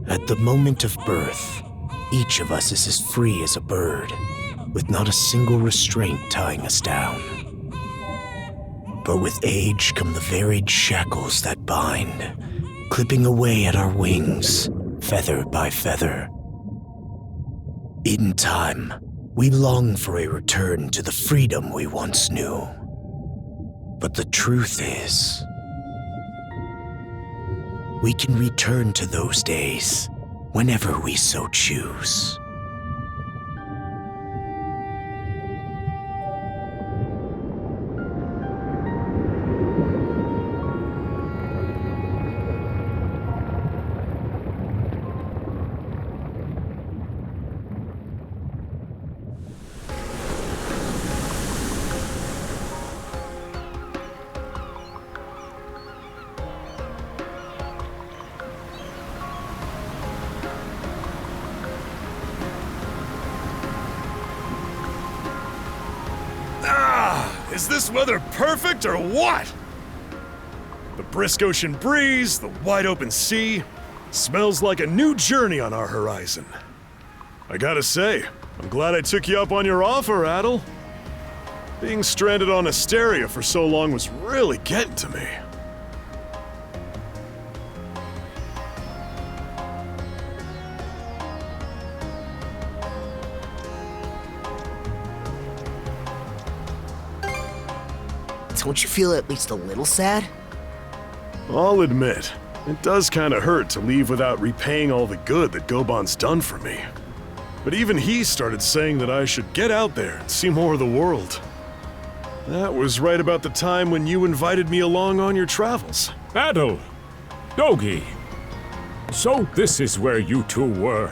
At the moment of birth, each of us is as free as a bird, with not a single restraint tying us down. But with age come the varied shackles that bind, clipping away at our wings, feather by feather. In time, we long for a return to the freedom we once knew. But the truth is, we can return to those days whenever we so choose. Is this weather perfect or what? The brisk ocean breeze, the wide open sea, smells like a new journey on our horizon. I gotta say, I'm glad I took you up on your offer, Adel. Being stranded on Asteria for so long was really getting to me. Don't you feel at least a little sad? I'll admit, it does kinda hurt to leave without repaying all the good that Goban's done for me. But even he started saying that I should get out there and see more of the world. That was right about the time when you invited me along on your travels. Adel! Dogi! So this is where you two were.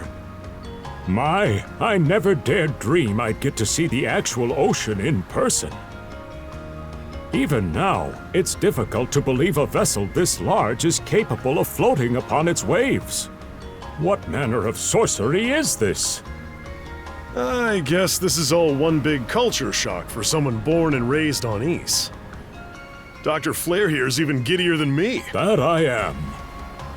I never dared dream I'd get to see the actual ocean in person. Even now, it's difficult to believe a vessel this large is capable of floating upon its waves. What manner of sorcery is this? I guess this is all one big culture shock for someone born and raised on Ys. Dr. Flair here's even giddier than me. That I am.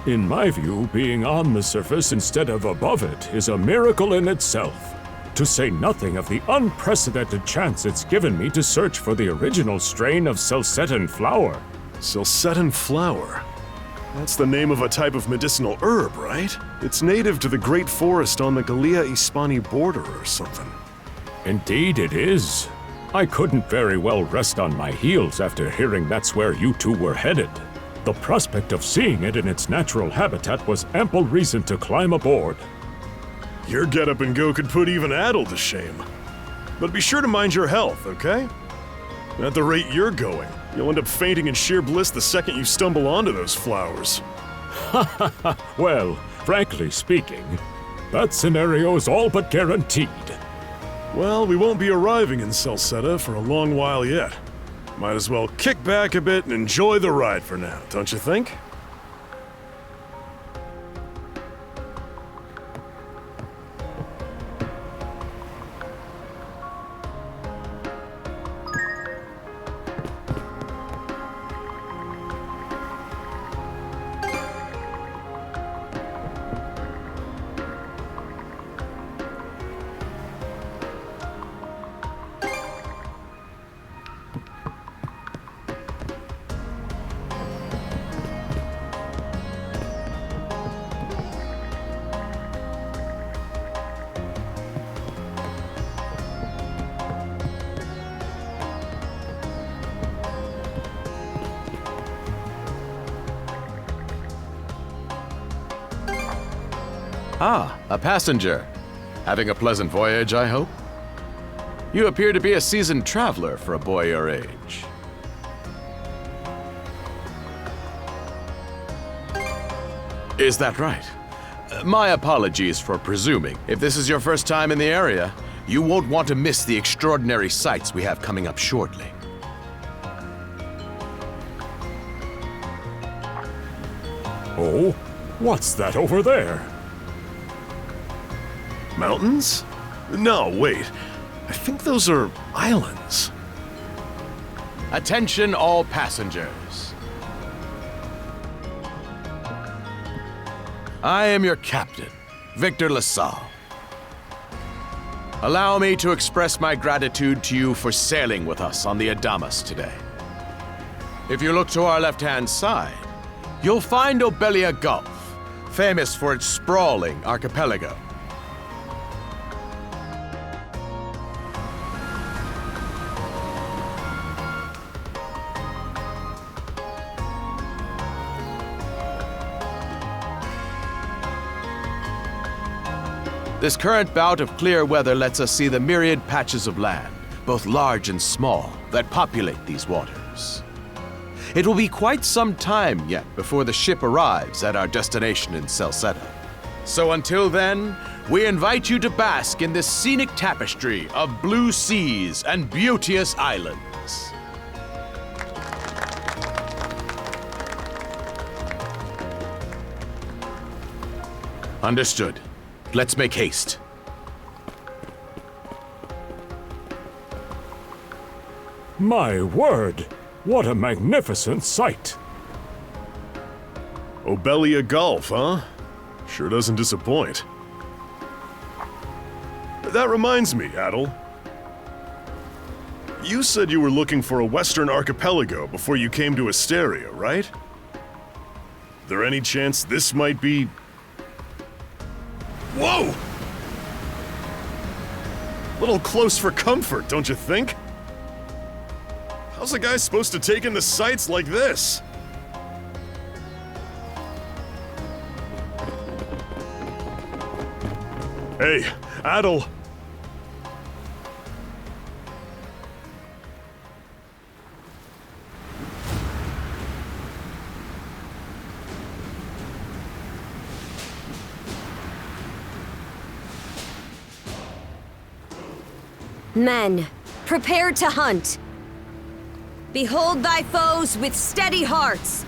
In my view, being on the surface instead of above it is a miracle in itself. To say nothing of the unprecedented chance it's given me to search for the original strain of Celcetan flower. Celcetan flower? That's the name of a type of medicinal herb, right? It's native to the Great Forest on the Gallia-Hispani border or something. Indeed it is. I couldn't very well rest on my heels after hearing that's where you two were headed. The prospect of seeing it in its natural habitat was ample reason to climb aboard. Your get-up and go could put even Adel to shame. But be sure to mind your health, okay? At the rate you're going, you'll end up fainting in sheer bliss the second you stumble onto those flowers. Well, frankly speaking, that scenario is all but guaranteed. Well, we won't be arriving in Celceta for a long while yet. Might as well kick back a bit and enjoy the ride for now, don't you think? Ah, a passenger. Having a pleasant voyage, I hope? You appear to be a seasoned traveler for a boy your age. Is that right? My apologies for presuming. If this is your first time in the area, you won't want to miss the extraordinary sights we have coming up shortly. Oh, what's that over there? Mountains? No, wait. I think those are islands. Attention all passengers. I am your captain, Victor LaSalle. Allow me to express my gratitude to you for sailing with us on the Adamas today. If you look to our left-hand side, you'll find Obelia Gulf, famous for its sprawling archipelago. This current bout of clear weather lets us see the myriad patches of land, both large and small, that populate these waters. It will be quite some time yet before the ship arrives at our destination in Salsetta. So until then, we invite you to bask in this scenic tapestry of blue seas and beauteous islands. Understood. Let's make haste. My word, what a magnificent sight! Obelia Gulf, huh? Sure doesn't disappoint. That reminds me, Adel. You said you were looking for a western archipelago before you came to Asteria, right? There any chance this might be... Whoa! Little close for comfort, don't you think? How's a guy supposed to take in the sights like this? Hey, Adel. Men, prepare to hunt. Behold thy foes with steady hearts.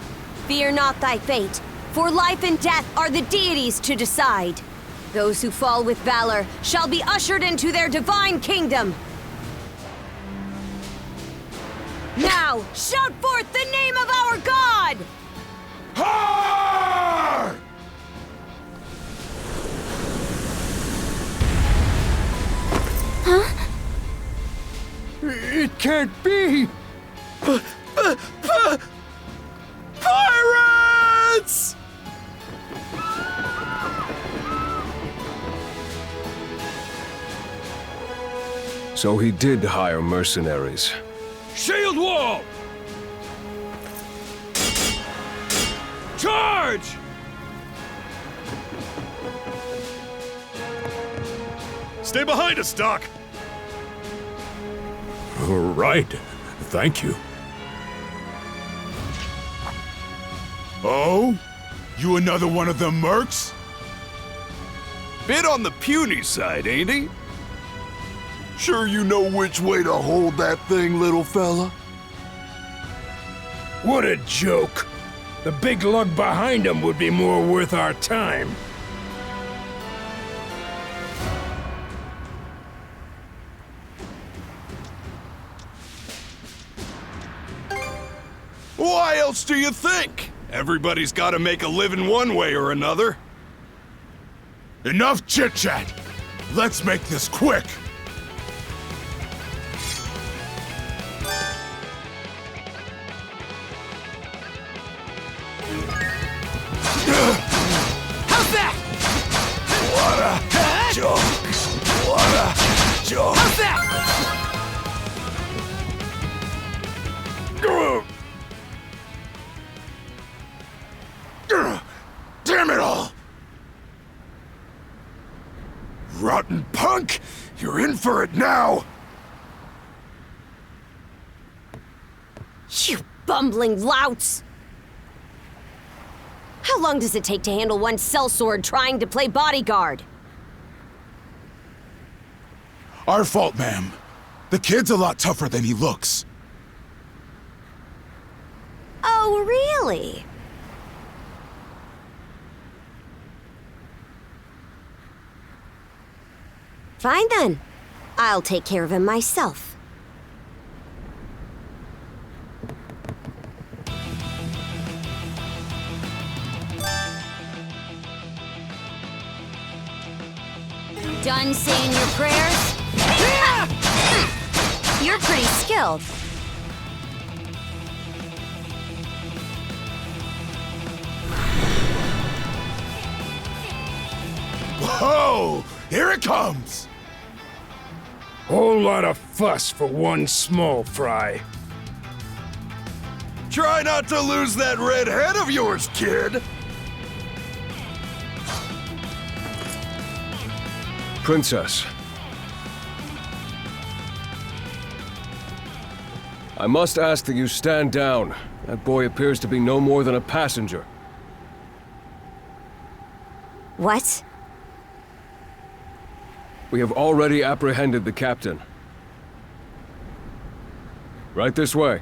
Fear not thy fate, for life and death are the deities to decide. Those who fall with valor shall be ushered into their divine kingdom. Now, shout forth the name of our God! Har! It can't be! Pirates! So he did hire mercenaries. Shield wall! Charge! Stay behind us, Doc! Right. Thank you. Oh? You another one of them mercs? Bit on the puny side, ain't he? Sure you know which way to hold that thing, little fella? What a joke. The big lug behind him would be more worth our time. Why else do you think? Everybody's gotta make a living one way or another. Enough chit-chat! Let's make this quick! How's that? What a joke! What a joke! How's that? Damn it all! Rotten punk! You're in for it now! You bumbling louts! How long does it take to handle one sellsword trying to play bodyguard? Our fault, ma'am. The kid's a lot tougher than he looks. Oh, really? Fine then. I'll take care of him myself. Done saying your prayers? You're pretty skilled. Whoa! Here it comes! Whole lot of fuss for one small fry. Try not to lose that red head of yours, kid! Princess. I must ask that you stand down. That boy appears to be no more than a passenger. What? We have already apprehended the captain. Right this way.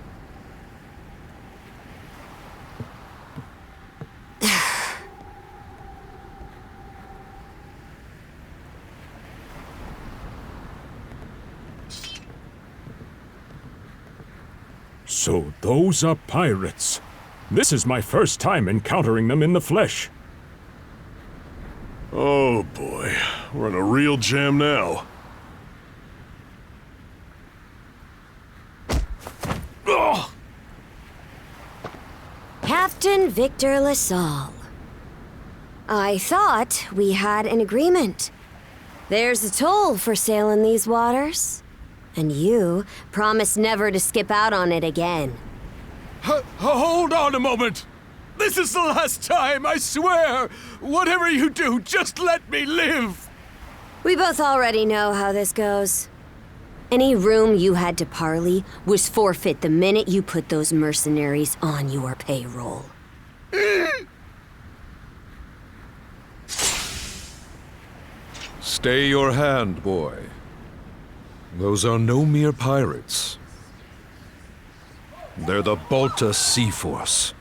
So those are pirates. This is my first time encountering them in the flesh. Oh boy, we're in a real jam now. Ugh. Captain Victor LaSalle. I thought we had an agreement. There's a toll for sailing these waters. And you promised never to skip out on it again. Hold on a moment! This is the last time, I swear! Whatever you do, just let me live! We both already know how this goes. Any room you had to parley was forfeit the minute you put those mercenaries on your payroll. Stay your hand, boy. Those are no mere pirates. They're the Balta Sea Force.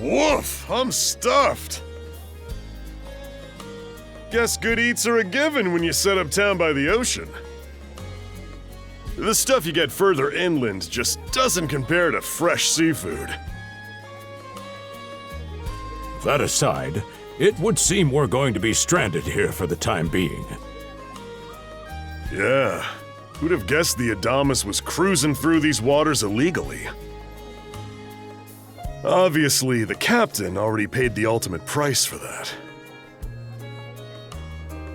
Woof! I'm stuffed! Guess good eats are a given when you set up town by the ocean. The stuff you get further inland just doesn't compare to fresh seafood. That aside, it would seem we're going to be stranded here for the time being. Yeah, who'd have guessed the Adamas was cruising through these waters illegally? Obviously, the captain already paid the ultimate price for that.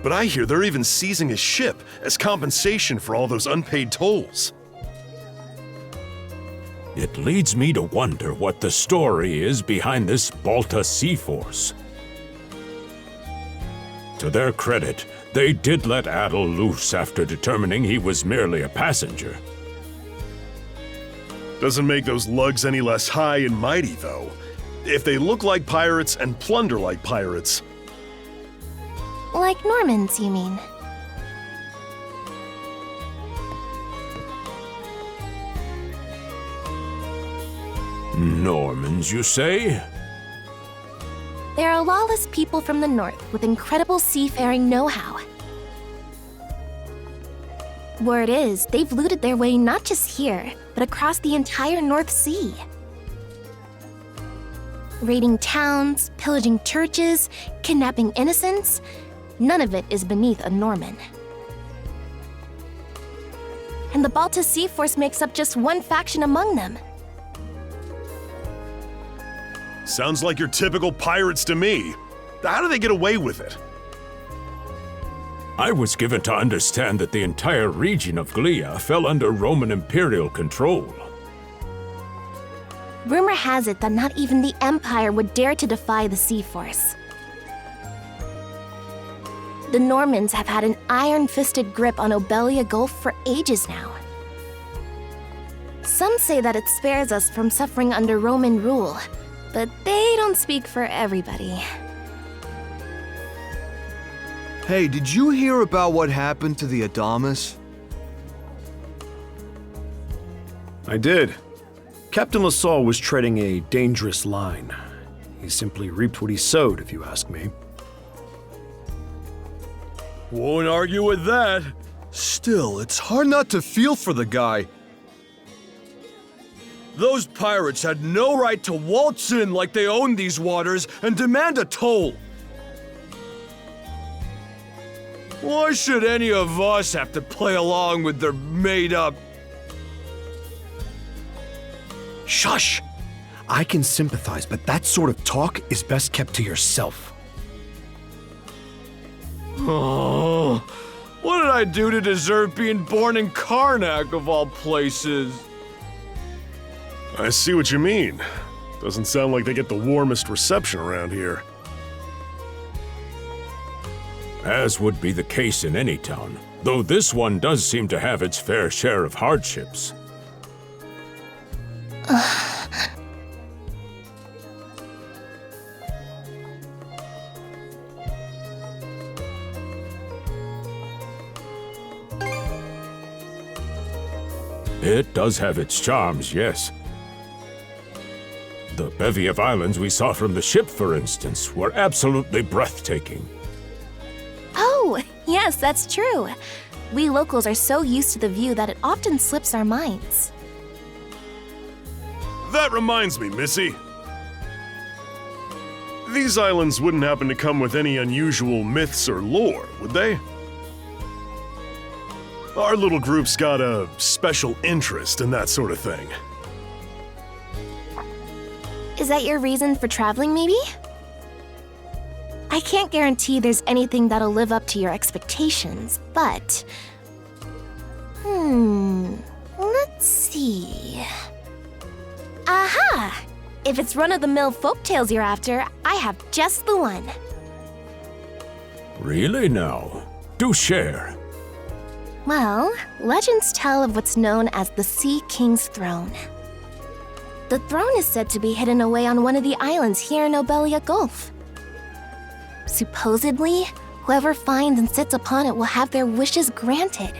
But I hear they're even seizing his ship as compensation for all those unpaid tolls. It leads me to wonder what the story is behind this Balta Sea Force. To their credit, they did let Adel loose after determining he was merely a passenger. Doesn't make those lugs any less high and mighty, though. If they look like pirates and plunder like pirates. Like Normans, you mean? Normans, you say? They're a lawless people from the north with incredible seafaring know-how. Word is, they've looted their way not just here, but across the entire North Sea. Raiding towns, pillaging churches, kidnapping innocents, none of it is beneath a Norman. And the Balta Sea Force makes up just one faction among them. Sounds like your typical pirates to me. How do they get away with it? I was given to understand that the entire region of Glia fell under Roman imperial control. Rumor has it that not even the Empire would dare to defy the Sea Force. The Normans have had an iron-fisted grip on Obelia Gulf for ages now. Some say that it spares us from suffering under Roman rule, but they don't speak for everybody. Hey, did you hear about what happened to the Adamas? I did. Captain LaSalle was treading a dangerous line. He simply reaped what he sowed, if you ask me. Won't argue with that. Still, it's hard not to feel for the guy. Those pirates had no right to waltz in like they owned these waters and demand a toll. Why should any of us have to play along with their made-up... Shush! I can sympathize, but that sort of talk is best kept to yourself. Oh, what did I do to deserve being born in Karnak, of all places? I see what you mean. Doesn't sound like they get the warmest reception around here. As would be the case in any town, though this one does seem to have its fair share of hardships. It does have its charms, yes. The bevy of islands we saw from the ship, for instance, were absolutely breathtaking. Oh, yes, that's true. We locals are so used to the view that it often slips our minds. That reminds me, Missy. These islands wouldn't happen to come with any unusual myths or lore, would they? Our little group's got a special interest in that sort of thing. Is that your reason for traveling, maybe? I can't guarantee there's anything that'll live up to your expectations, but... let's see... Aha! If it's run-of-the-mill folktales you're after, I have just the one. Really now? Do share. Well, legends tell of what's known as the Sea King's Throne. The throne is said to be hidden away on one of the islands here in Obelia Gulf. Supposedly, whoever finds and sits upon it will have their wishes granted.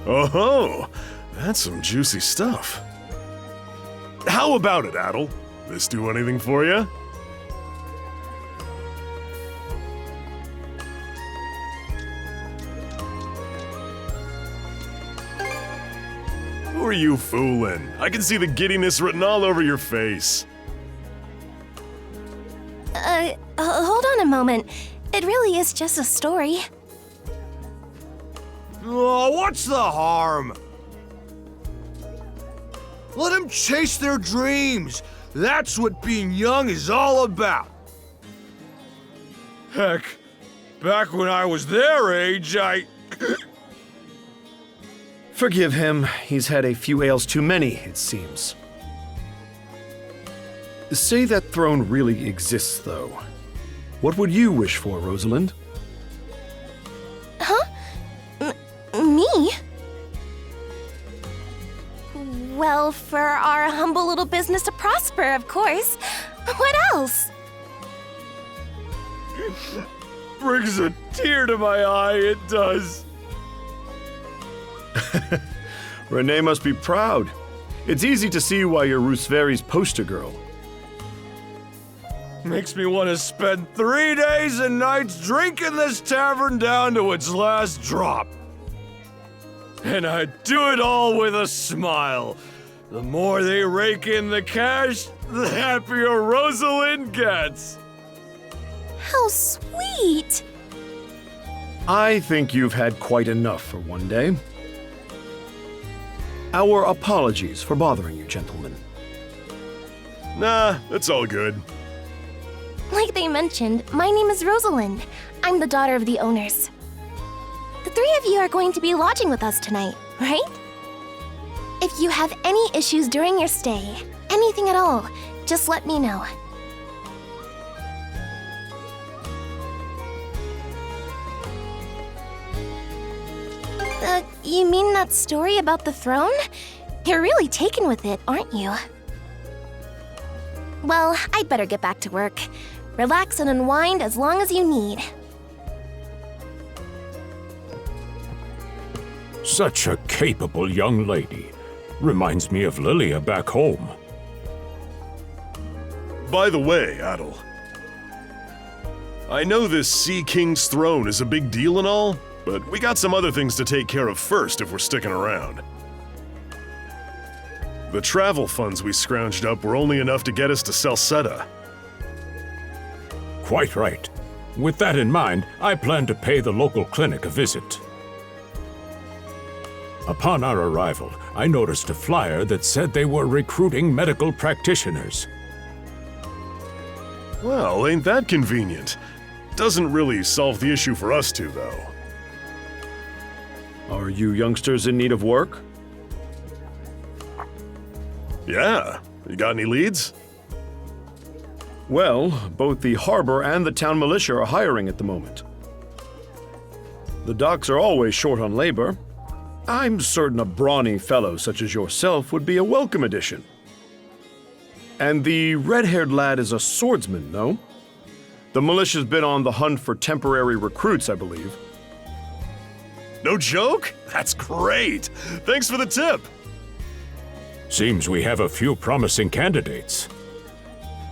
Oh-ho! That's some juicy stuff. How about it, Adel? This do anything for you? Who are you fooling? I can see the giddiness written all over your face. Hold on a moment. It really is just a story. Oh, what's the harm? Let them chase their dreams. That's what being young is all about. Heck, back when I was their age, Forgive him. He's had a few ales too many, it seems. Say that throne really exists, though. What would you wish for, Rosalind? Huh? Me? Well, for our humble little business to prosper, of course. What else? brings a tear to my eye, it does. Renee must be proud. It's easy to see why you're Rooseveri's poster girl. Makes me want to spend 3 days and nights drinking this tavern down to its last drop. And I do it all with a smile. The more they rake in the cash, the happier Rosalind gets. How sweet! I think you've had quite enough for one day. Our apologies for bothering you, gentlemen. Nah, it's all good. Like they mentioned, my name is Rosalind. I'm the daughter of the owners. The three of you are going to be lodging with us tonight, right? If you have any issues during your stay, anything at all, just let me know. You mean that story about the throne? You're really taken with it, aren't you? Well, I'd better get back to work. Relax and unwind as long as you need. Such a capable young lady. Reminds me of Lilia back home. By the way, Adel, I know this Sea King's throne is a big deal and all, but we got some other things to take care of first if we're sticking around. The travel funds we scrounged up were only enough to get us to Salsetta. Quite right. With that in mind, I plan to pay the local clinic a visit. Upon our arrival, I noticed a flyer that said they were recruiting medical practitioners. Well, ain't that convenient? Doesn't really solve the issue for us two, though. Are you youngsters in need of work? Yeah. You got any leads? Well, both the harbor and the town militia are hiring at the moment. The docks are always short on labor. I'm certain a brawny fellow such as yourself would be a welcome addition. And the red-haired lad is a swordsman, no? The militia's been on the hunt for temporary recruits, I believe. No joke? That's great! Thanks for the tip! Seems we have a few promising candidates.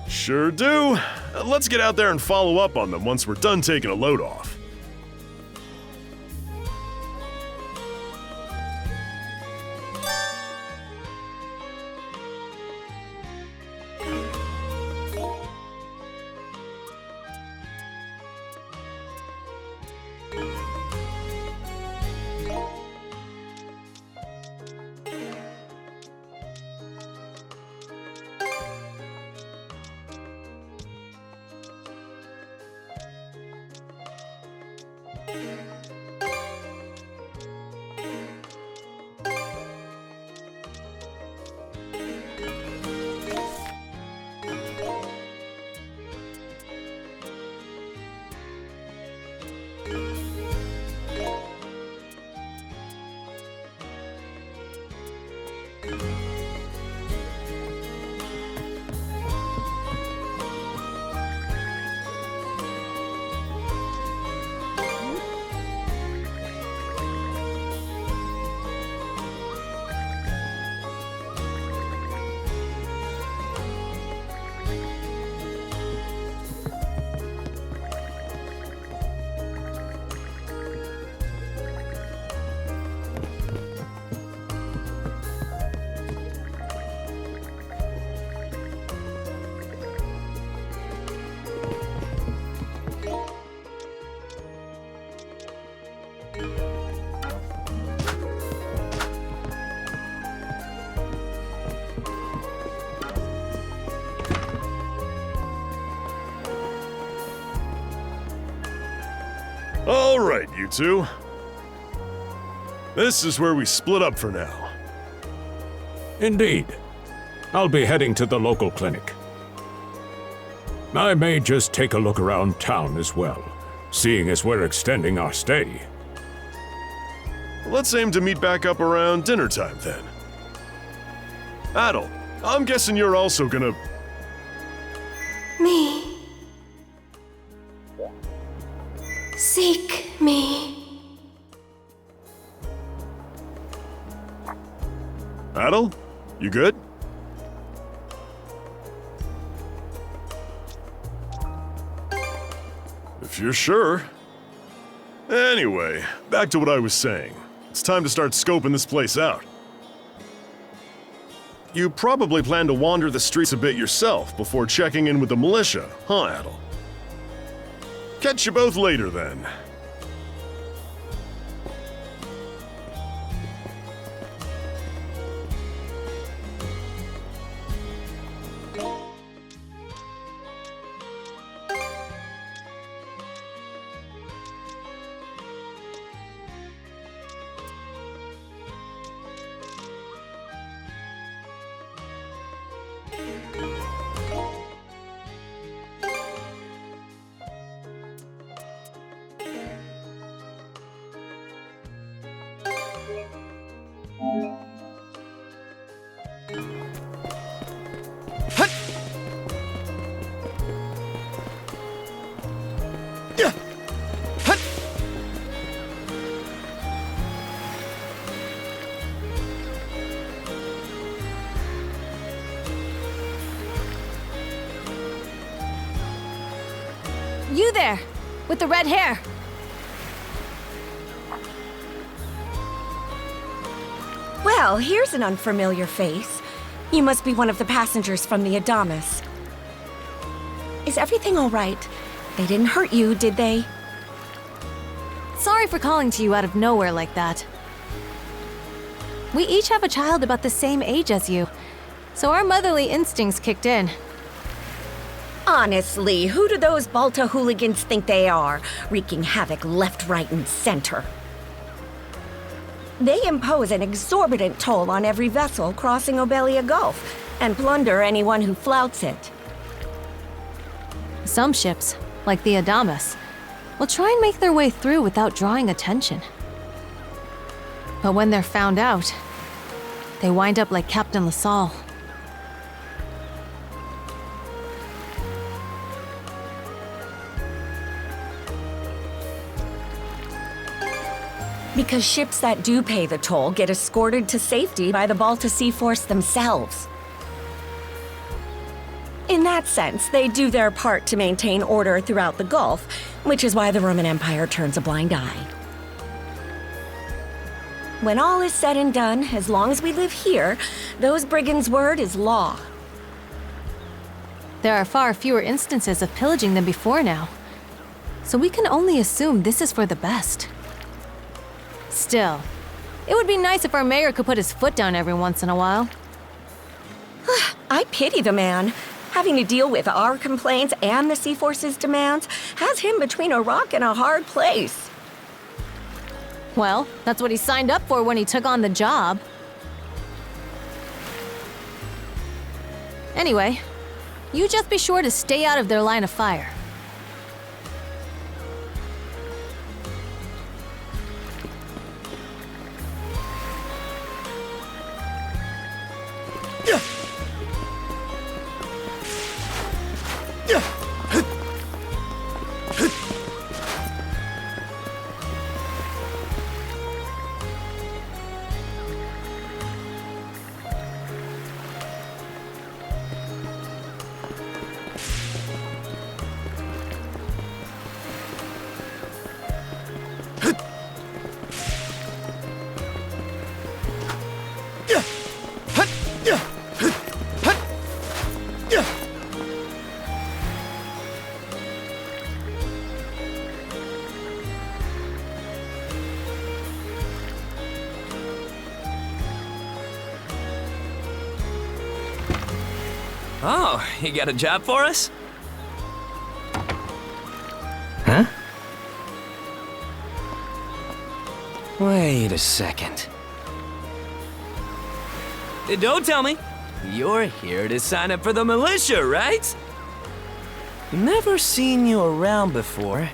Sure do. Let's get out there and follow up on them once we're done taking a load off. All right, you two. This is where we split up for now. Indeed. I'll be heading to the local clinic. I may just take a look around town as well, seeing as we're extending our stay. Let's aim to meet back up around dinner time then. Adel, I'm guessing you're also gonna... Me. Seek me. Adel, you good? If you're sure. Anyway, back to what I was saying. It's time to start scoping this place out. You probably plan to wander the streets a bit yourself before checking in with the militia, huh, Adel? Catch you both later, then. You there, with the red hair. Well, here's an unfamiliar face. You must be one of the passengers from the Adamas. Is everything all right? They didn't hurt you, did they? Sorry for calling to you out of nowhere like that. We each have a child about the same age as you, so our motherly instincts kicked in. Honestly, who do those Balta hooligans think they are, wreaking havoc left, right, and center? They impose an exorbitant toll on every vessel crossing Obelia Gulf, and plunder anyone who flouts it. Some ships, like the Adamas, will try and make their way through without drawing attention. But when they're found out, they wind up like Captain LaSalle. Because ships that do pay the toll get escorted to safety by the Balta Sea Force themselves. In that sense, they do their part to maintain order throughout the Gulf, which is why the Roman Empire turns a blind eye. When all is said and done, as long as we live here, those brigands' word is law. There are far fewer instances of pillaging than before now, so we can only assume this is for the best. Still, it would be nice if our mayor could put his foot down every once in a while. I pity the man. Having to deal with our complaints and the Sea Force's demands has him between a rock and a hard place. Well, that's what he signed up for when he took on the job. Anyway, you just be sure to stay out of their line of fire. Oh, you got a job for us? Huh? Wait a second. Don't tell me. You're here to sign up for the militia, right? Never seen you around before,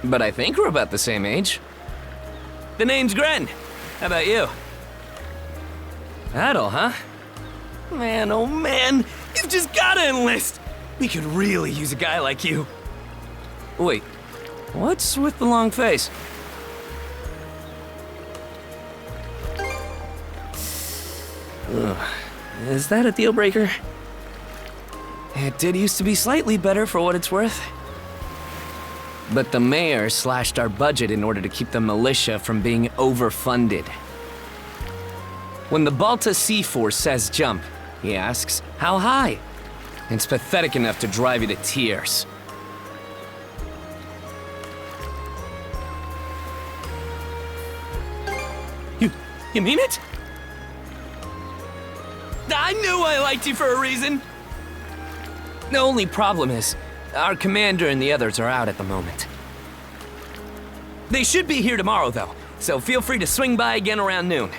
but I think we're about the same age. The name's Gren. How about you? Adel, huh? Man, oh man, you've just gotta enlist! We could really use a guy like you. Wait, what's with the long face? Ugh. Is that a deal breaker? It did used to be slightly better for what it's worth. But the mayor slashed our budget in order to keep the militia from being overfunded. When the Balta Sea Force says jump, he asks, how high? It's pathetic enough to drive you to tears. You mean it? I knew I liked you for a reason! The only problem is, our commander and the others are out at the moment. They should be here tomorrow, though, so feel free to swing by again around noon.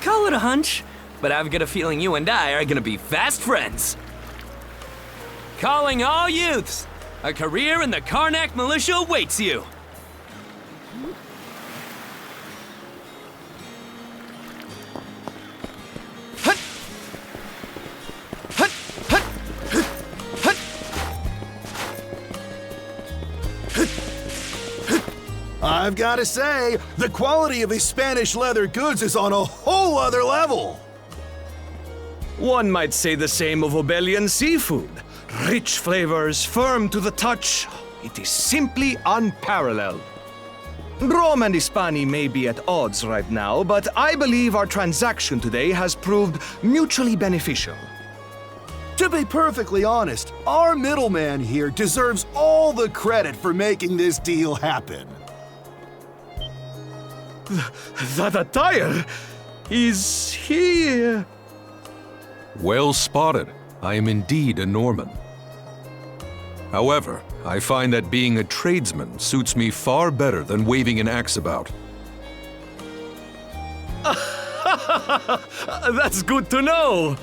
Call it a hunch, but I've got a feeling you and I are gonna be fast friends. Calling all youths! A career in the Karnak militia awaits you! I've got to say, the quality of his Spanish leather goods is on a whole other level. One might say the same of Obelian seafood. Rich flavors, firm to the touch. It is simply unparalleled. Rome and Hispani may be at odds right now, but I believe our transaction today has proved mutually beneficial. To be perfectly honest, our middleman here deserves all the credit for making this deal happen. That attire is here. Well spotted. I am indeed a Norman. However, I find that being a tradesman suits me far better than waving an axe about. That's good to know.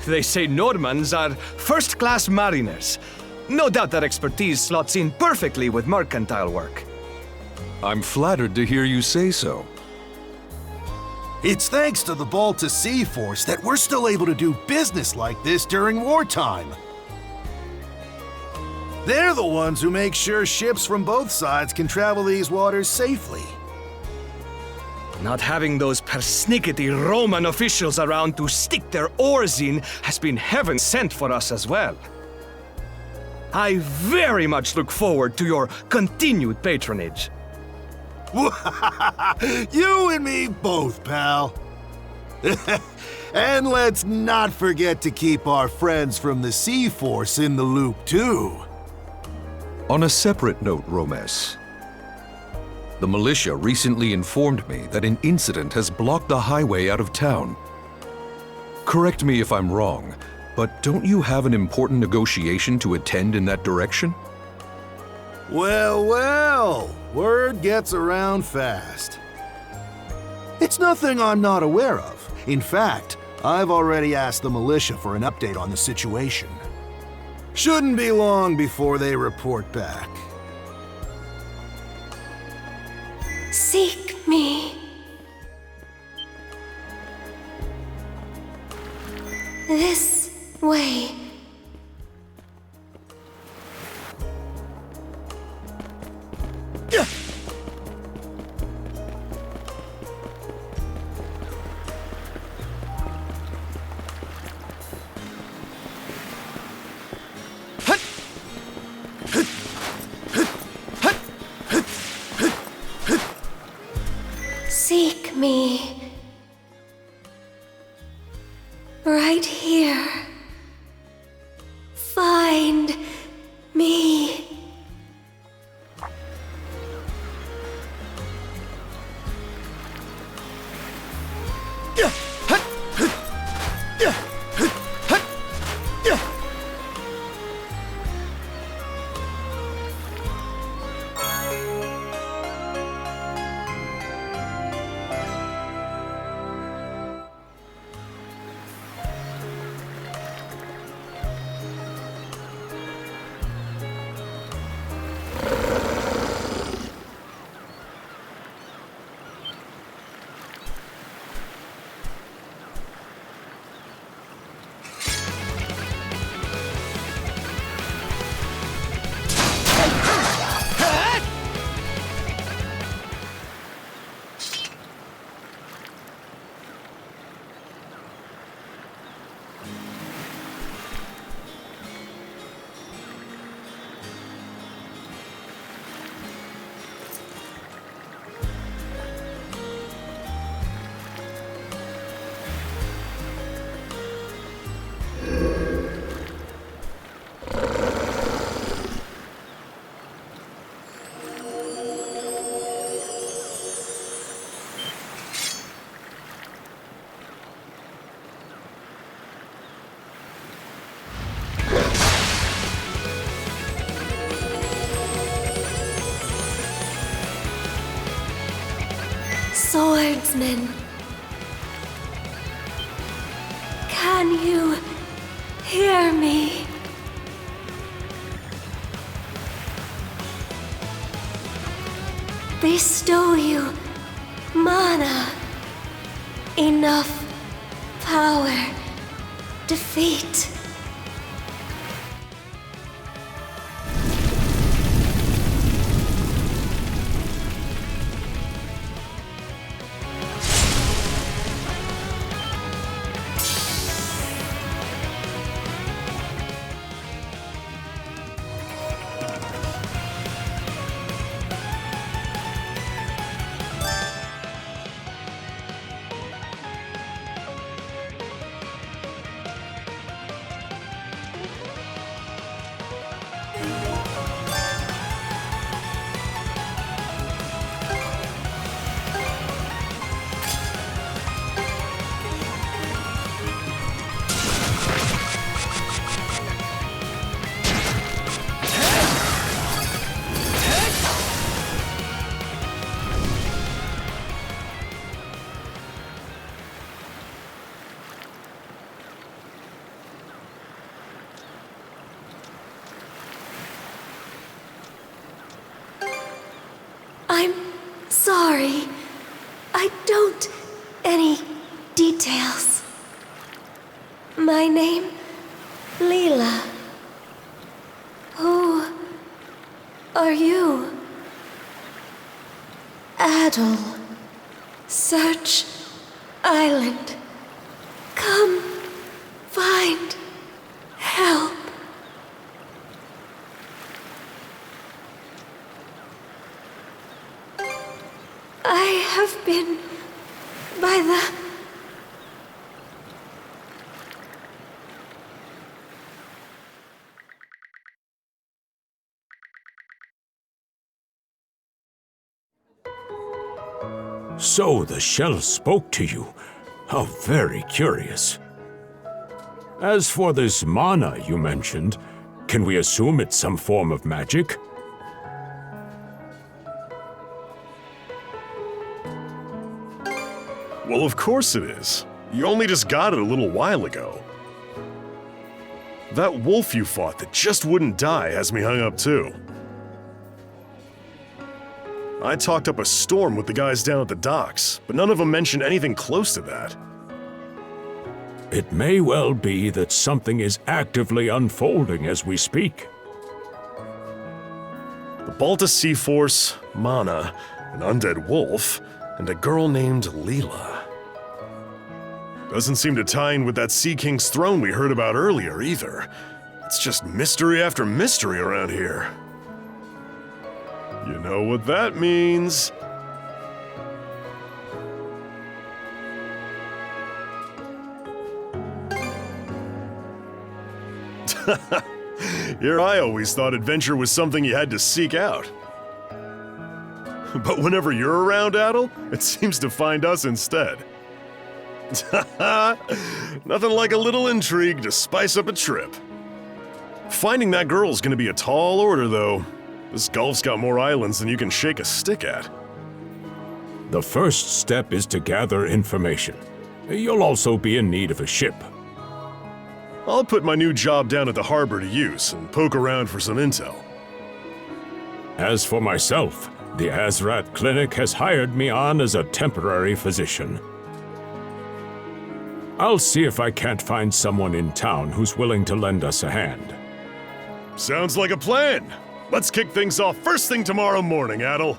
They say Normans are first-class mariners. No doubt that expertise slots in perfectly with mercantile work. I'm flattered to hear you say so. It's thanks to the Balta Sea Force that we're still able to do business like this during wartime. They're the ones who make sure ships from both sides can travel these waters safely. Not having those persnickety Roman officials around to stick their oars in has been heaven sent for us as well. I very much look forward to your continued patronage. You and me both, pal. And let's not forget to keep our friends from the Sea Force in the loop, too. On a separate note, Romes, the militia recently informed me that an incident has blocked the highway out of town. Correct me if I'm wrong, but don't you have an important negotiation to attend in that direction? Well, well, word gets around fast. It's nothing I'm not aware of. In fact, I've already asked the militia for an update on the situation. Shouldn't be long before they report back. Seek me. This way. Seek me. Right here. Find me. Swordsman. Can you hear me? Bestow you mana. Enough power. Defeat. I'm sorry. I don't any details. My name, Leela. Who are you? Adel. Search Island. Come find help. I have been by the... So the shell spoke to you. How very curious. As for this mana you mentioned, can we assume it's some form of magic? Well, of course it is. You only just got it a little while ago. That wolf you fought that just wouldn't die has me hung up too. I talked up a storm with the guys down at the docks, but none of them mentioned anything close to that. It may well be that something is actively unfolding as we speak. The Balta Sea Force, Mana, an undead wolf, and a girl named Leela. Doesn't seem to tie in with that Sea King's throne we heard about earlier, either. It's just mystery after mystery around here. You know what that means. Here I always thought adventure was something you had to seek out. But whenever you're around, Adel, it seems to find us instead. Nothing like a little intrigue to spice up a trip. Finding that girl's gonna be a tall order, though. This Gulf's got more islands than you can shake a stick at. The first step is to gather information. You'll also be in need of a ship. I'll put my new job down at the harbor to use and poke around for some intel. As for myself, the Azrat Clinic has hired me on as a temporary physician. I'll see if I can't find someone in town who's willing to lend us a hand. Sounds like a plan. Let's kick things off first thing tomorrow morning, Adel.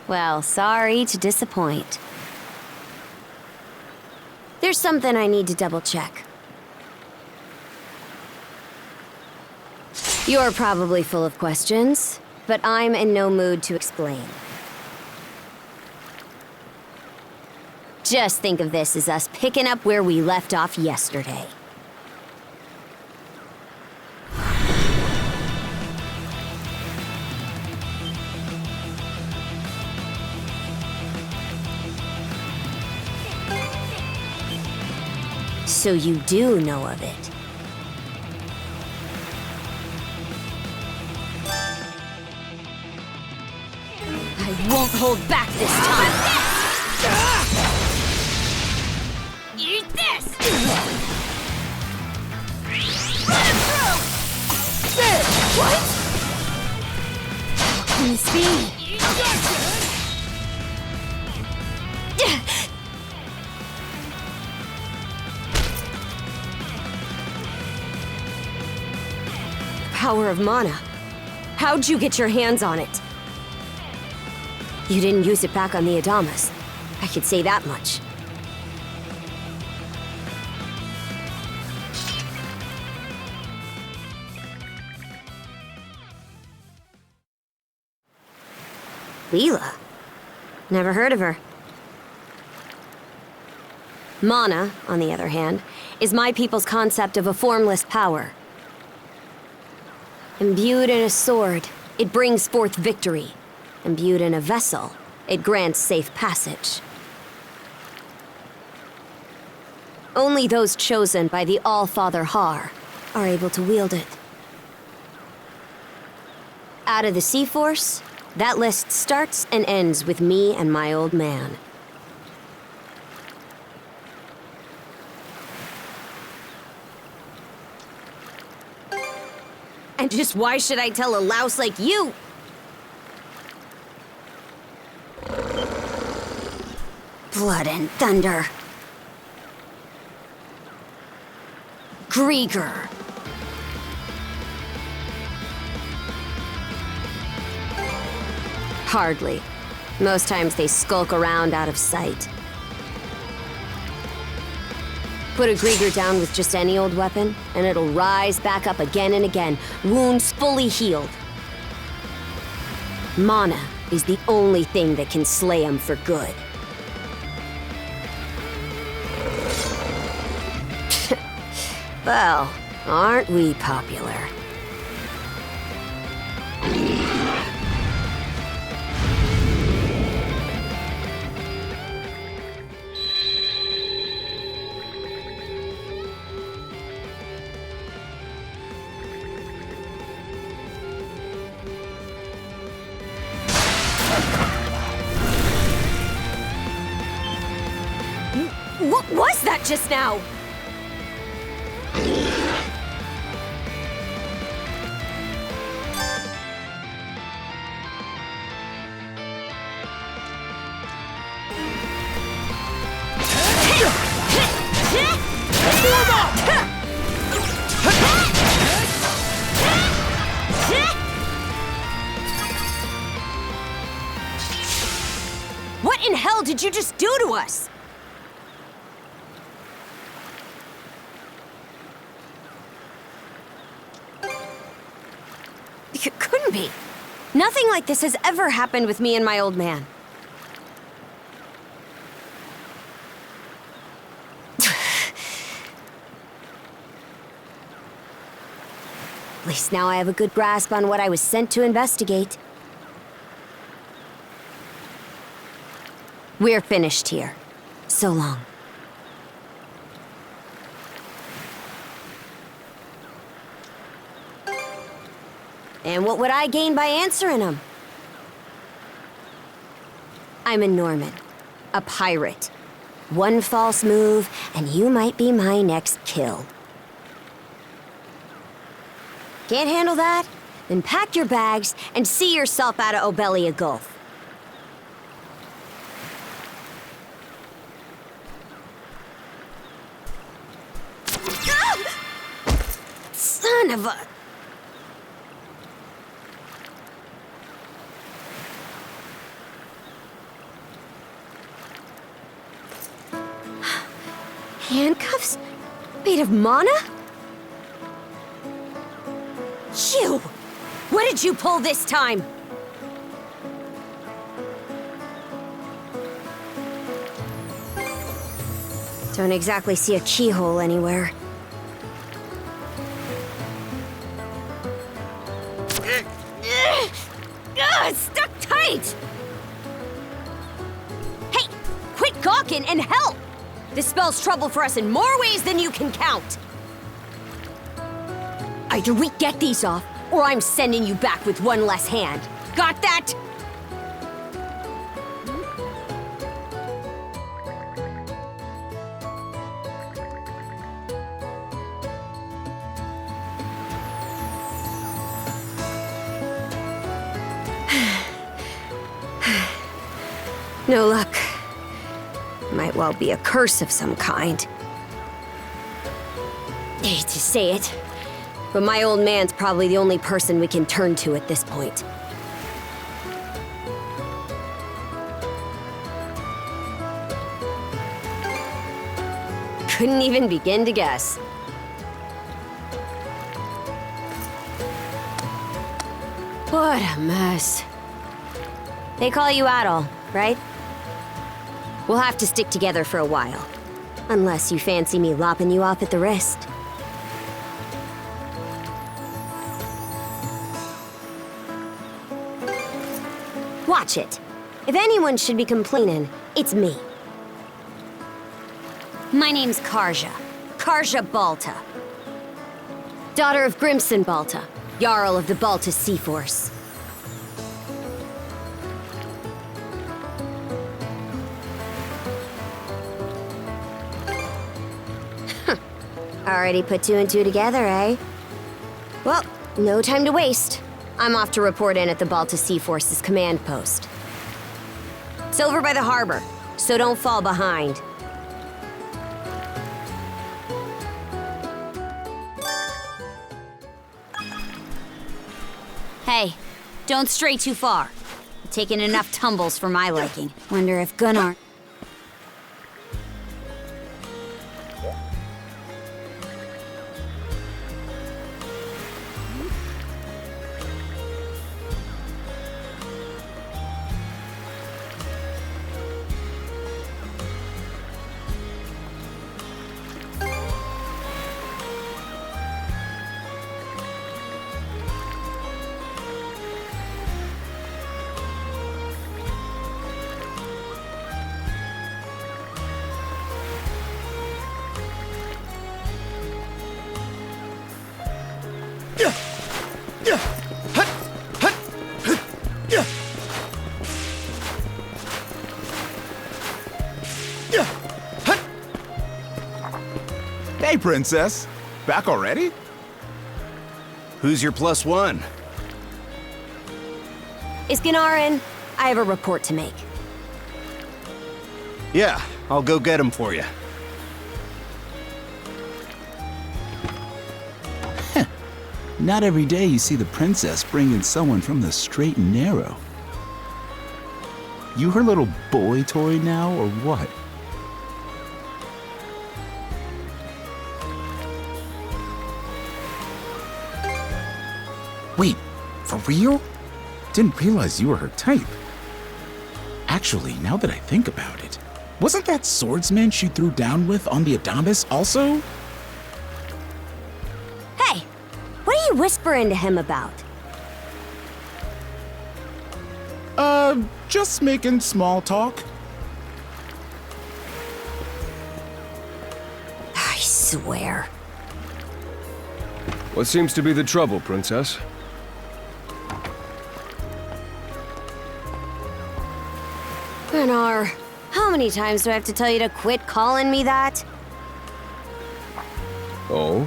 Well, sorry to disappoint. There's something I need to double check. You're probably full of questions, but I'm in no mood to explain. Just think of this as us picking up where we left off yesterday. So you do know of it. I won't hold back this time. Eat this! What? How can this be? Power of mana. How'd you get your hands on it? You didn't use it back on the Adamas. I could say that much. Leela? Never heard of her. Mana, on the other hand, is my people's concept of a formless power. Imbued in a sword, it brings forth victory. Imbued in a vessel, it grants safe passage. Only those chosen by the All-Father Har are able to wield it. Out of the Sea Force, that list starts and ends with me and my old man. And just why should I tell a louse like you? Blood and thunder. Grieger. Hardly. Most times they skulk around out of sight. Put a Grieger down with just any old weapon, and it'll rise back up again and again, wounds fully healed. Mana is the only thing that can slay 'em for good. Well, aren't we popular? What was that just now? What in hell did you just do to us? It couldn't be. Nothing like this has ever happened with me and my old man. At least now I have a good grasp on what I was sent to investigate. We're finished here. So long. And what would I gain by answering them? I'm a Norman, a pirate. One false move, and you might be my next kill. Can't handle that? Then pack your bags and see yourself out of Obelia Gulf. Son of a... Handcuffs? Made of mana? You! What did you pull this time? Don't exactly see a keyhole anywhere. It's stuck tight! Hey, quit gawking and help! This spells trouble for us in more ways than you can count. Either we get these off, or I'm sending you back with one less hand. Got that? No luck. Might well be a curse of some kind. Hate to say it, but my old man's probably the only person we can turn to at this point. Couldn't even begin to guess. What a mess. They call you Adol, right? We'll have to stick together for a while. Unless you fancy me lopping you off at the wrist. Watch it. If anyone should be complaining, it's me. My name's Karja. Karja Balta. Daughter of Grimson Balta, Jarl of the Balta Sea Force. Already put two and two together, eh? Well, no time to waste. I'm off to report in at the Balta Sea Force's command post. It's over by the harbor, so don't fall behind. Hey, don't stray too far. You've taken enough tumbles for my liking. Wonder if Gunnar... Hey, Princess. Back already? Who's your plus one? Is Gunnar in? I have a report to make. Yeah, I'll go get him for you. Not every day you see the princess bring in someone from the straight and narrow. You her little boy toy now, or what? Wait, for real? Didn't realize you were her type. Actually, now that I think about it, wasn't that swordsman she threw down with on the Adamas also? Hey, what are you whispering to him about? Just making small talk. I swear. What seems to be the trouble, Princess? Gunnar, how many times do I have to tell you to quit calling me that? Oh?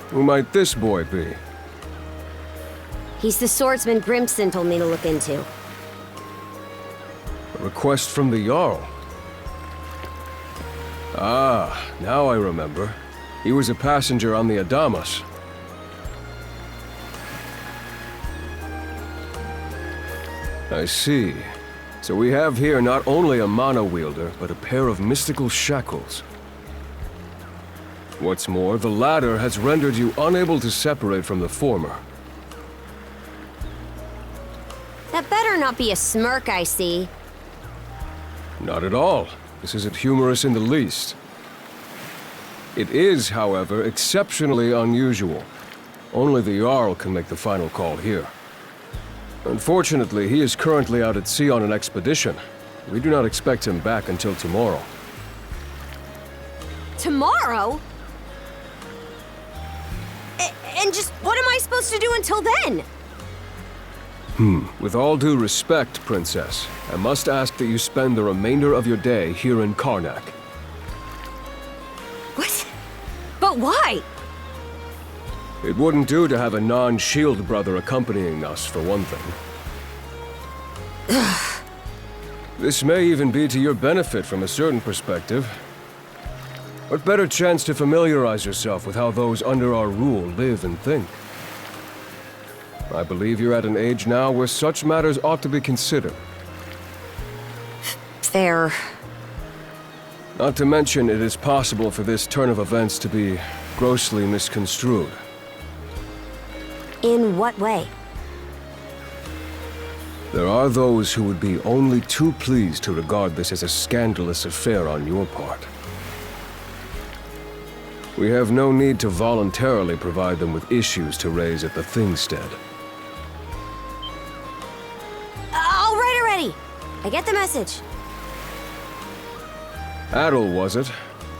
Who might this boy be? He's the swordsman Grimson told me to look into. A request from the Jarl. Ah, now I remember. He was a passenger on the Adamas. I see. So we have here not only a mana wielder, but a pair of mystical shackles. What's more, the latter has rendered you unable to separate from the former. That better not be a smirk I see. Not at all. This isn't humorous in the least. It is, however, exceptionally unusual. Only the Jarl can make the final call here. Unfortunately, he is currently out at sea on an expedition. We do not expect him back until tomorrow. Tomorrow? And just what am I supposed to do until then? With all due respect, Princess, I must ask that you spend the remainder of your day here in Karnak. What? But why? It wouldn't do to have a non-shield brother accompanying us, for one thing. This may even be to your benefit from a certain perspective. What better chance to familiarize yourself with how those under our rule live and think? I believe you're at an age now where such matters ought to be considered. Fair. Not to mention, it is possible for this turn of events to be grossly misconstrued. In what way? There are those who would be only too pleased to regard this as a scandalous affair on your part. We have no need to voluntarily provide them with issues to raise at the Thingstead. All right already! I get the message. Adel, was it?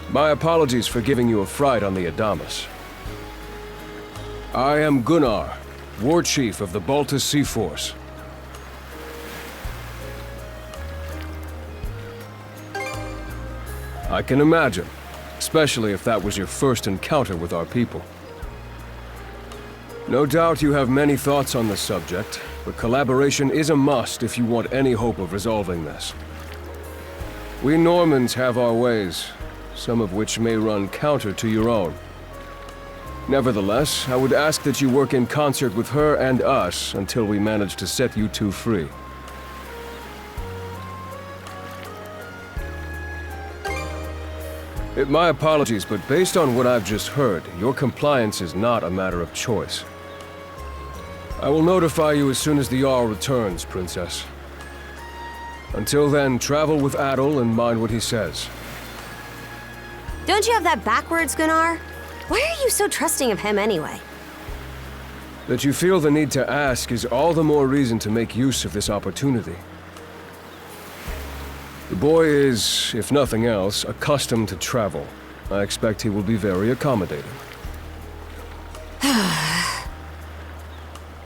My apologies for giving you a fright on the Adamas. I am Gunnar, War Chief of the Baltus Sea Force. I can imagine, especially if that was your first encounter with our people. No doubt you have many thoughts on the subject, but collaboration is a must if you want any hope of resolving this. We Normans have our ways, some of which may run counter to your own. Nevertheless, I would ask that you work in concert with her and us until we manage to set you two free. My apologies, but based on what I've just heard, your compliance is not a matter of choice. I will notify you as soon as the Jarl returns, Princess. Until then, travel with Adel and mind what he says. Don't you have that backwards, Gunnar? Why are you so trusting of him anyway? That you feel the need to ask is all the more reason to make use of this opportunity. The boy is, if nothing else, accustomed to travel. I expect he will be very accommodating.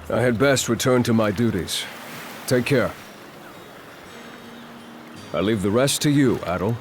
I had best return to my duties. Take care. I leave the rest to you, Adel.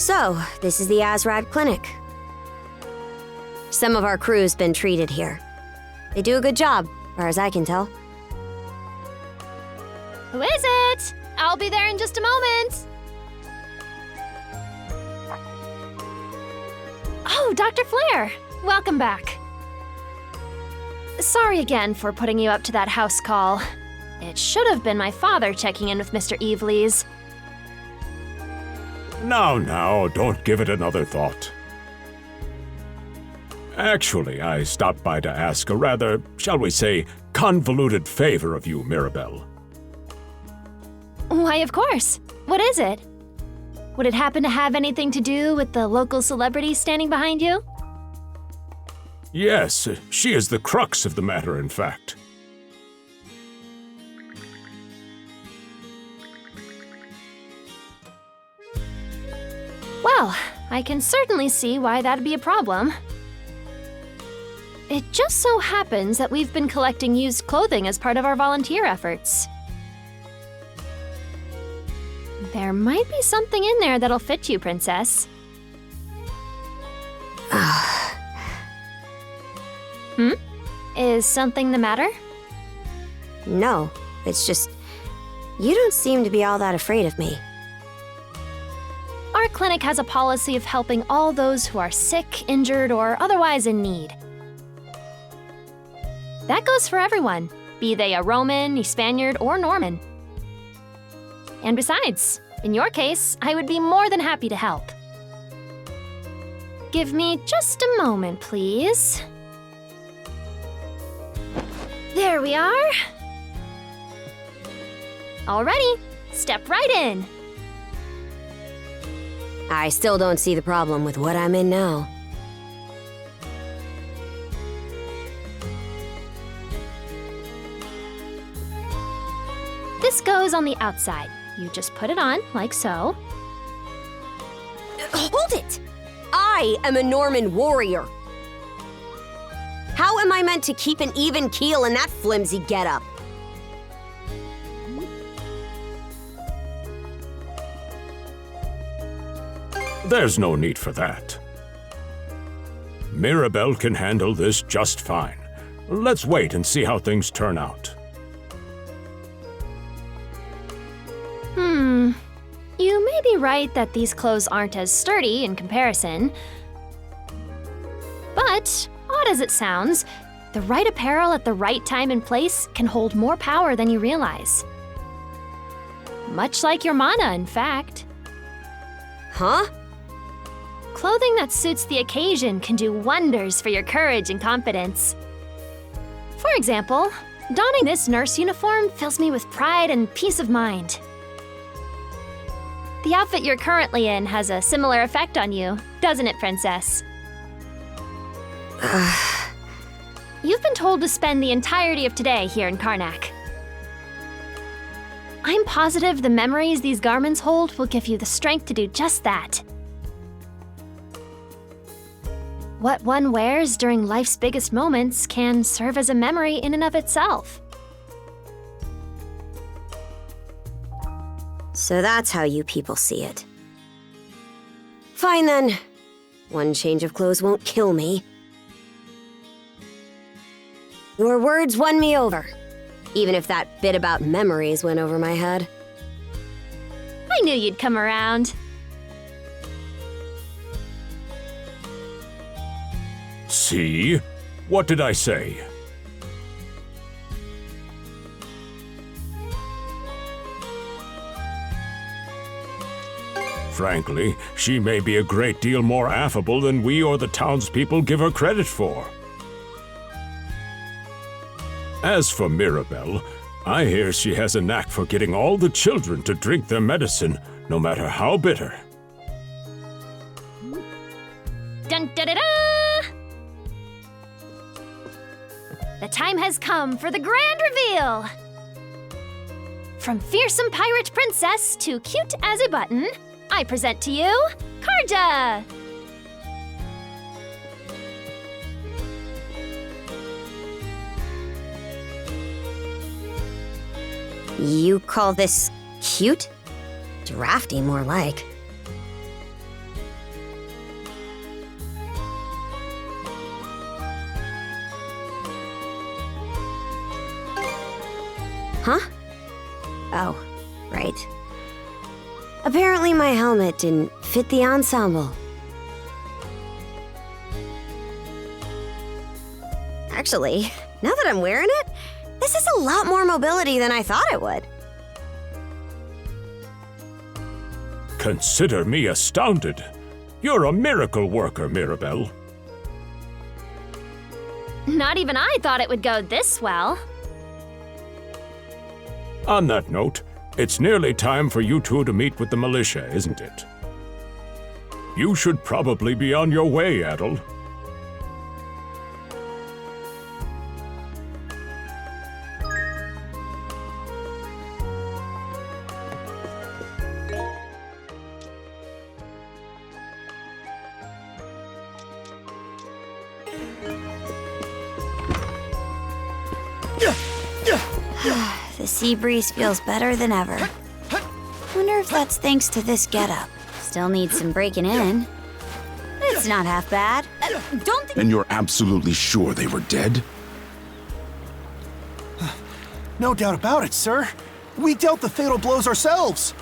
So, this is the Azrad Clinic. Some of our crew's been treated here. They do a good job, far as I can tell. Who is it? I'll be there in just a moment. Oh, Dr. Flair. Welcome back. Sorry again for putting you up to that house call. It should have been my father checking in with Mr. Evelees. Now, don't give it another thought. Actually, I stopped by to ask a rather, shall we say, convoluted favor of you, Mirabelle. Why, of course. What is it? Would it happen to have anything to do with the local celebrity standing behind you? Yes, she is the crux of the matter, in fact. Well, I can certainly see why that'd be a problem. It just so happens that we've been collecting used clothing as part of our volunteer efforts. There might be something in there that'll fit you, Princess. Is something the matter? No, it's just... you don't seem to be all that afraid of me. Our clinic has a policy of helping all those who are sick, injured, or otherwise in need. That goes for everyone, be they a Roman, a Spaniard, or Norman. And besides, in your case, I would be more than happy to help. Give me just a moment, please. There we are. Alrighty, step right in. I still don't see the problem with what I'm in now. This goes on the outside. You just put it on, like so. Hold it! I am a Norman warrior. How am I meant to keep an even keel in that flimsy getup? There's no need for that. Mirabelle can handle this just fine. Let's wait and see how things turn out. You may be right that these clothes aren't as sturdy in comparison. But, odd as it sounds, the right apparel at the right time and place can hold more power than you realize. Much like your mana, in fact. Huh? Clothing that suits the occasion can do wonders for your courage and confidence. For example, donning this nurse uniform fills me with pride and peace of mind. The outfit you're currently in has a similar effect on you, doesn't it, Princess? You've been told to spend the entirety of today here in Karnak. I'm positive the memories these garments hold will give you the strength to do just that. What one wears during life's biggest moments can serve as a memory in and of itself. So that's how you people see it. Fine then. One change of clothes won't kill me. Your words won me over, even if that bit about memories went over my head. I knew you'd come around. See? What did I say? Frankly, she may be a great deal more affable than we or the townspeople give her credit for. As for Mirabelle, I hear she has a knack for getting all the children to drink their medicine, no matter how bitter. Dun da da da! The time has come for the grand reveal! From fearsome pirate princess to cute as a button, I present to you, Karja! You call this cute? Drafty, more like. Huh? Oh, right. Apparently my helmet didn't fit the ensemble. Actually, now that I'm wearing it, this is a lot more mobility than I thought it would. Consider me astounded. You're a miracle worker, Mirabelle. Not even I thought it would go this well. On that note, it's nearly time for you two to meet with the militia, isn't it? You should probably be on your way, Adel. The sea breeze feels better than ever. Wonder if that's thanks to this getup. Still needs some breaking in. It's not half bad. Don't think— And you're absolutely sure they were dead? No doubt about it, sir. We dealt the fatal blows ourselves.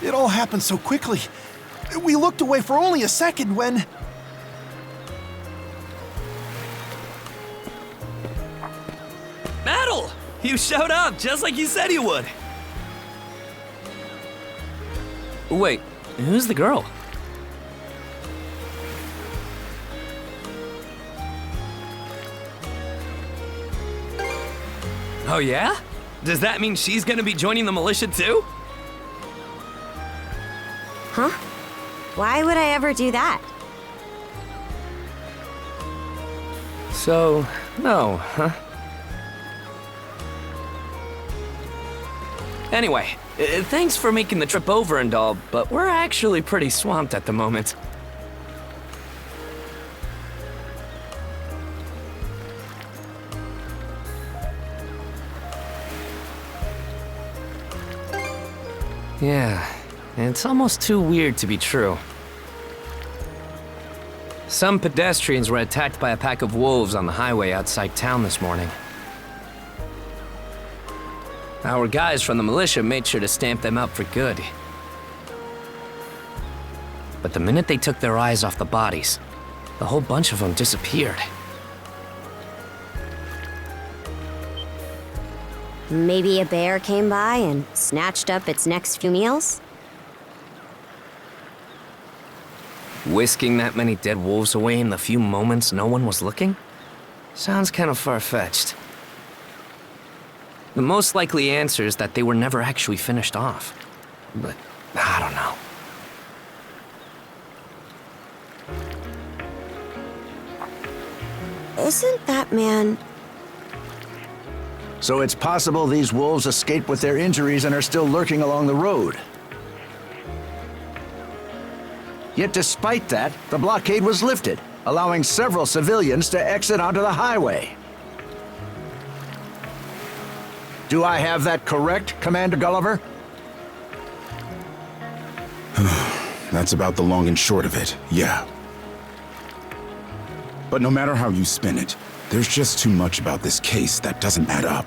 It all happened so quickly. We looked away for only a second when... Adel! You showed up just like you said you would. Wait, who's the girl? Oh yeah? Does that mean she's gonna be joining the militia too? Huh? Why would I ever do that? So, no, huh? Anyway, thanks for making the trip over and all, but we're actually pretty swamped at the moment. Yeah, it's almost too weird to be true. Some pedestrians were attacked by a pack of wolves on the highway outside town this morning. Our guys from the militia made sure to stamp them out for good. But the minute they took their eyes off the bodies, the whole bunch of them disappeared. Maybe a bear came by and snatched up its next few meals? Whisking that many dead wolves away in the few moments no one was looking? Sounds kind of far-fetched. The most likely answer is that they were never actually finished off. But I don't know. Isn't that man... So it's possible these wolves escaped with their injuries and are still lurking along the road. Yet despite that, the blockade was lifted, allowing several civilians to exit onto the highway. Do I have that correct, Commander Gulliver? That's about the long and short of it, yeah. But no matter how you spin it, there's just too much about this case that doesn't add up.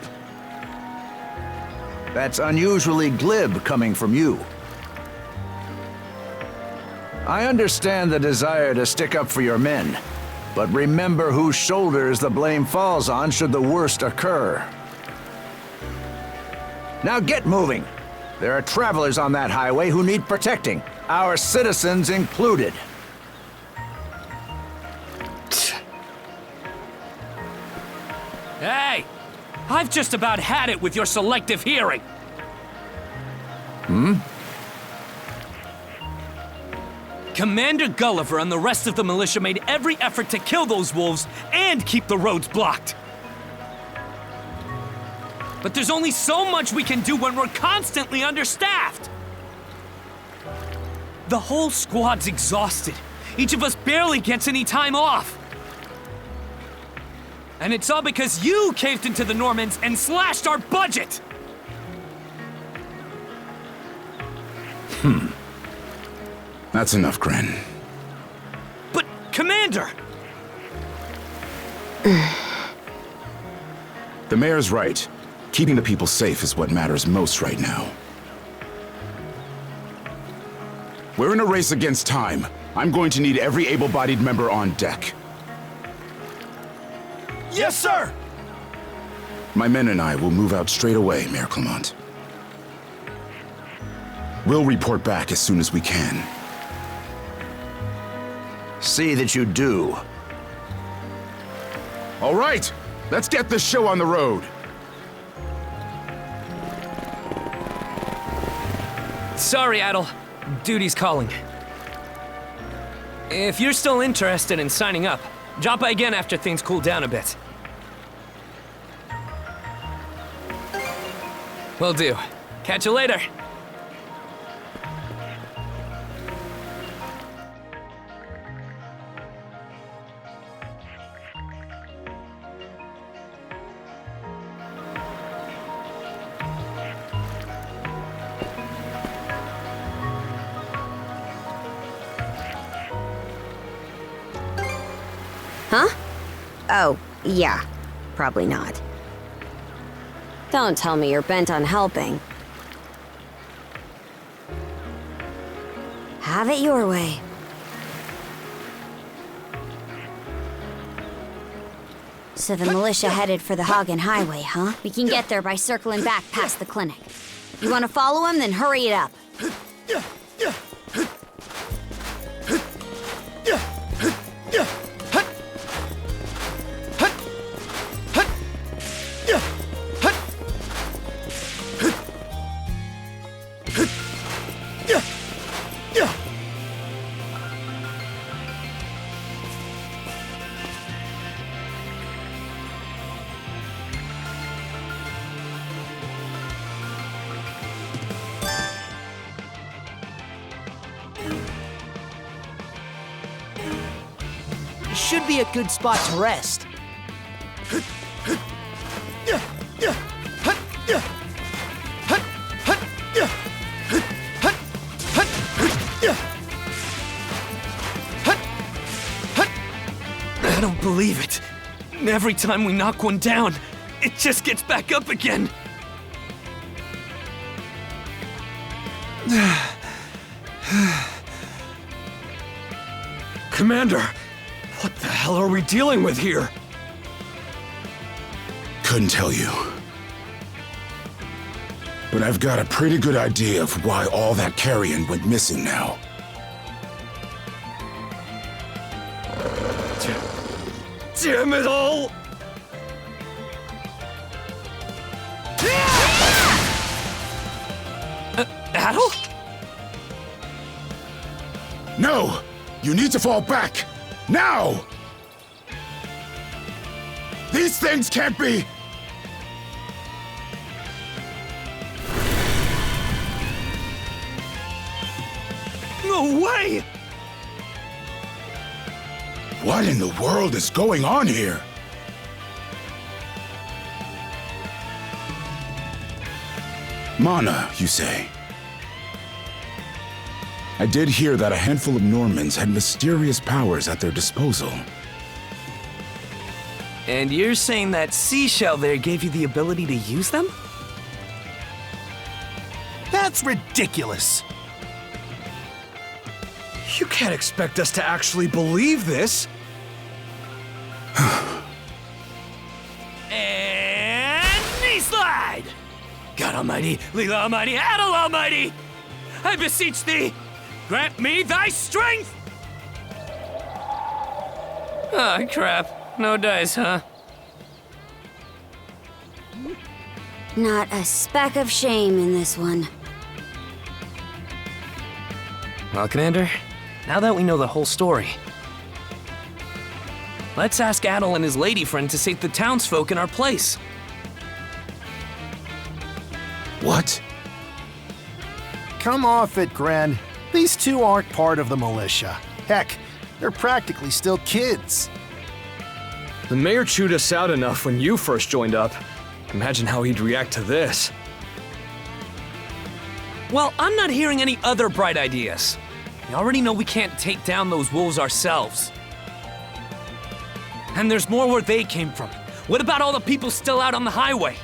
That's unusually glib coming from you. I understand the desire to stick up for your men, but remember whose shoulders the blame falls on should the worst occur. Now get moving. There are travelers on that highway who need protecting, our citizens included. Hey! I've just about had it with your selective hearing. Commander Gulliver and the rest of the militia made every effort to kill those wolves and keep the roads blocked. But there's only so much we can do when we're constantly understaffed. The whole squad's exhausted. Each of us barely gets any time off. And it's all because you caved into the Normans and slashed our budget! That's enough, Gren. But, Commander! The mayor's right. Keeping the people safe is what matters most right now. We're in a race against time. I'm going to need every able-bodied member on deck. Yes, sir! My men and I will move out straight away, Mayor Clement. We'll report back as soon as we can. See that you do. All right, let's get this show on the road. Sorry, Adel. Duty's calling. If you're still interested in signing up, drop by again after things cool down a bit. Will do. Catch you later. Huh? Oh, yeah. Probably not. Don't tell me you're bent on helping. Have it your way. So the militia headed for the Hagen Highway, huh? We can get there by circling back past the clinic. You want to follow him? Then hurry it up. Should be a good spot to rest. I don't believe it. Every time we knock one down, it just gets back up again. Commander, what the hell are we dealing with here? Couldn't tell you. But I've got a pretty good idea of why all that carrion went missing now. Damn it all! Adel? No! You need to fall back! Now! These things can't be... No way! What in the world is going on here? Mana, you say? I did hear that a handful of Normans had mysterious powers at their disposal. And you're saying that seashell there gave you the ability to use them? That's ridiculous. You can't expect us to actually believe this. And knee slide! Got Almighty, Leela Almighty, Adel Almighty! I beseech thee, grant me thy strength! Ah, crap. No dice, huh? Not a speck of shame in this one. Well, Commander, now that we know the whole story, let's ask Adel and his lady friend to save the townsfolk in our place. What? Come off it, Gren. These two aren't part of the militia. Heck, they're practically still kids. The mayor chewed us out enough when you first joined up. Imagine how he'd react to this. Well, I'm not hearing any other bright ideas. We already know we can't take down those wolves ourselves. And there's more where they came from. What about all the people still out on the highway?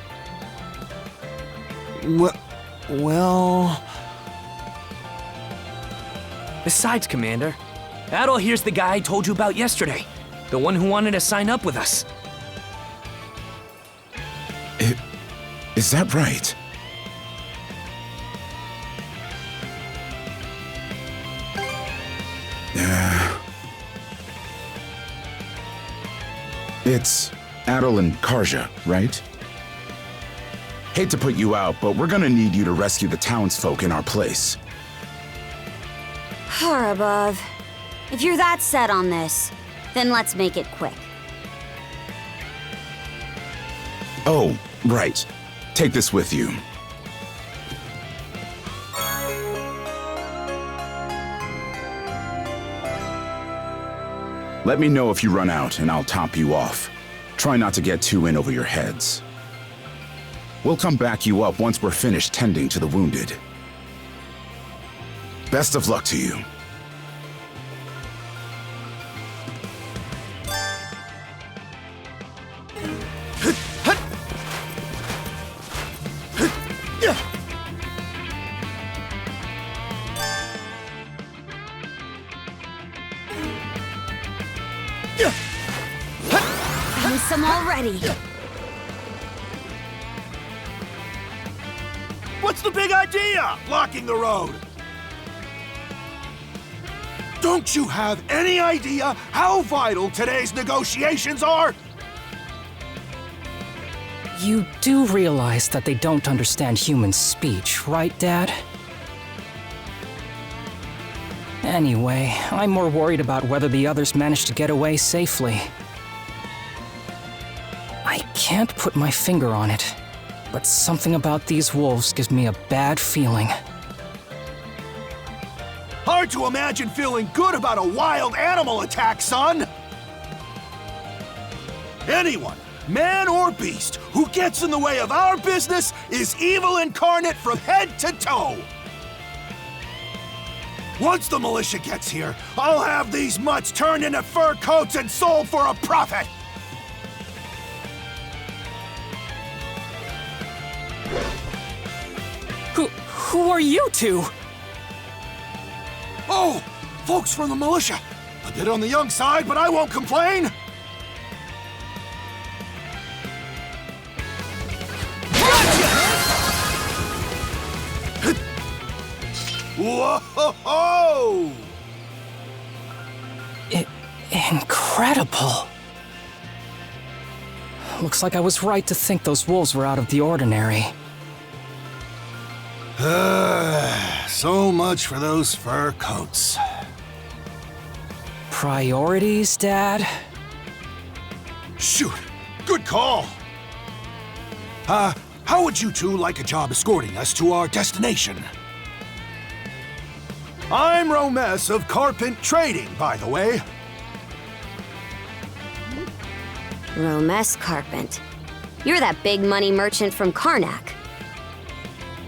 Well... Besides, Commander, Adel here's the guy I told you about yesterday. The one who wanted to sign up with us. Is that right? It's Adel and Karja, right? Hate to put you out, but we're gonna need you to rescue the townsfolk in our place. Harabov, if you're that set on this, then let's make it quick. Oh, right. Take this with you. Let me know if you run out, and I'll top you off. Try not to get too in over your heads. We'll come back you up once we're finished tending to the wounded. Best of luck to you. Found some already. What's the big idea? Blocking the road. Don't you have any idea how vital today's negotiations are? You do realize that they don't understand human speech, right, Dad? Anyway, I'm more worried about whether the others managed to get away safely. I can't put my finger on it, but something about these wolves gives me a bad feeling. Hard to imagine feeling good about a wild animal attack, son! Anyone, man or beast, who gets in the way of our business is evil incarnate from head to toe! Once the militia gets here, I'll have these mutts turned into fur coats and sold for a profit! Who are you two? Oh, folks from the militia. A bit on the young side, but I won't complain. Whoa! Incredible. Looks like I was right to think those wolves were out of the ordinary. So much for those fur coats. Priorities, Dad? Shoot, good call. How would you two like a job escorting us to our destination? I'm Romes of Carpent Trading, by the way. Romes Carpent. You're that big money merchant from Karnak.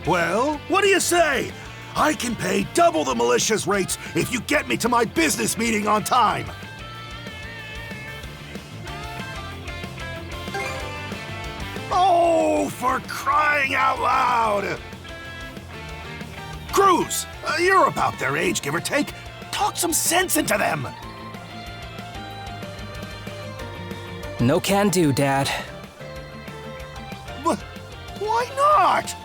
Well, what do you say? I can pay double the militia's rates if you get me to my business meeting on time. Oh, for crying out loud! Cruz, you're about their age, give or take. Talk some sense into them. No can do, Dad. But why not?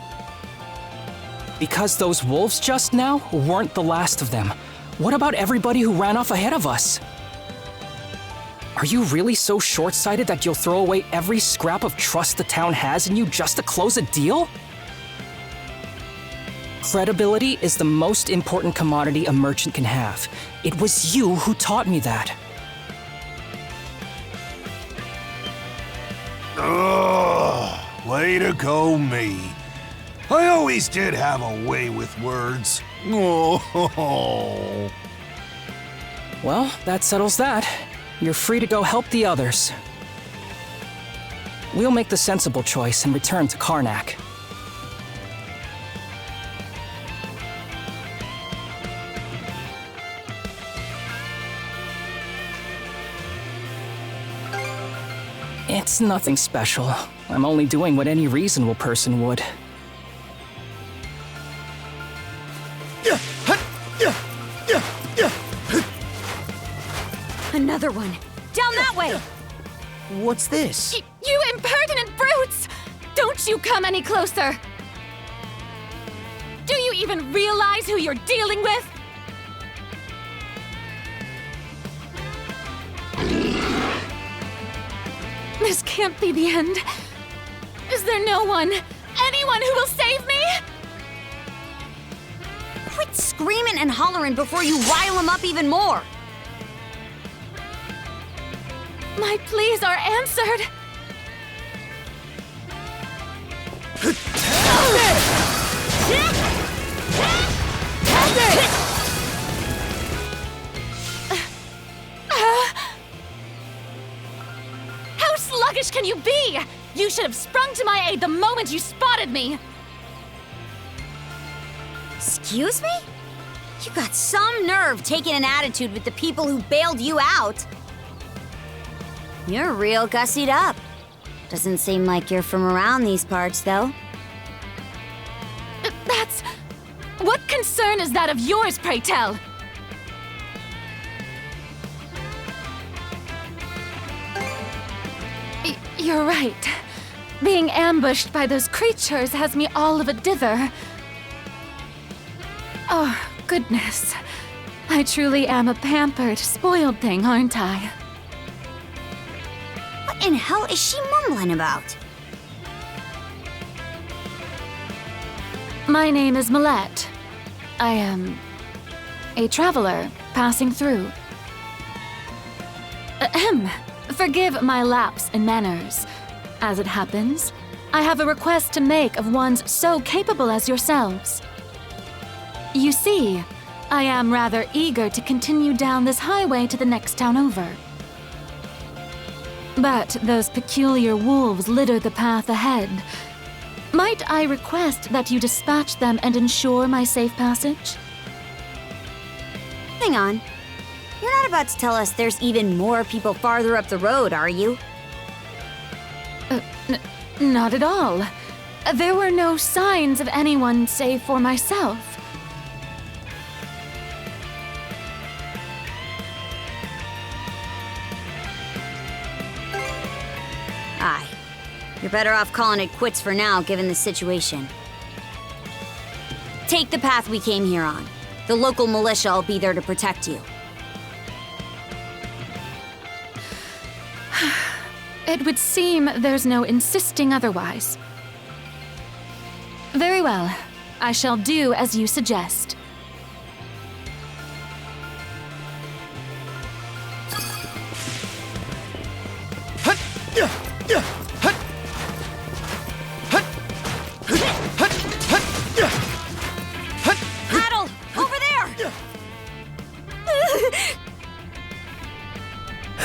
Because those wolves just now weren't the last of them. What about everybody who ran off ahead of us? Are you really so short-sighted that you'll throw away every scrap of trust the town has in you just to close a deal? Credibility is the most important commodity a merchant can have. It was you who taught me that. Ugh, way to go, me. I always did have a way with words. Oh. Well, that settles that. You're free to go help the others. We'll make the sensible choice and return to Karnak. It's nothing special. I'm only doing what any reasonable person would. Another one. Down that way! What's this? You impertinent brutes! Don't you come any closer! Do you even realize who you're dealing with? This can't be the end. Is there no one, anyone who will save me? Quit screaming and hollering before you rile them up even more! My pleas are answered. How sluggish can you be? You should have sprung to my aid the moment you spotted me. Excuse me? You got some nerve taking an attitude with the people who bailed you out. You're real gussied up. Doesn't seem like you're from around these parts, though. That's... What concern is that of yours, pray tell? You're right. Being ambushed by those creatures has me all of a dither. Oh, goodness. I truly am a pampered, spoiled thing, aren't I? What in hell is she mumbling about? My name is Millette. I am a traveler passing through. Ahem. Forgive my lapse in manners. As it happens, I have a request to make of ones so capable as yourselves. You see, I am rather eager to continue down this highway to the next town over. But those peculiar wolves litter the path ahead. Might I request that you dispatch them and ensure my safe passage? Hang on. You're not about to tell us there's even more people farther up the road, are you? Not at all. There were no signs of anyone save for myself. Aye. You're better off calling it quits for now, given the situation. Take the path we came here on. The local militia will be there to protect you. It would seem there's no insisting otherwise. Very well. I shall do as you suggest. Paddle! Over there!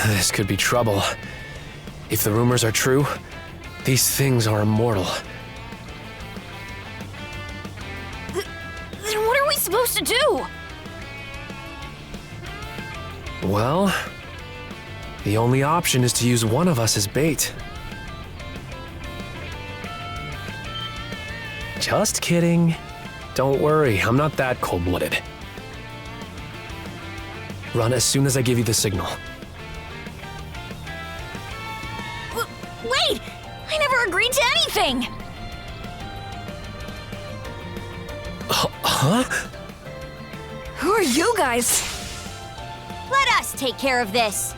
This could be trouble. If the rumors are true, these things are immortal. Then what are we supposed to do? Well, the only option is to use one of us as bait. Just kidding. Don't worry, I'm not that cold-blooded. Run as soon as I give you the signal. Wait! I never agreed to anything! Huh? Who are you guys? Let us take care of this.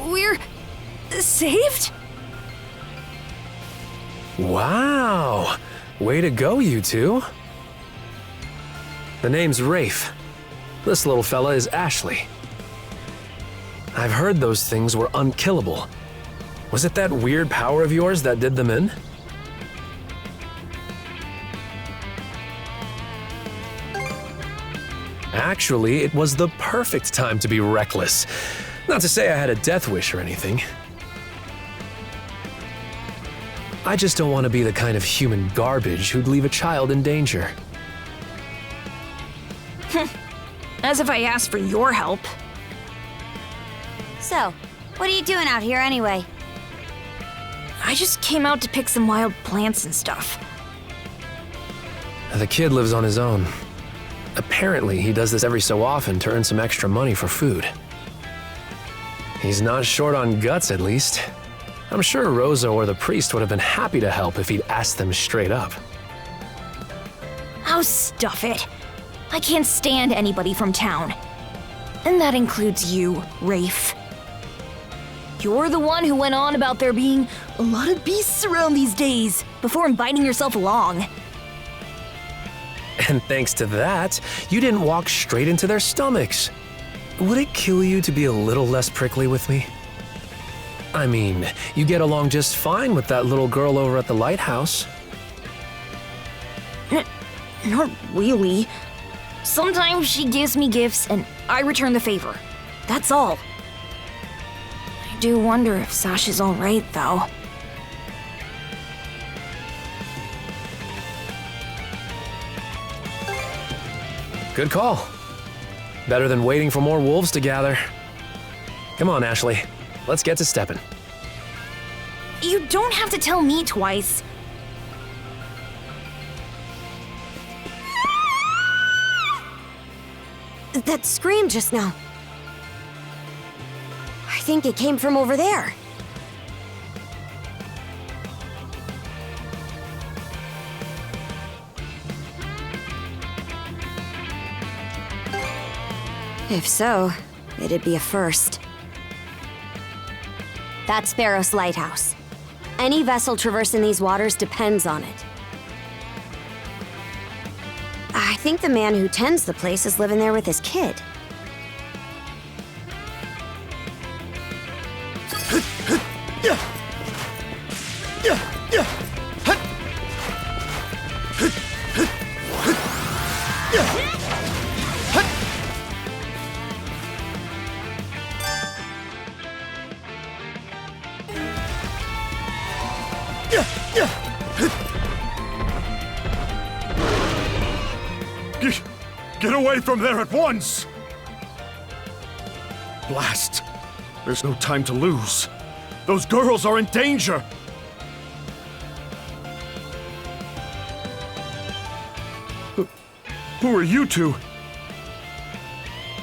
We're saved? Wow! Way to go, you two. The name's Rafe. This little fella is Ashley. I've heard those things were unkillable. Was it that weird power of yours that did them in? Actually, it was the perfect time to be reckless. Not to say I had a death wish or anything. I just don't want to be the kind of human garbage who'd leave a child in danger. As if I asked for your help. So, what are you doing out here anyway? I just came out to pick some wild plants and stuff. The kid lives on his own. Apparently, he does this every so often to earn some extra money for food. He's not short on guts, at least. I'm sure Rosa or the priest would have been happy to help if he'd asked them straight up. Oh, stuff it. I can't stand anybody from town. And that includes you, Rafe. You're the one who went on about there being a lot of beasts around these days before inviting yourself along. And thanks to that, you didn't walk straight into their stomachs. Would it kill you to be a little less prickly with me? I mean, you get along just fine with that little girl over at the lighthouse. Not really. Sometimes she gives me gifts and I return the favor. That's all. I do wonder if Sasha's all right, though. Good call. Better than waiting for more wolves to gather. Come on, Ashley. Let's get to stepping. You don't have to tell me twice. That scream just now. I think it came from over there. If so, it'd be a first. That's Sparrow's lighthouse. Any vessel traversing these waters depends on it. I think the man who tends the place is living there with his kid. Get away from there at once! Blast! There's no time to lose. Those girls are in danger! Who are you two?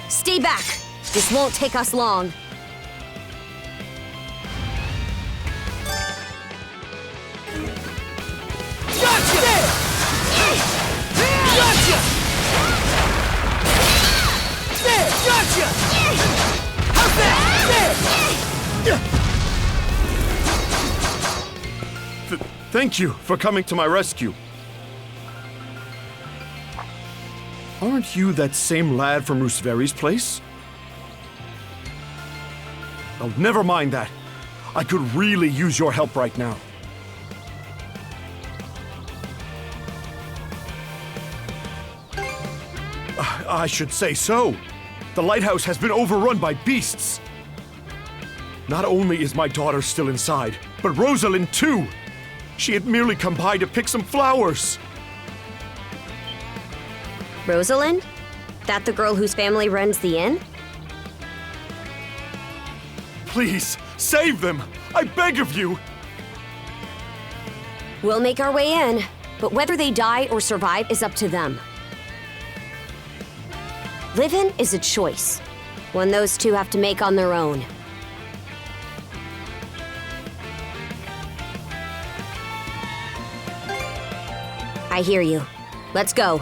Stay back! This won't take us long. Gotcha! How's that? Thank you for coming to my rescue. Aren't you that same lad from Rooseveri's place? Oh, never mind that. I could really use your help right now. I should say so. The lighthouse has been overrun by beasts. Not only is my daughter still inside, but Rosalind too. She had merely come by to pick some flowers. Rosalind? That the girl whose family runs the inn? Please, save them! I beg of you! We'll make our way in, but whether they die or survive is up to them. Living is a choice, one those two have to make on their own. I hear you. Let's go.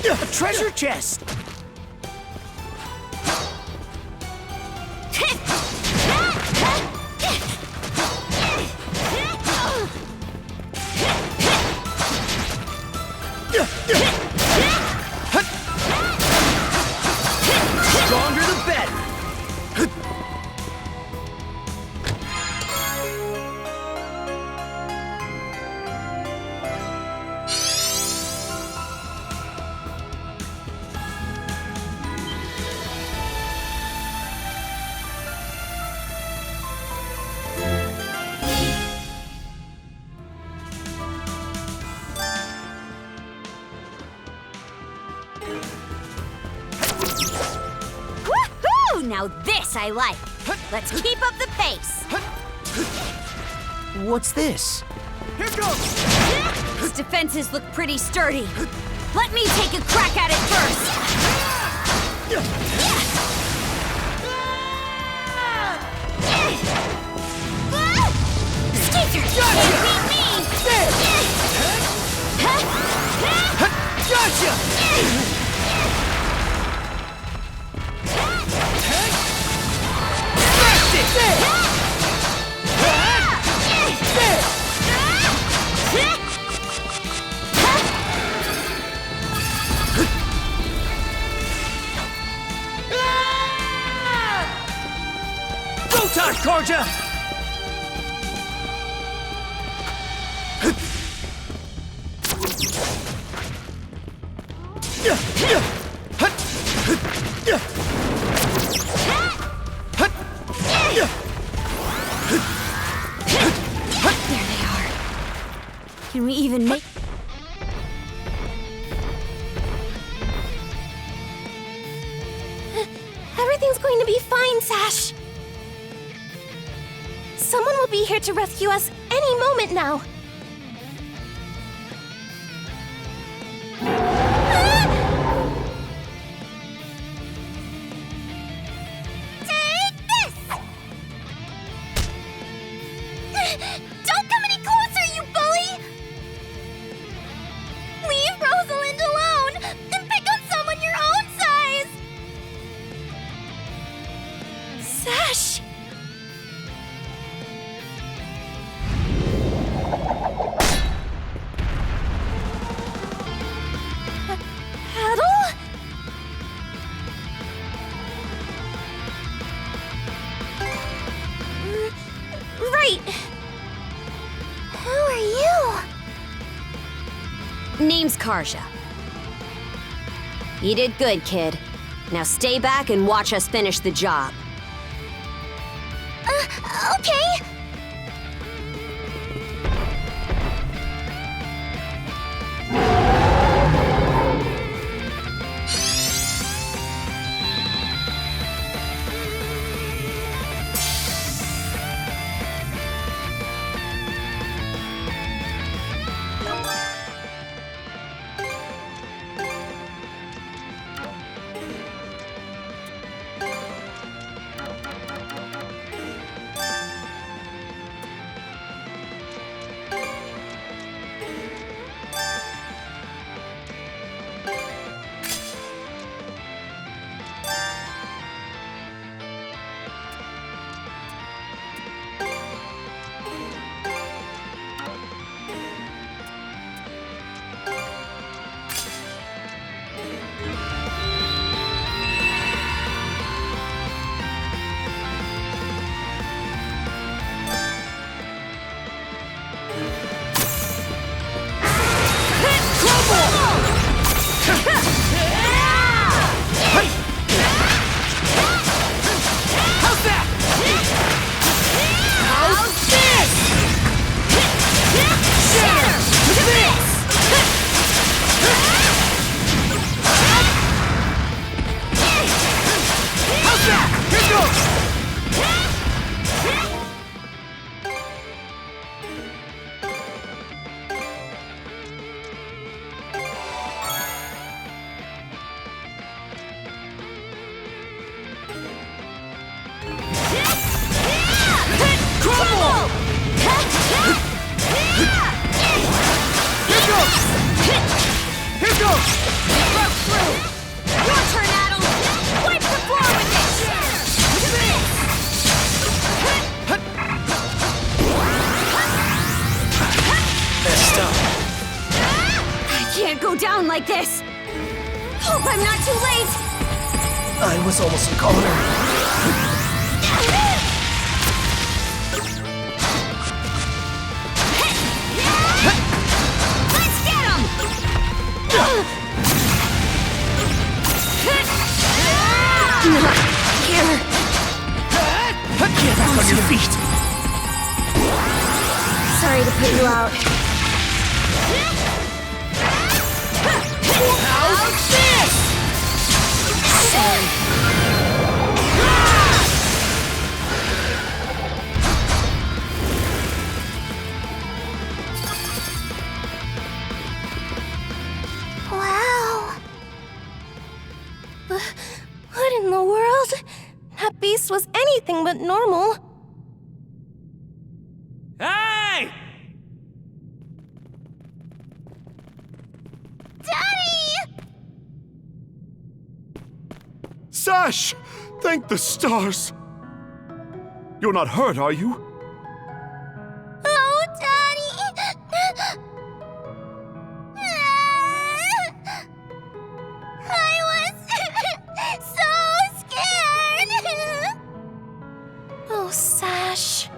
A treasure chest! Stronger the better. Woohoo! Now this I like. Let's keep up the pace. What's this? Here goes! His defenses look pretty sturdy. Let me take a crack at it first. Skater! Can't beat me! Gotcha! Go time, Karja! There they are. Can we even make... Everything's going to be fine, Sash. Someone will be here to rescue us any moment now. Take this! Don't come any closer, you bully! Leave Rosalind alone and pick on someone your own size! Sash! Paddle? Right. Who are you? Name's Karja. You did good, kid. Now stay back and watch us finish the job. Okay. Here goes! It broke through! Your turn, Adel! Wipe the floor with it! Messed up. I can't go down like this! Hope I'm not too late! I was almost a goner. Let's get him! Here! Get back on your feet! Sorry to put you out. How's this? Sorry. Wow. What in the world? That beast was anything but normal. Hey! Daddy! Sash! Thank the stars! You're not hurt, are you? Oh, Daddy! I was so scared! Oh, Sash.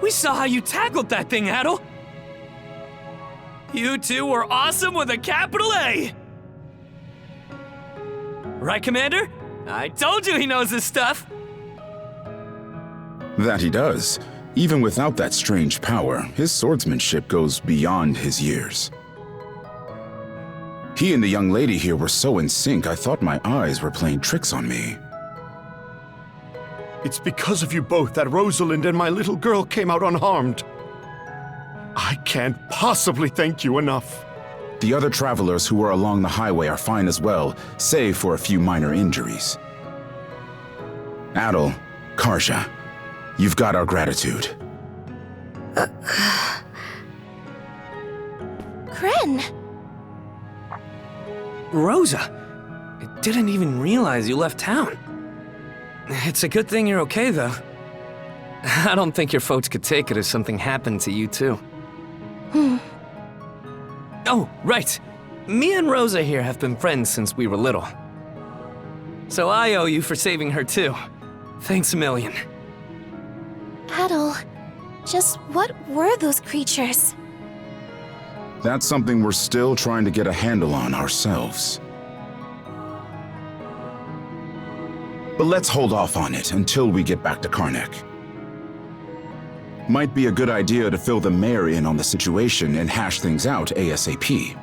We saw how you tackled that thing, Adel. You two were awesome with a capital A! Right, Commander? I told you he knows his stuff! That he does. Even without that strange power, his swordsmanship goes beyond his years. He and the young lady here were so in sync, I thought my eyes were playing tricks on me. It's because of you both that Rosalind and my little girl came out unharmed. I can't possibly thank you enough. The other travelers who were along the highway are fine as well, save for a few minor injuries. Adel, Karja, you've got our gratitude. Kren! Rosa! I didn't even realize you left town. It's a good thing you're okay, though. I don't think your folks could take it if something happened to you, too. Oh, right. Me and Rosa here have been friends since we were little. So I owe you for saving her, too. Thanks a million. Adel, just what were those creatures? That's something we're still trying to get a handle on ourselves. But let's hold off on it until we get back to Karnak. Might be a good idea to fill the mayor in on the situation and hash things out ASAP.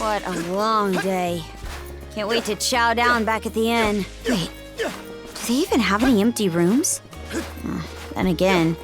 What a long day. Can't wait to chow down back at the inn. Wait, do they even have any empty rooms? Then again,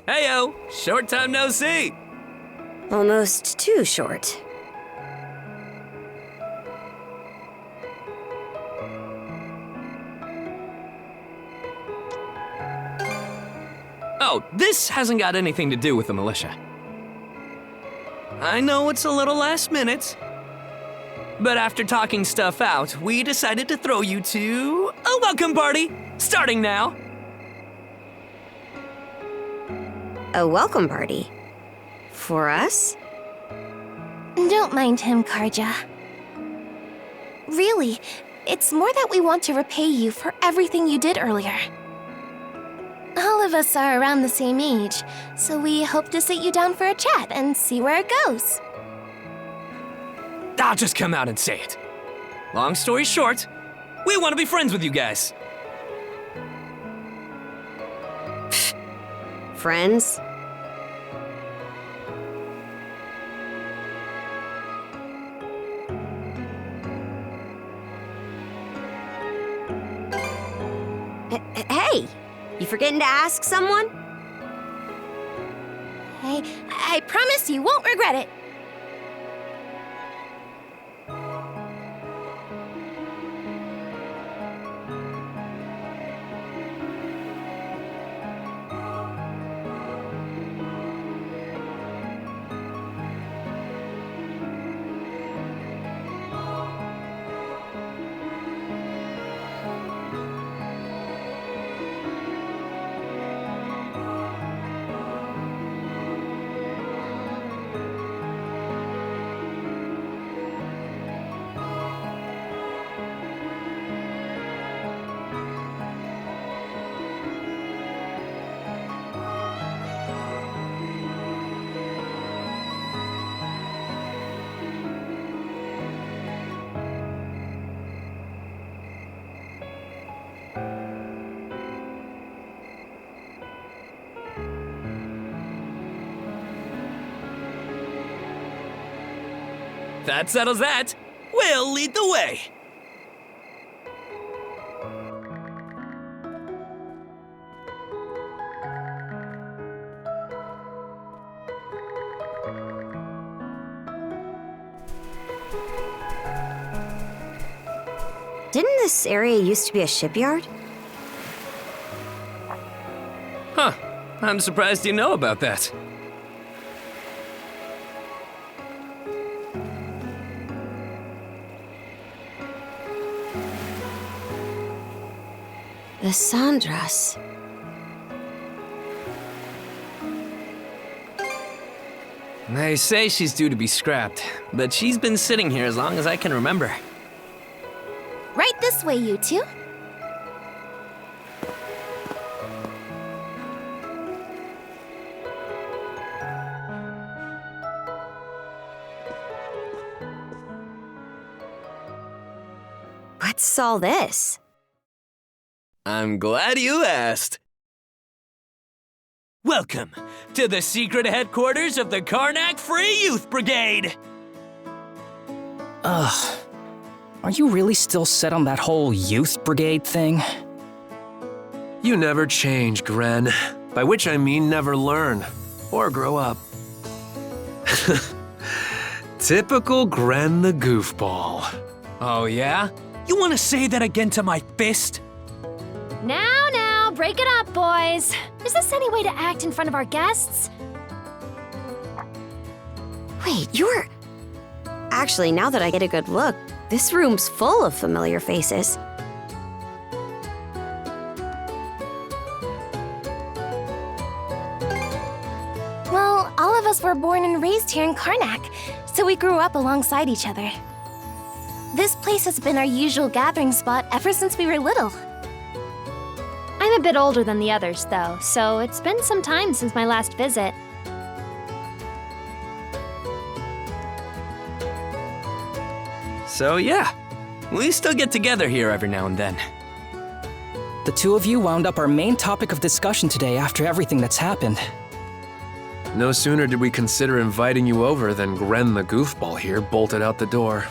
Heyo, short time no see. almost too short. Oh, this hasn't got anything to do with the militia. I know it's a little last minute, but after talking stuff out, we decided to throw you to a welcome party, starting now. A welcome party? For us? Don't mind him, Karja. Really, it's more that we want to repay you for everything you did earlier. All of us are around the same age, so we hope to sit you down for a chat and see where it goes. I'll just come out and say it. Long story short, we want to be friends with you guys. Friends? Hey! You forgetting to ask someone? I promise you won't regret it. That settles that. We'll lead the way. Didn't this area used to be a shipyard? Huh. I'm surprised you know about that. The Sandras. They say she's due to be scrapped, but she's been sitting here as long as I can remember. Right this way, you two. What's all this? I'm glad you asked. Welcome to the secret headquarters of the Karnak Free Youth Brigade! Ugh. Are you really still set on that whole youth brigade thing? You never change, Gren. By which I mean never learn. Or grow up. Typical Gren the goofball. Oh yeah? You want to say that again to my fist? Now, break it up, boys. Is this any way to act in front of our guests? Wait, you're... Actually, now that I get a good look, this room's full of familiar faces. Well, all of us were born and raised here in Karnak, so we grew up alongside each other. This place has been our usual gathering spot ever since we were little. I'm a bit older than the others, though, so it's been some time since my last visit. So yeah, we still get together here every now and then. The two of you wound up our main topic of discussion today after everything that's happened. No sooner did we consider inviting you over than Gren the goofball here bolted out the door.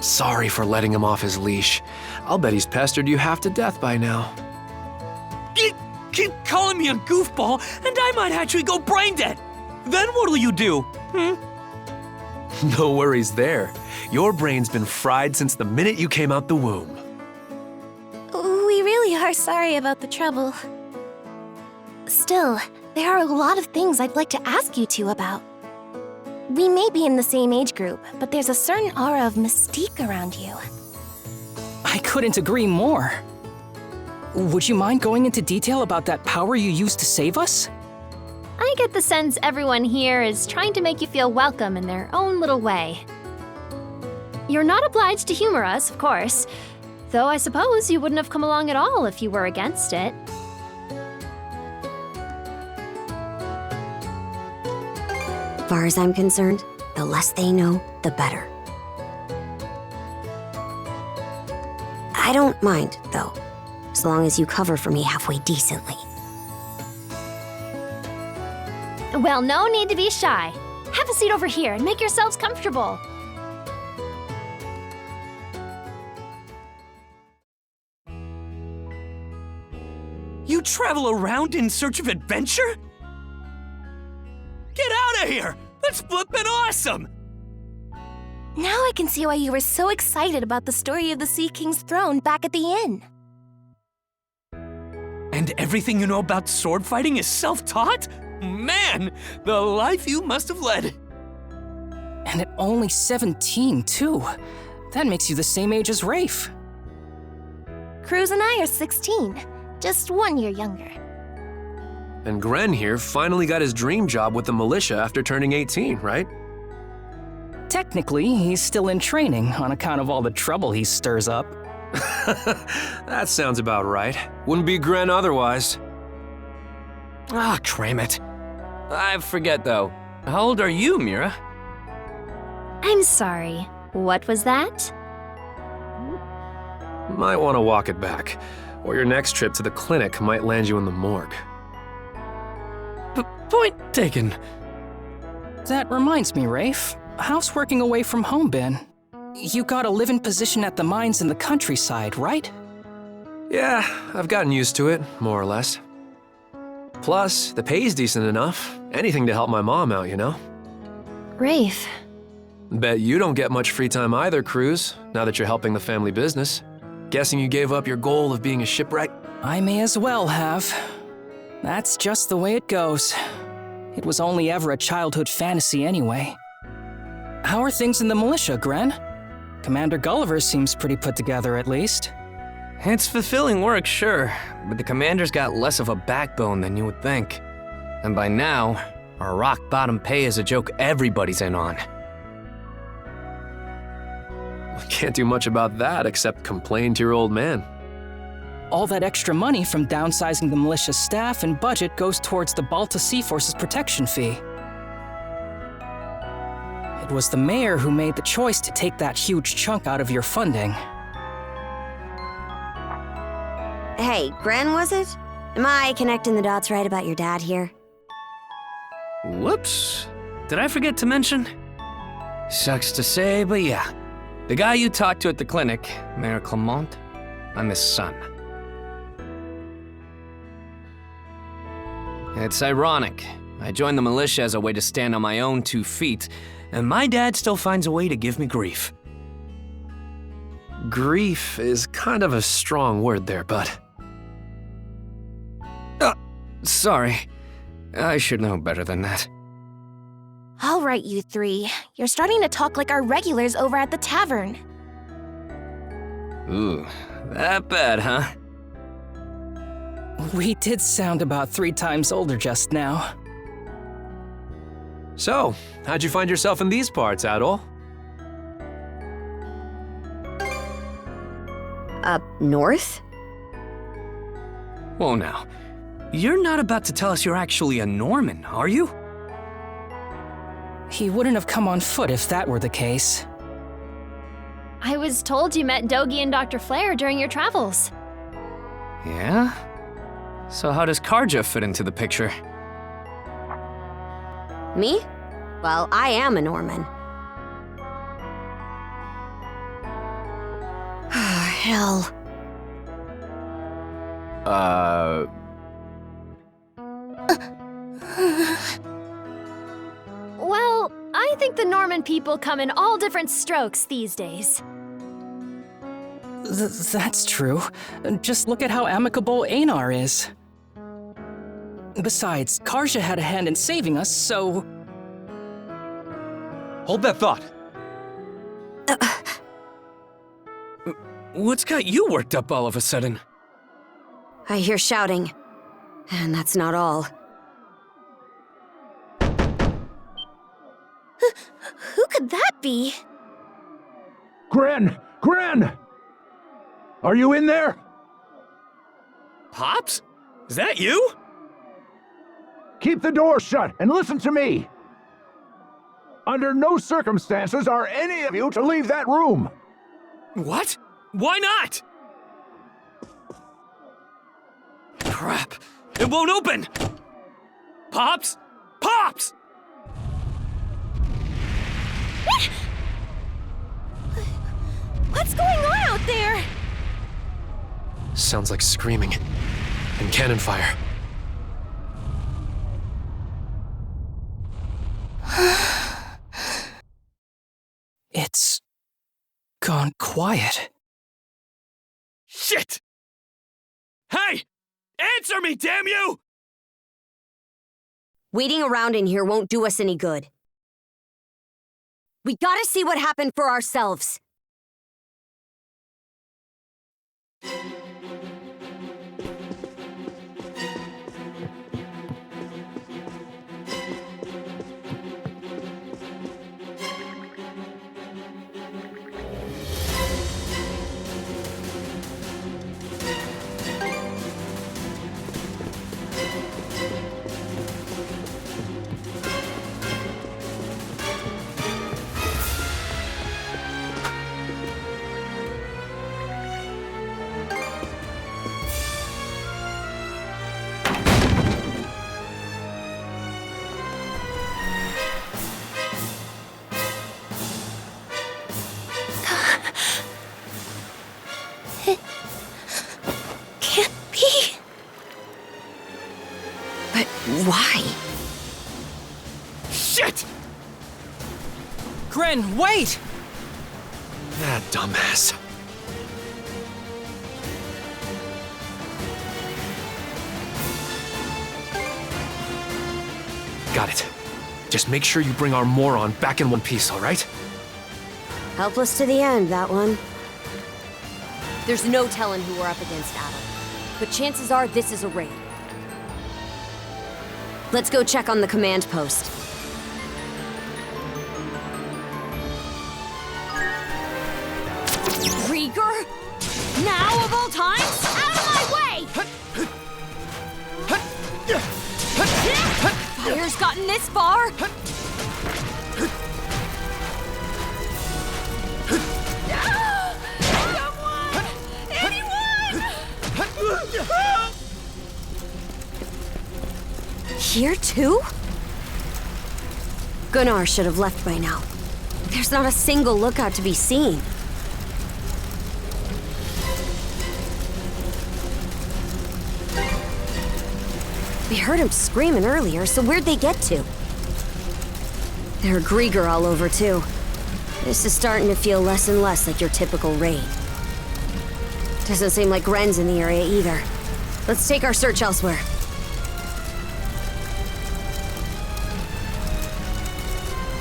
Sorry for letting him off his leash. I'll bet he's pestered you half to death by now. Keep calling me a goofball, and I might actually go brain dead. Then what'll you do? No worries there. Your brain's been fried since the minute you came out the womb. We really are sorry about the trouble. Still, there are a lot of things I'd like to ask you two about. We may be in the same age group, but there's a certain aura of mystique around you. I couldn't agree more. Would you mind going into detail about that power you used to save us? I get the sense everyone here is trying to make you feel welcome in their own little way. You're not obliged to humor us, of course, though I suppose you wouldn't have come along at all if you were against it. As far as I'm concerned, the less they know, the better. I don't mind, though, as long as you cover for me halfway decently. Well, no need to be shy. Have a seat over here and make yourselves comfortable. You travel around in search of adventure? Get out of here! That's flippin' awesome! Now I can see why you were so excited about the story of the Sea King's throne back at the inn. And everything you know about sword fighting is self-taught? Man, the life you must have led. And at only 17, too. That makes you the same age as Rafe. Cruz and I are 16, just 1 year younger. And Gren here finally got his dream job with the militia after turning 18, right? Technically, he's still in training on account of all the trouble he stirs up. That sounds about right. Wouldn't be Gren otherwise. Ah, cram it. I forget, though. How old are you, Mira? I'm sorry. What was that? Might want to walk it back, or your next trip to the clinic might land you in the morgue. Point taken. That reminds me, Rafe. How's working away from home been? You got a live-in position at the mines in the countryside, right? Yeah, I've gotten used to it, more or less. Plus, the pay's decent enough. Anything to help my mom out, you know? Rafe. Bet you don't get much free time either, Cruz, now that you're helping the family business. Guessing you gave up your goal of being a shipwright? I may as well have. That's just the way it goes. It was only ever a childhood fantasy anyway. How are things in the militia, Gren? Commander Gulliver seems pretty put together, at least. It's fulfilling work, sure, but the commander's got less of a backbone than you would think. And by now, our rock-bottom pay is a joke everybody's in on. I can't do much about that except complain to your old man. All that extra money from downsizing the militia's staff and budget goes towards the Balta Sea Force's protection fee. It was the mayor who made the choice to take that huge chunk out of your funding. Hey, Gren, was it? Am I connecting the dots right about your dad here? Whoops. Did I forget to mention? Sucks to say, but yeah. The guy you talked to at the clinic, Mayor Clement, I'm his son. It's ironic. I joined the militia as a way to stand on my own 2 feet, and my dad still finds a way to give me grief. Grief is kind of a strong word there, bud. Sorry. I should know better than that. All right, you three. You're starting to talk like our regulars over at the tavern. Ooh, that bad, huh? We did sound about 3 times older just now. So, how'd you find yourself in these parts, Adol? Up north? Whoa now. You're not about to tell us you're actually a Norman, are you? He wouldn't have come on foot if that were the case. I was told you met Dogi and Dr. Flair during your travels. Yeah? So how does Karja fit into the picture? Me? Well, I am a Norman. Hell. Well, I think the Norman people come in all different strokes these days. That's true. Just look at how amicable Einar is. Besides, Karja had a hand in saving us, so... Hold that thought. What's got you worked up all of a sudden? I hear shouting. And that's not all. Who could that be? Gren! Gren! Are you in there? Pops? Is that you? Keep the door shut and listen to me. Under no circumstances are any of you to leave that room. What? Why not? Crap. It won't open! Pops? Pops! What's going on out there? Sounds like screaming and cannon fire. It's gone quiet. Shit! Hey! Answer me, damn you! Waiting around in here won't do us any good. We gotta see what happened for ourselves. Why? Shit! Gren, wait! That dumbass. Got it. Just make sure you bring our moron back in one piece, all right? Helpless to the end, that one. There's no telling who we're up against, Adam. But chances are this is a raid. Let's go check on the command post. Rieger? Now of all times? Out of my way! Fire's gotten this far? Someone! Anyone! here too? Gunnar should have left by now. There's not a single lookout to be seen. We heard him screaming earlier, so where'd they get to? There are Grieger all over too. This is starting to feel less and less like your typical raid. Doesn't seem like Ren's in the area either. Let's take our search elsewhere.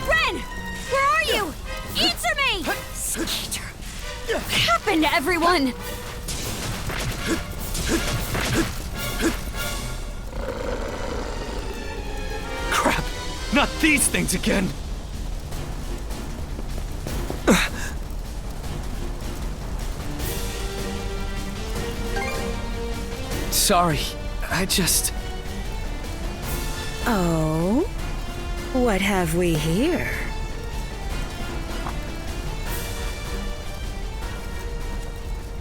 Ren! Where are you? Answer me! Skeeter. What happened to everyone? Crap! Not these things again! Sorry, I just... Oh? What have we here?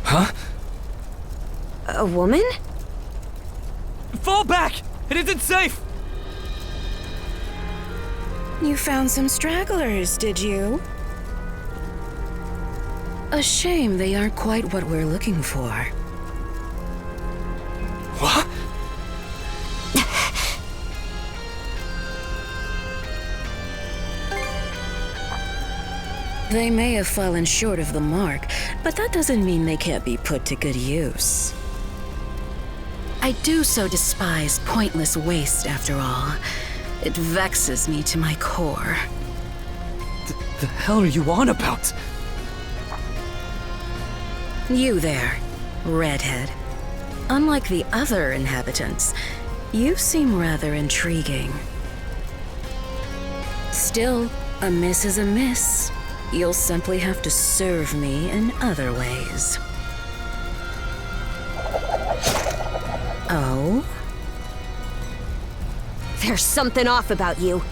Huh? A woman? Fall back! It isn't safe! You found some stragglers, did you? A shame they aren't quite what we're looking for. What? They may have fallen short of the mark, but that doesn't mean they can't be put to good use. I do so despise pointless waste, after all. It vexes me to my core. The hell are you on about? You there, redhead. Unlike the other inhabitants, you seem rather intriguing. Still, a miss is a miss. You'll simply have to serve me in other ways. Oh? There's something off about you.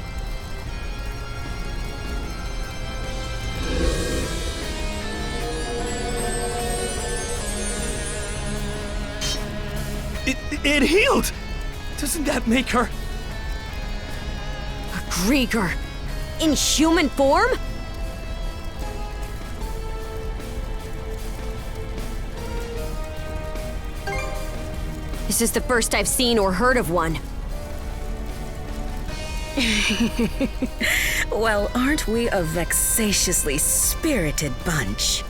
It healed! Doesn't that make her... A Grieger. In human form? This is the first I've seen or heard of one. Well, aren't we a vexatiously spirited bunch?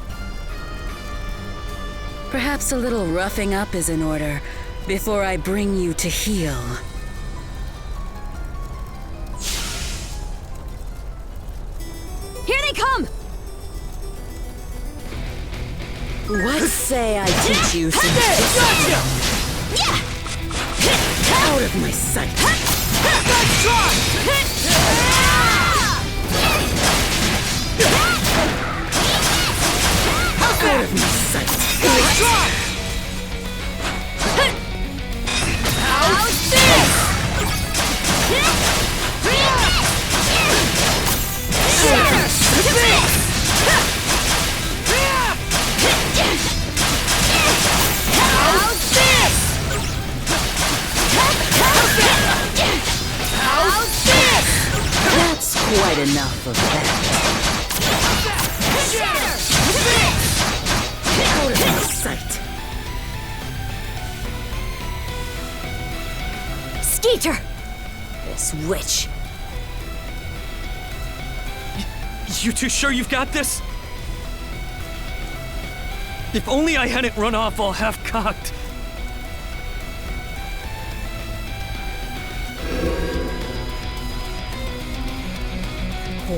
Perhaps a little roughing up is in order before I bring you to heel. Here they come! What say I teach you some discipline? Out of my sight! Out of my sight! How's this? That's quite enough of that. Out of my sight. Skeeter! This witch. You two sure you've got this? If only I hadn't run off all half-cocked.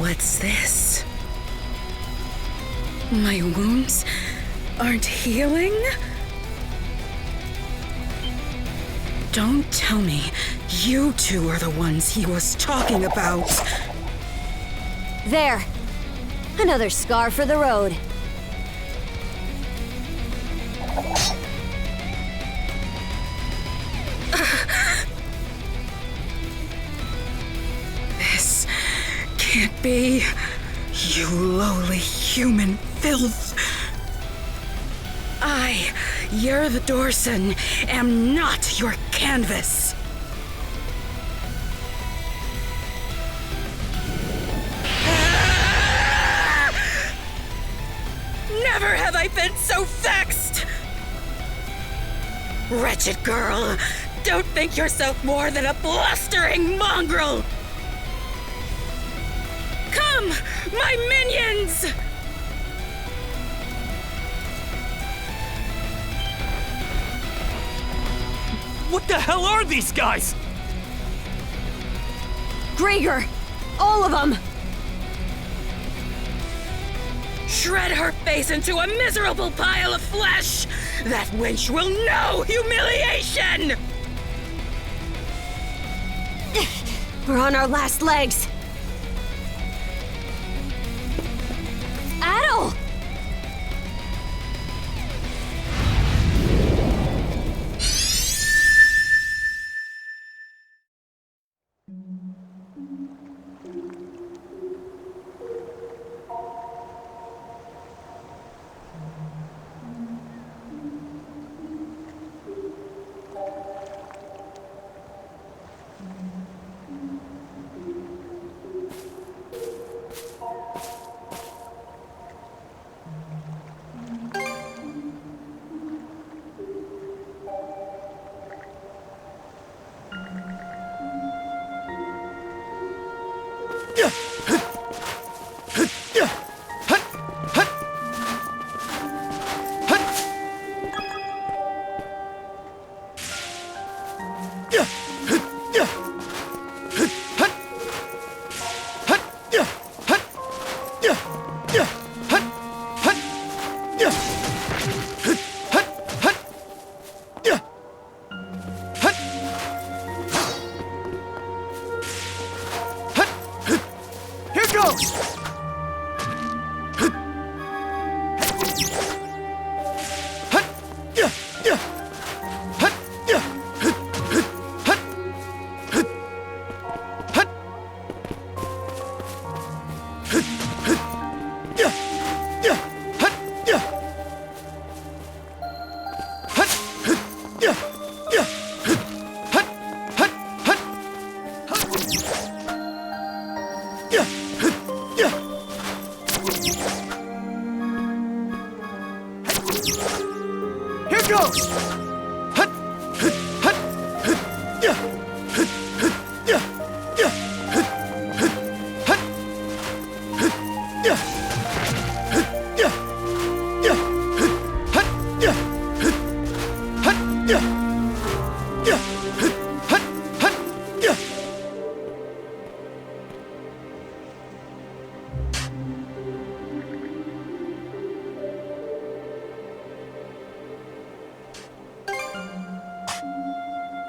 What's this? My wounds aren't healing? Don't tell me you two are the ones he was talking about. There. Another scar for the road. This can't be. You lowly human filth. I, Yer the Dorson, am not your canvas. I've been so vexed! Wretched girl, don't think yourself more than a blustering mongrel! Come, my minions! What the hell are these guys? Gregor! All of them! Shred her face into a miserable pile of flesh! That wench will know humiliation! We're on our last legs. Adel!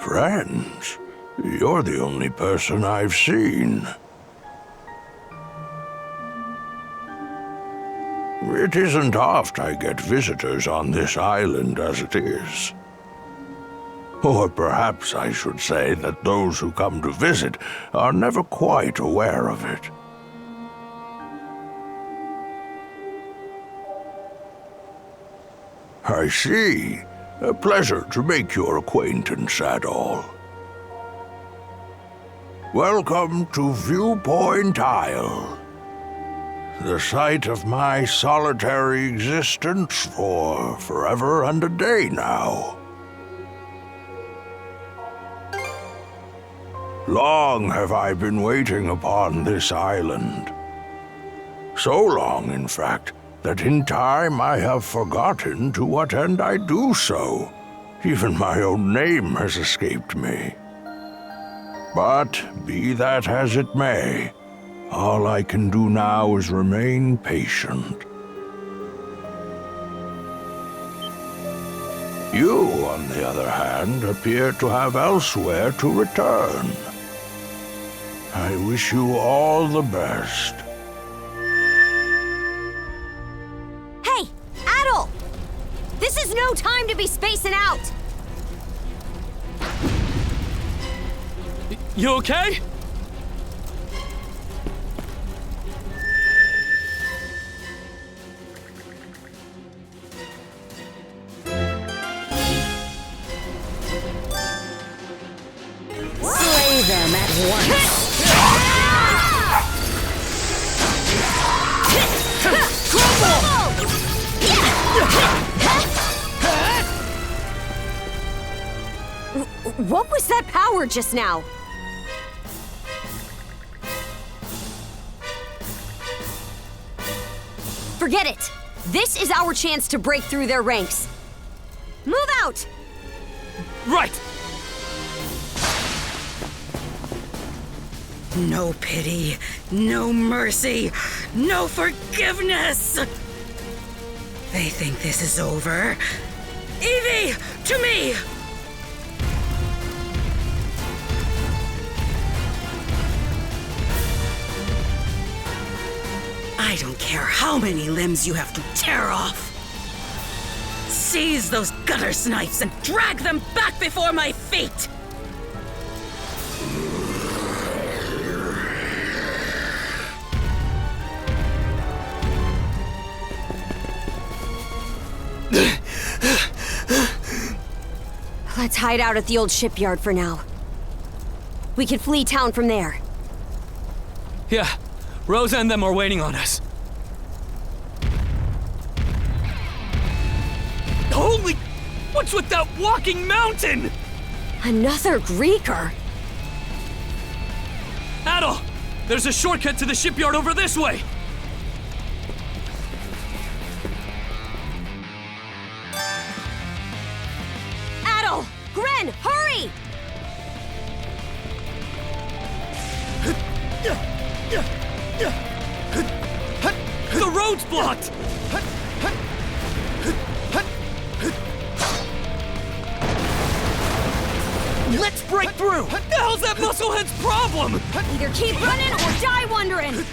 Friends, you're the only person I've seen. It isn't oft I get visitors on this island as it is. Or perhaps I should say that those who come to visit are never quite aware of it. I see. A pleasure to make your acquaintance, Adol. Welcome to Viewpoint Isle, the site of my solitary existence for forever and a day now. Long have I been waiting upon this island. So long, in fact, that in time I have forgotten to what end I do so. Even my own name has escaped me. But be that as it may, all I can do now is remain patient. You, on the other hand, appear to have elsewhere to return. I wish you all the best. This is no time to be spacing out! You okay? Slay them at once! Crumble! What was that power just now? Forget it! This is our chance to break through their ranks. Move out! Right! No pity, no mercy, no forgiveness! They think this is over. Evie, to me! I don't care how many limbs you have to tear off. Seize those gutter snipes and drag them back before my feet! Let's hide out at the old shipyard for now. We can flee town from there. Yeah, Rosa and them are waiting on us. Holy... What's with that walking mountain? Another Greeker? Adol! There's a shortcut to the shipyard over this way! Adol! Gren, hurry! The road's blocked! Let's break through! What the hell's that musclehead's problem? Either keep running or die wondering!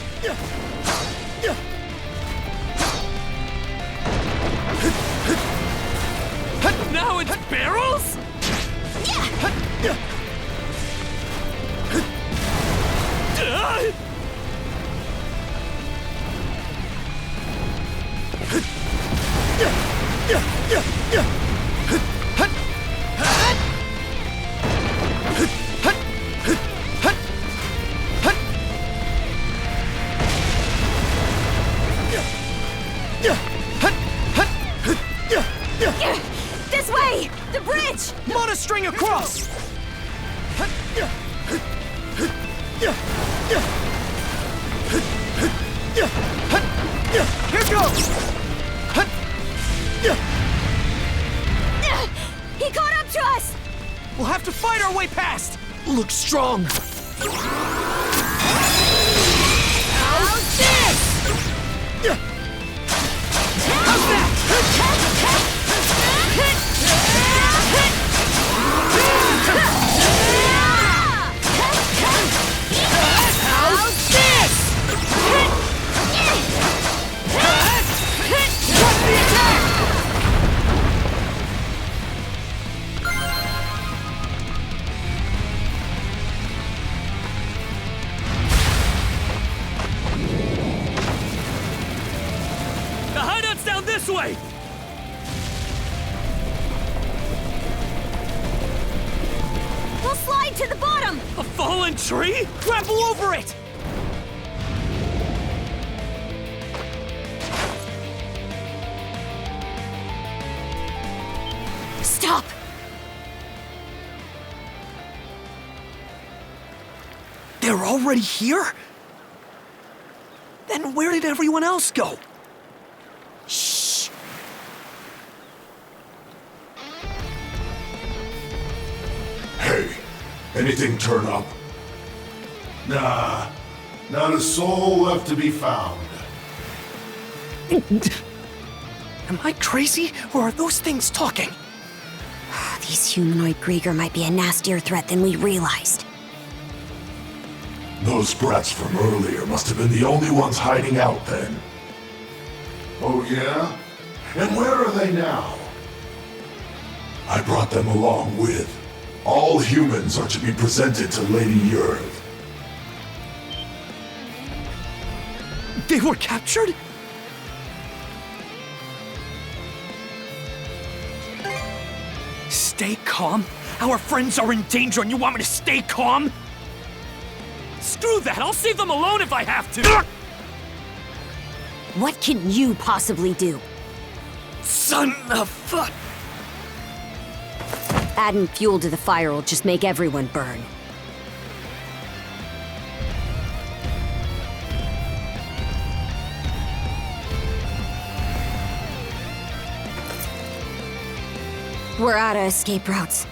Now it's barrels? This way! The bridge! Monostring across! Here goes! He caught up to us! We'll have to fight our way past! Look strong! How's this? How's that? How's this? Drop the attack! The hideout's down this way! We'll slide to the bottom! A fallen tree? Grapple over it! Stop! They're already here? Then where did everyone else go? Shh! Hey, anything turn up? Nah, not a soul left to be found. Am I crazy, or are those things talking? These humanoid Grieger might be a nastier threat than we realized. Those brats from earlier must have been the only ones hiding out then. Oh yeah? And where are they now? I brought them along with. All humans are to be presented to Lady Earth. They were captured? Stay calm? Our friends are in danger and you want me to stay calm? Screw that! I'll save them alone if I have to! What can you possibly do? Son of fuck! Adding fuel to the fire will just make everyone burn. We're out of escape routes.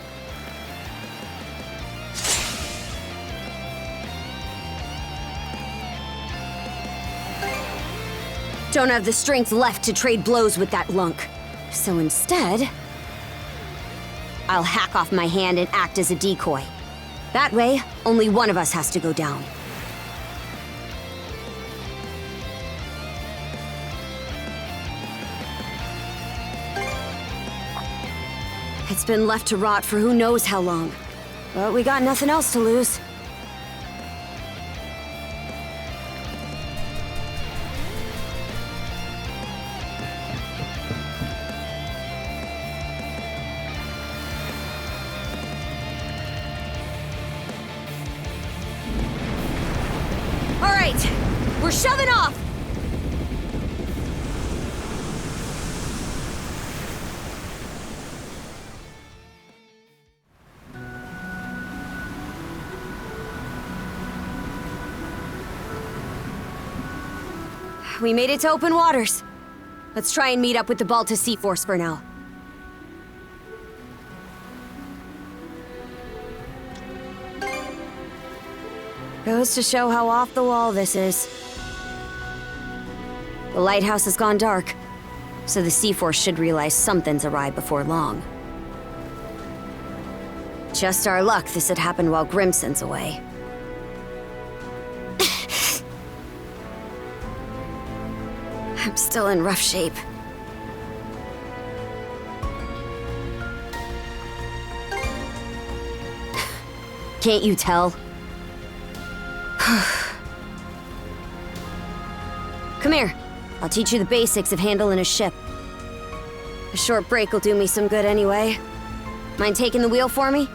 Don't have the strength left to trade blows with that lunk. So instead, I'll hack off my hand and act as a decoy. That way, only one of us has to go down. It's been left to rot for who knows how long. But we got nothing else to lose. All right, we're shoving off! We made it to open waters. Let's try and meet up with the Balta Sea Force for now. Goes to show how off the wall this is. The lighthouse has gone dark, so the Sea Force should realize something's awry before long. Just our luck this had happened while Grimson's away. I'm still in rough shape. Can't you tell? Come here. I'll teach you the basics of handling a ship. A short break will do me some good anyway. Mind taking the wheel for me?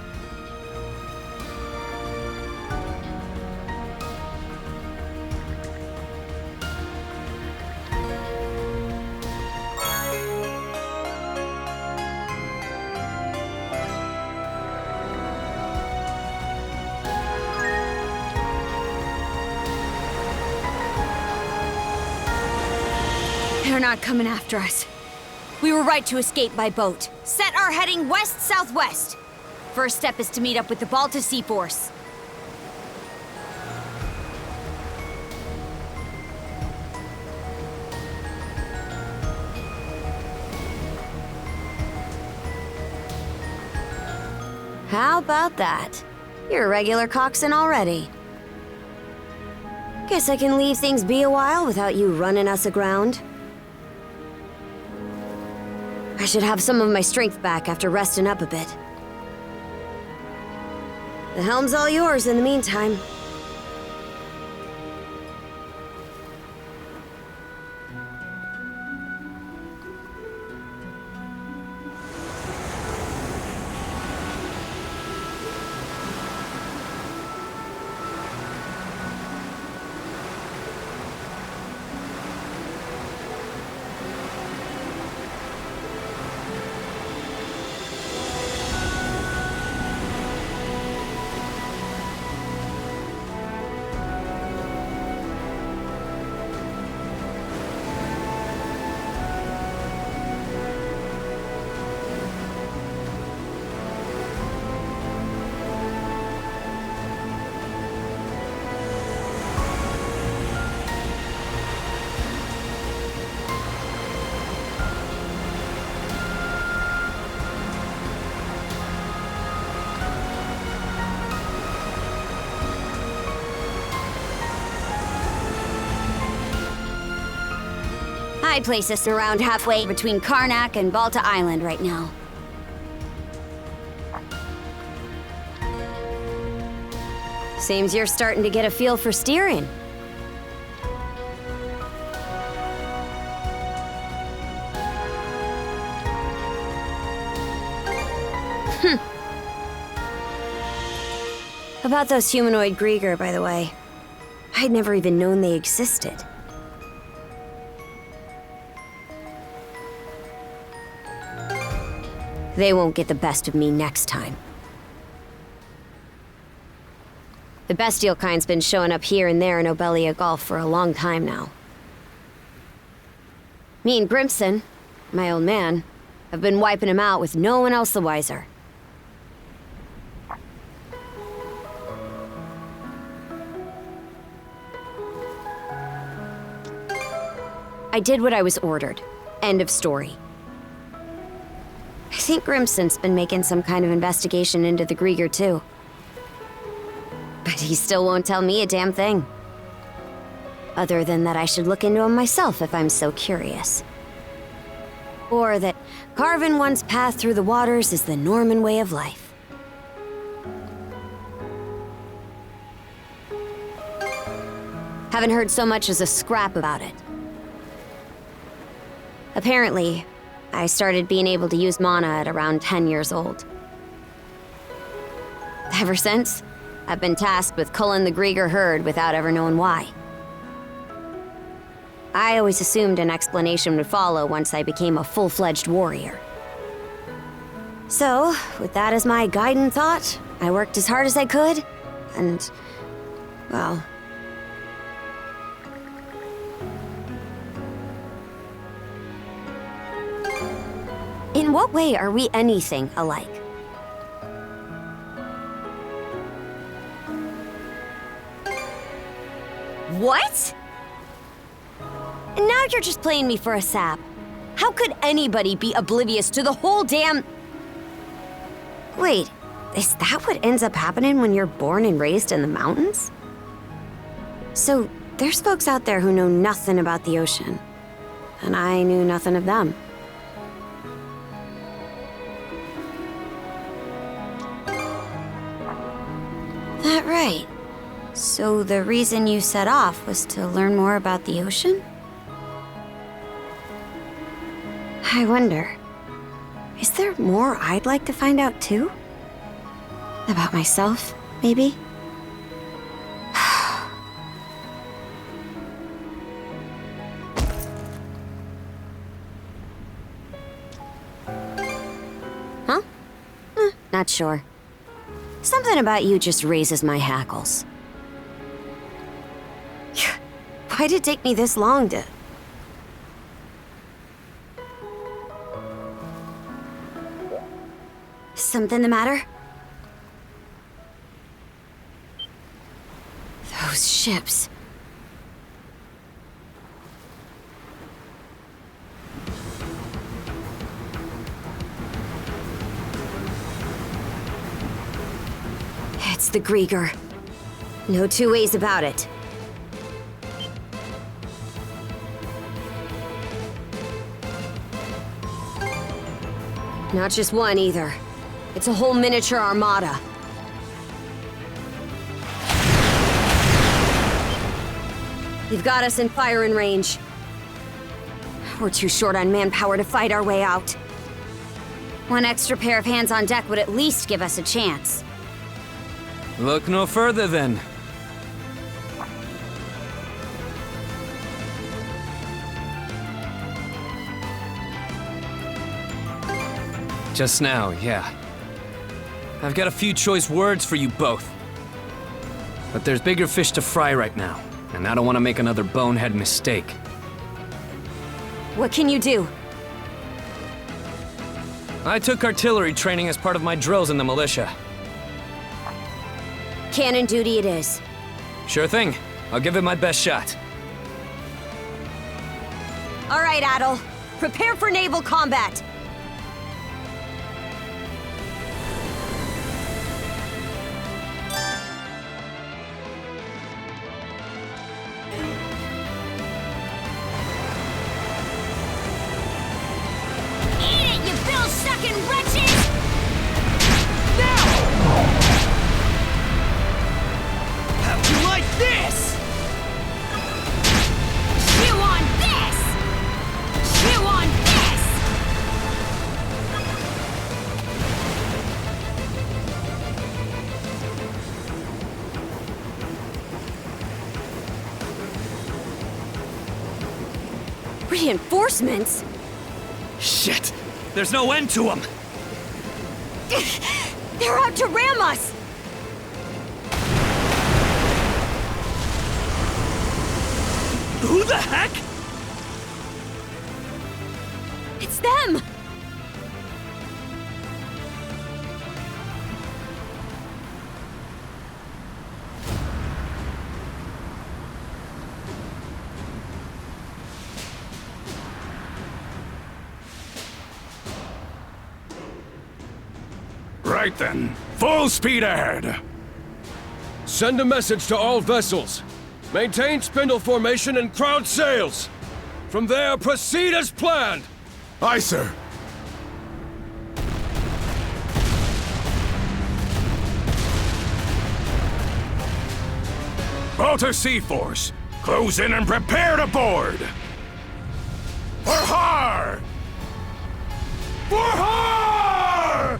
They're not coming after us. We were right to escape by boat. Set our heading west-southwest. First step is to meet up with the Balta Sea Force. How about that? You're a regular coxswain already. Guess I can leave things be a while without you running us aground. I should have some of my strength back after resting up a bit. The helm's all yours in the meantime. I'd place us around halfway between Karnak and Balta Island right now. Seems you're starting to get a feel for steering. About those humanoid Grieger, by the way. I'd never even known they existed. They won't get the best of me next time. The bestial kind's been showing up here and there in Obelia Gulf for a long time now. Me and Grimson, my old man, have been wiping him out with no one else the wiser. I did what I was ordered. End of story. I think Grimson's been making some kind of investigation into the Grieger too. But he still won't tell me a damn thing. Other than that I should look into him myself if I'm so curious. Or that carving one's path through the waters is the Norman way of life. Haven't heard so much as a scrap about it. Apparently, I started being able to use mana at around 10 years old. Ever since, I've been tasked with culling the Grieger herd without ever knowing why. I always assumed an explanation would follow once I became a full-fledged warrior. So, with that as my guiding thought, I worked as hard as I could, and, well... In what way are we anything alike? What? And now you're just playing me for a sap. How could anybody be oblivious to the whole damn... Wait, is that what ends up happening when you're born and raised in the mountains? So, there's folks out there who know nothing about the ocean. And I knew nothing of them. That right. So the reason you set off was to learn more about the ocean? I wonder, is there more I'd like to find out too? About myself, maybe? Huh? Not sure. Something about you just raises my hackles. Why'd it take me this long to... Something the matter? Those ships. It's the Grieger. No two ways about it. Not just one, either. It's a whole miniature armada. You've got us in firing range. We're too short on manpower to fight our way out. One extra pair of hands on deck would at least give us a chance. Look no further, then. Just now, yeah. I've got a few choice words for you both. But there's bigger fish to fry right now, and I don't want to make another bonehead mistake. What can you do? I took artillery training as part of my drills in the militia. Cannon duty it is. Sure thing. I'll give it my best shot. All right, Adel. Prepare for naval combat. Reinforcements? Shit! There's no end to them! They're out to ram us! Who the heck? It's them! Right then, full speed ahead. Send a message to all vessels. Maintain spindle formation and crowd sails. From there, proceed as planned. Aye, sir. Balta Sea Force, close in and prepare to board. For har! For har!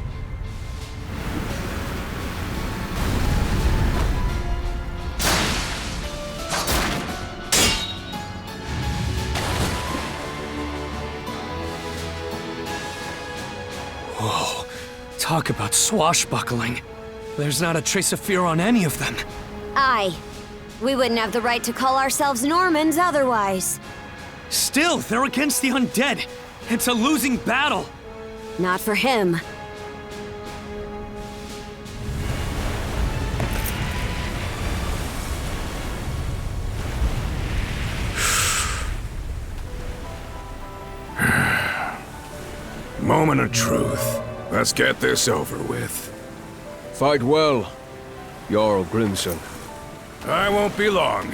Whoa, talk about swashbuckling. There's not a trace of fear on any of them. Aye. We wouldn't have the right to call ourselves Normans otherwise. Still, they're against the undead. It's a losing battle. Not for him. Moment of truth. Let's get this over with. Fight well, Jarl Grimson. I won't be long.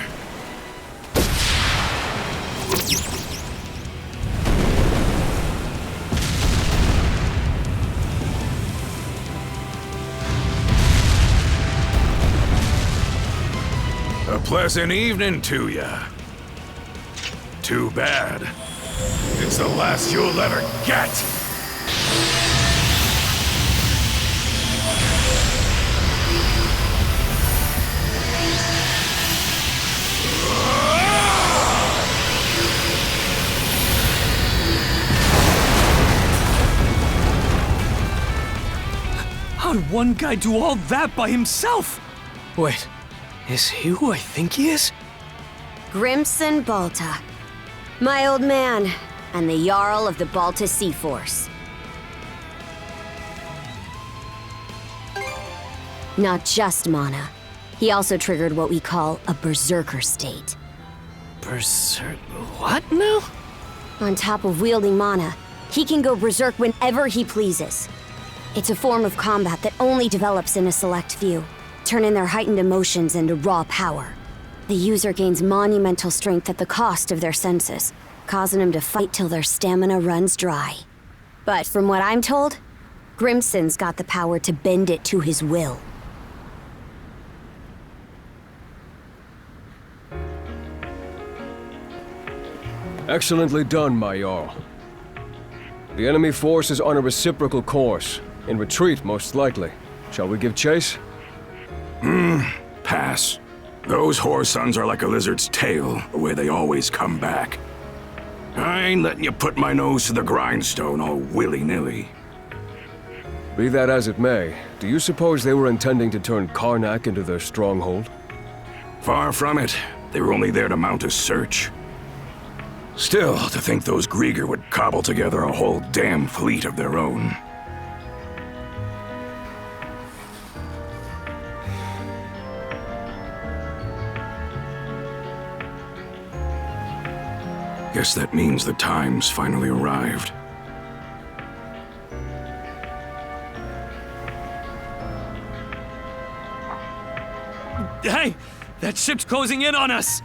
A pleasant evening to ya. Too bad. It's the last you'll ever get! How'd one guy do all that by himself? Wait, is he who I think he is? Grimson Balta. My old man, and the Jarl of the Balta Sea Force. Not just mana. He also triggered what we call a berserker state. What now? On top of wielding mana, he can go berserk whenever he pleases. It's a form of combat that only develops in a select few, turning their heightened emotions into raw power. The user gains monumental strength at the cost of their senses, causing them to fight till their stamina runs dry. But from what I'm told, Grimson's got the power to bend it to his will. Excellently done, my Jarl. The enemy force is on a reciprocal course. In retreat, most likely. Shall we give chase? Pass. Those whore sons are like a lizard's tail, the way they always come back. I ain't letting you put my nose to the grindstone all willy-nilly. Be that as it may, do you suppose they were intending to turn Karnak into their stronghold? Far from it. They were only there to mount a search. Still, to think those Grieger would cobble together a whole damn fleet of their own. Guess that means the time's finally arrived. Hey! That ship's closing in on us!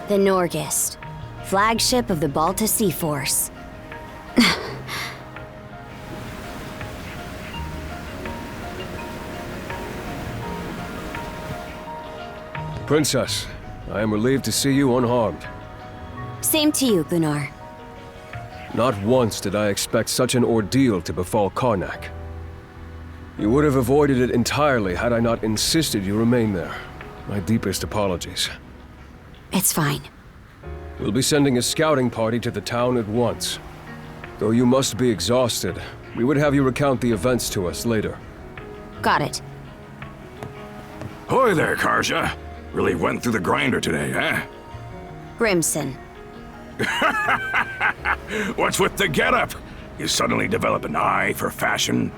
The Norgist, flagship of the Balta Sea Force. Princess, I am relieved to see you unharmed. Same to you, Gunnar. Not once did I expect such an ordeal to befall Karnak. You would have avoided it entirely had I not insisted you remain there. My deepest apologies. It's fine. We'll be sending a scouting party to the town at once. Though you must be exhausted, we would have you recount the events to us later. Got it. Hoy there, Karja. Really went through the grinder today, eh? Grimson. What's with the getup? You suddenly develop an eye for fashion?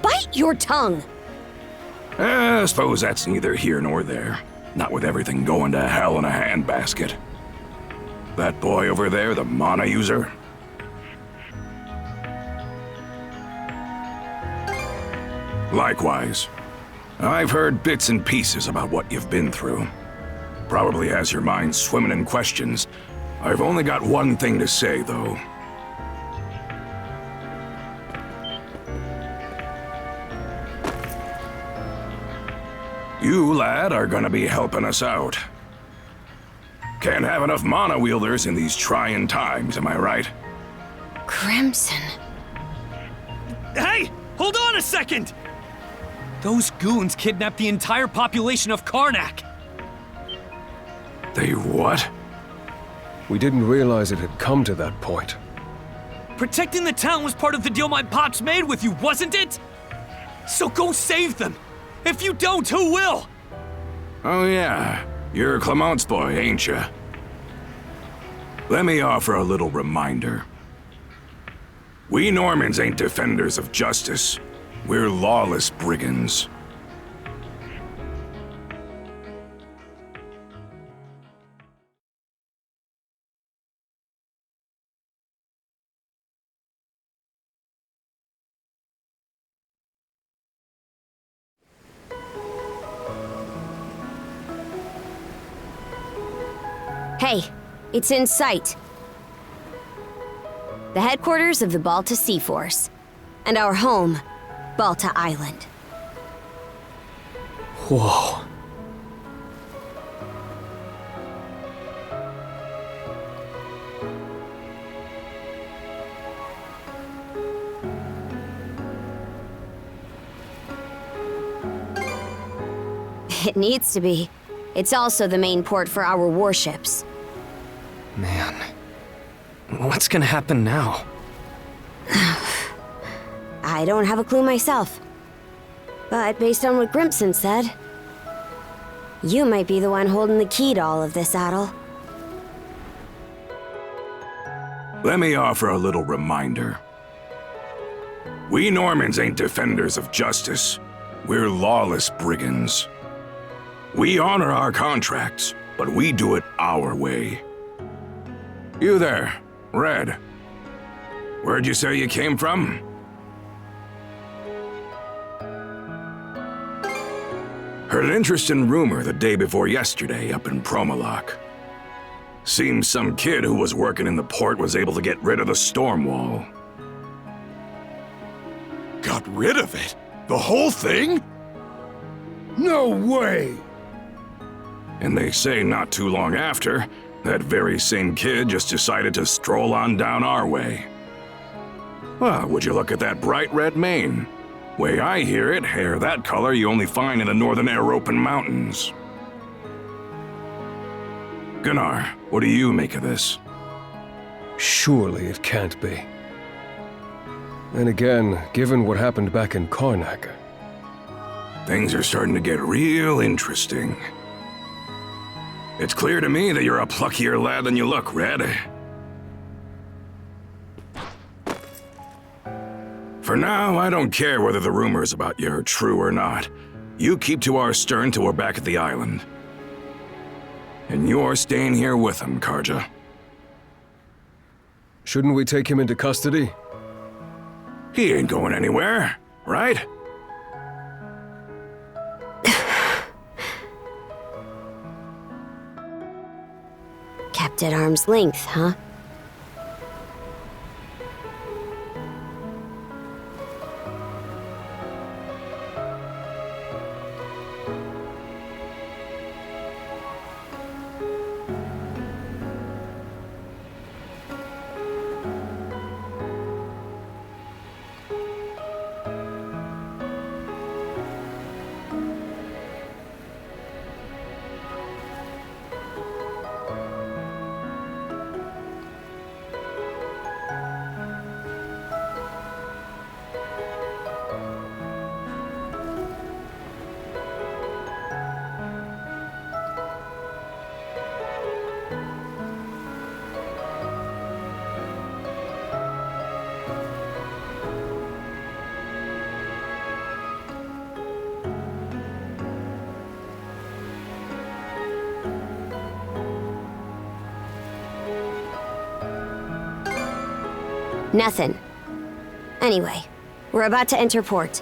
Bite your tongue! I suppose that's neither here nor there. Not with everything going to hell in a handbasket. That boy over there, the mana user? Likewise. I've heard bits and pieces about what you've been through. Probably has your mind swimming in questions. I've only got one thing to say, though. You, lad, are gonna be helping us out. Can't have enough mana wielders in these trying times, am I right? Crimson. Hey! Hold on a second! Those goons kidnapped the entire population of Karnak. They what? We didn't realize it had come to that point. Protecting the town was part of the deal my pops made with you, wasn't it? So go save them! If you don't, who will? Oh yeah, you're Clement's boy, ain't ya? Let me offer a little reminder. We Normans ain't defenders of justice. We're lawless brigands. Hey, it's in sight. The headquarters of the Balta Sea Force. And our home, Balta Island. Whoa. It needs to be. It's also the main port for our warships. Man. What's gonna happen now? I don't have a clue myself. But based on what Grimson said, you might be the one holding the key to all of this, Adel. Let me offer a little reminder. We Normans ain't defenders of justice. We're lawless brigands. We honor our contracts, but we do it our way. You there, Red. Where'd you say you came from? Heard an interesting rumor the day before yesterday up in Promalock. Seems some kid who was working in the port was able to get rid of the storm wall. Got rid of it? The whole thing? No way! And they say not too long after, that very same kid just decided to stroll on down our way. Well, would you look at that bright red mane? Way I hear it, hair that color you only find in the northern European mountains. Gunnar, what do you make of this? Surely it can't be. And again, given what happened back in Karnak. Things are starting to get real interesting. It's clear to me that you're a pluckier lad than you look, Red. For now, I don't care whether the rumors about you are true or not. You keep to our stern till we're back at the island. And you're staying here with him, Karja. Shouldn't we take him into custody? He ain't going anywhere, right? Kept at arm's length, huh? Nothing. Anyway, we're about to enter port.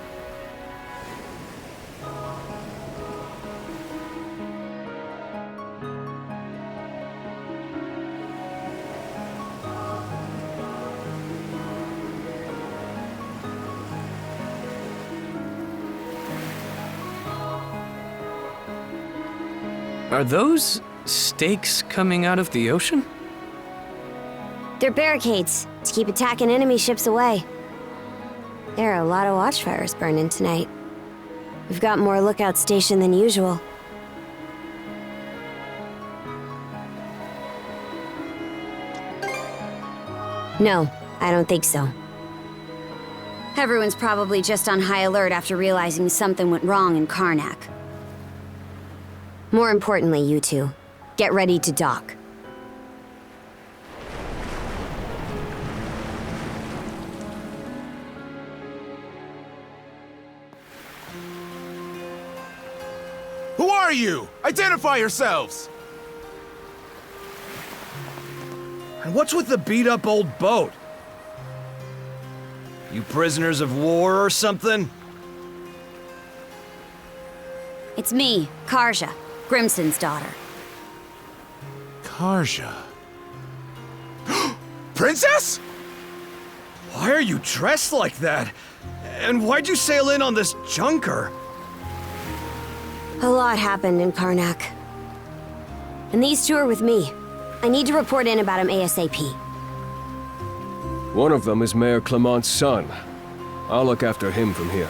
Are those stakes coming out of the ocean? They're barricades to keep attacking enemy ships away. There are a lot of watchfires burning tonight. We've got more lookouts stationed than usual. No, I don't think so. Everyone's probably just on high alert after realizing something went wrong in Karnak. More importantly, you two, get ready to dock. Who are you? Identify yourselves! And what's with the beat-up old boat? You prisoners of war or something? It's me, Karja, Grimson's daughter. Karja. Princess? Why are you dressed like that? And why'd you sail in on this junker? A lot happened in Karnak. And these two are with me. I need to report in about him ASAP. One of them is Mayor Clement's son. I'll look after him from here.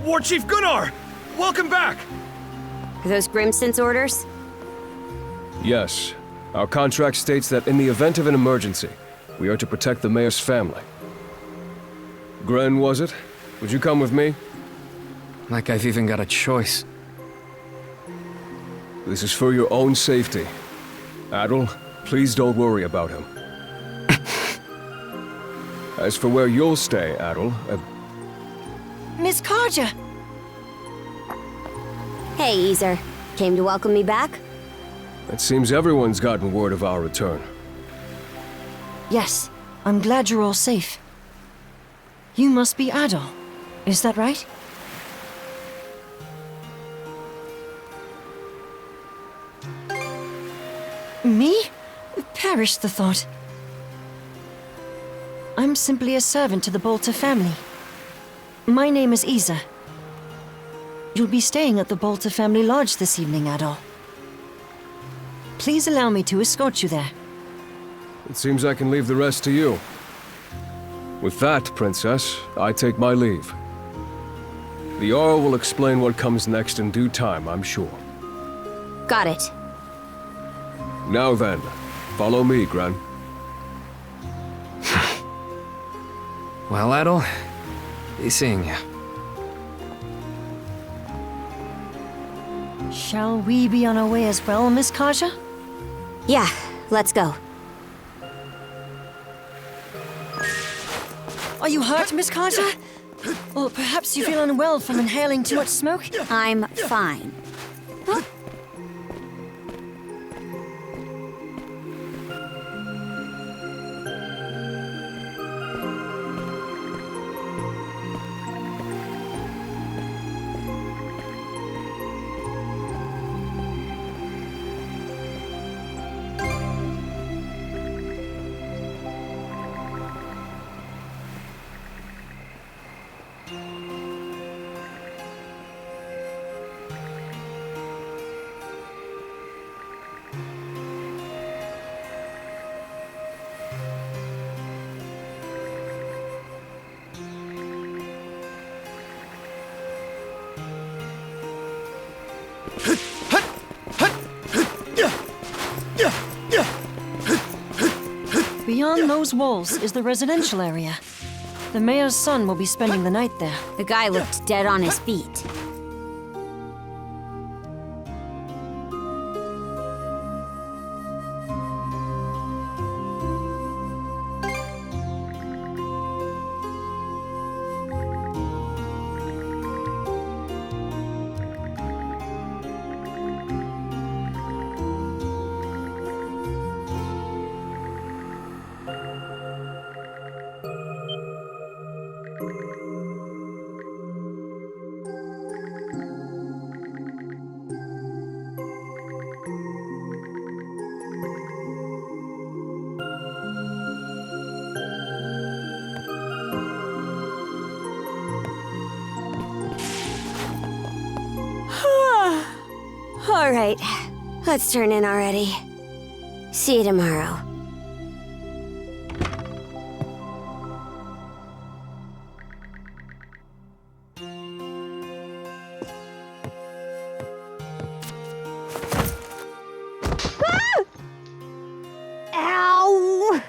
War Chief Gunnar! Welcome back! Are those Grimson's orders? Yes. Our contract states that in the event of an emergency, we are to protect the mayor's family. Gren, was it? Would you come with me? Like I've even got a choice. This is for your own safety. Adol, please don't worry about him. As for where you'll stay, Adol, Miss Karja! Hey, Ezer. Came to welcome me back? it seems everyone's gotten word of our return. Yes, I'm glad you're all safe. You must be Adol, is that right? Me? Perish the thought. I'm simply a servant to the Bolter family. My name is Isa. You'll be staying at the Bolter family lodge this evening, Adol. Please allow me to escort you there. It seems I can leave the rest to you. With that, Princess, I take my leave. The Jarl will explain what comes next in due time, I'm sure. Got it. Now then, follow me, Gran. Well, Adol, be seeing you. Shall we be on our way as well, Miss Karja? Yeah, let's go. Are you hurt, Miss Karja? Or perhaps you feel unwell from inhaling too much smoke? I'm fine. Huh? Beyond those walls is the residential area. The mayor's son will be spending the night there. The guy looked dead on his feet. All right, let's turn in already. See you tomorrow. Ow!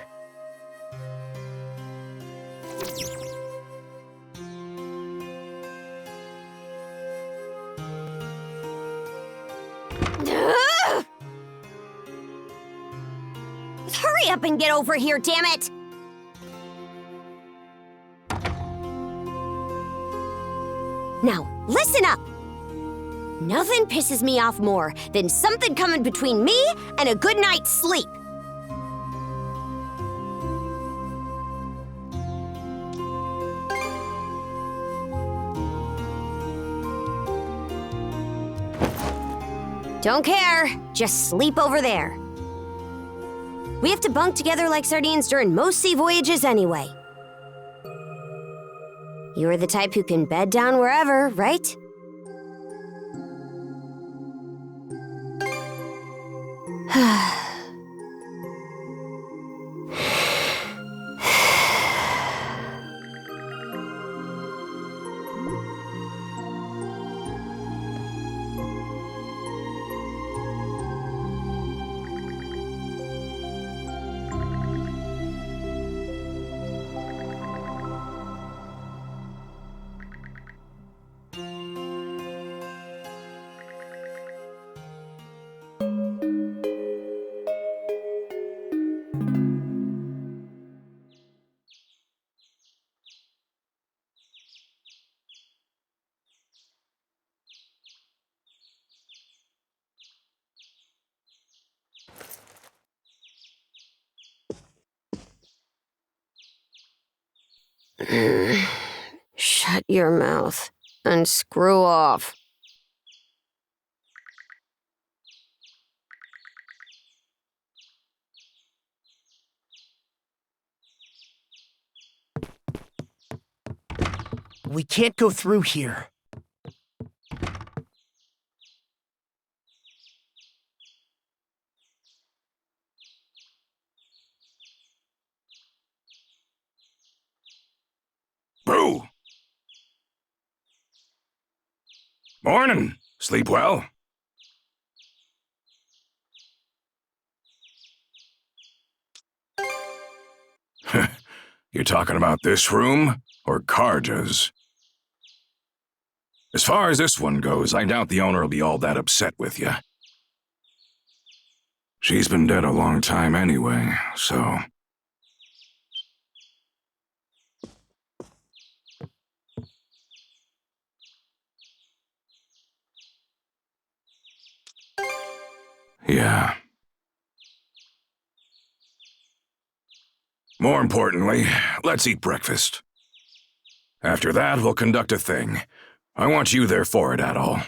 Ugh! Hurry up and get over here, damn it! Now, listen up! Nothing pisses me off more than something coming between me and a good night's sleep. Don't care, just sleep over there. We have to bunk together like sardines during most sea voyages anyway. You're the type who can bed down wherever, right? Shut your mouth and screw off. We can't go through here. Boo! Morning. Sleep well? You're talking about this room or Karja's? As far as this one goes, I doubt the owner will be all that upset with you. She's been dead a long time anyway, so... Yeah. More importantly, let's eat breakfast. After that, we'll conduct a thing. I want you there for it, Adol.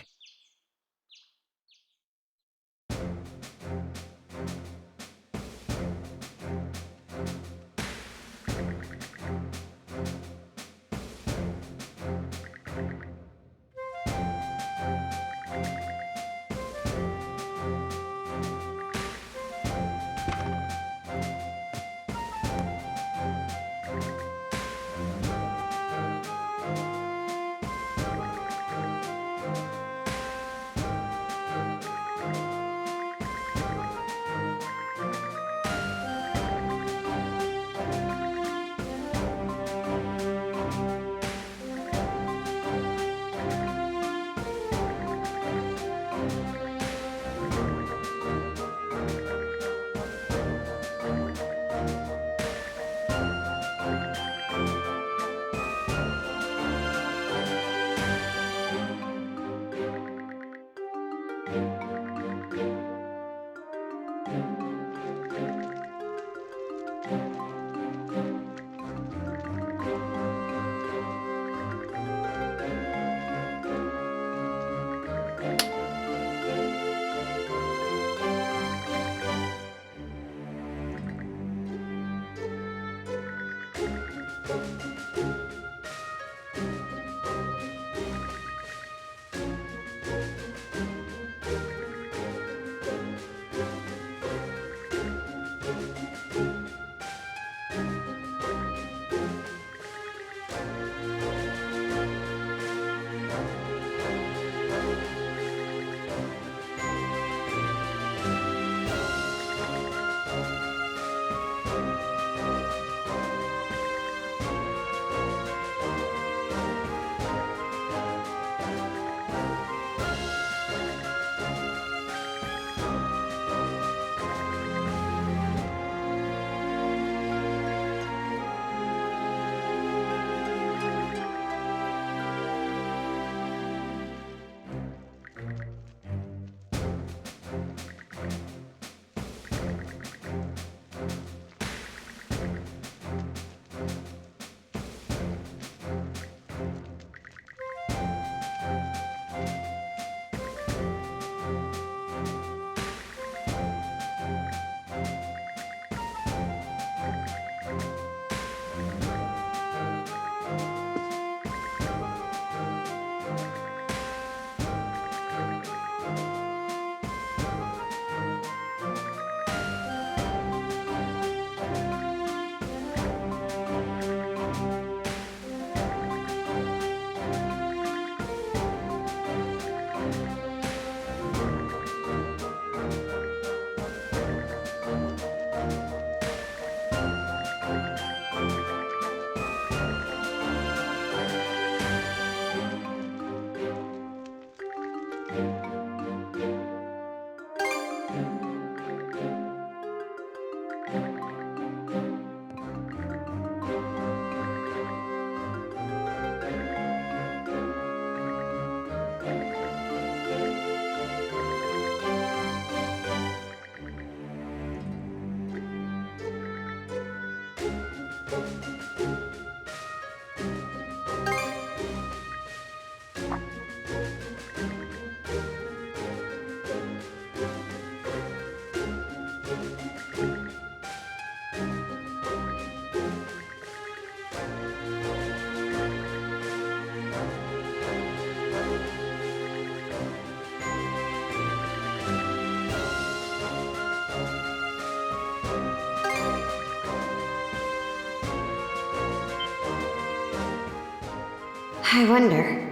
I wonder,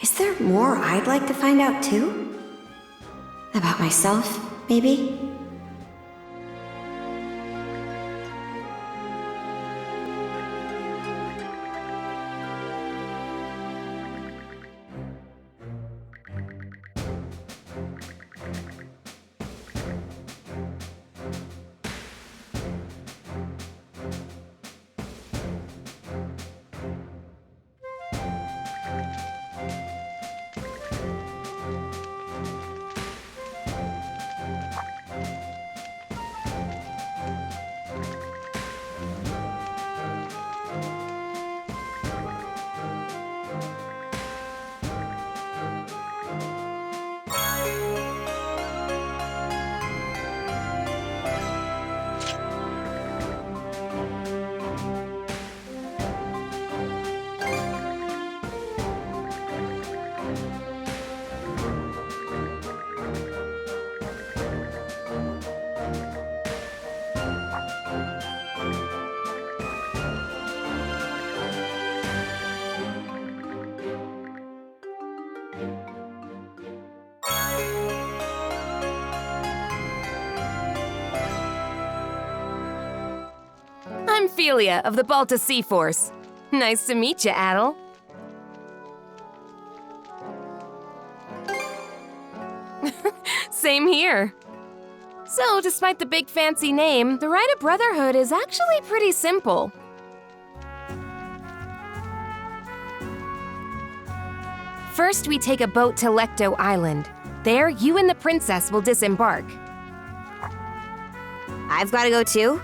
is there more I'd like to find out too? About myself, maybe? I'm Philia of the Balta Sea Force. Nice to meet you, Adel. Same here. So, despite the big fancy name, the Rite of Brotherhood is actually pretty simple. First, we take a boat to Lecto Island. There, you and the princess will disembark. I've got to go too?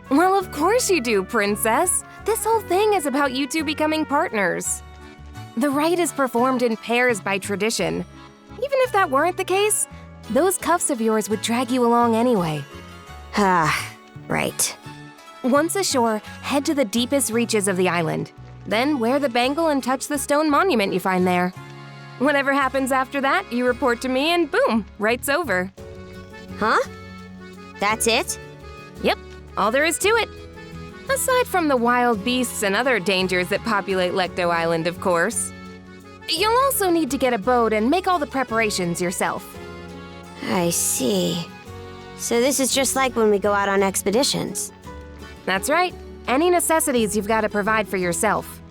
Well, of course you do, princess. This whole thing is about you two becoming partners. The rite is performed in pairs by tradition. Even if that weren't the case, those cuffs of yours would drag you along anyway. Ah, right. Once ashore, head to the deepest reaches of the island. Then wear the bangle and touch the stone monument you find there. Whatever happens after that, you report to me and boom, rite's over. Huh? That's it? Yep, all there is to it. Aside from the wild beasts and other dangers that populate Lecto Island, of course. You'll also need to get a boat and make all the preparations yourself. I see. So this is just like when we go out on expeditions. That's right. Any necessities you've got to provide for yourself.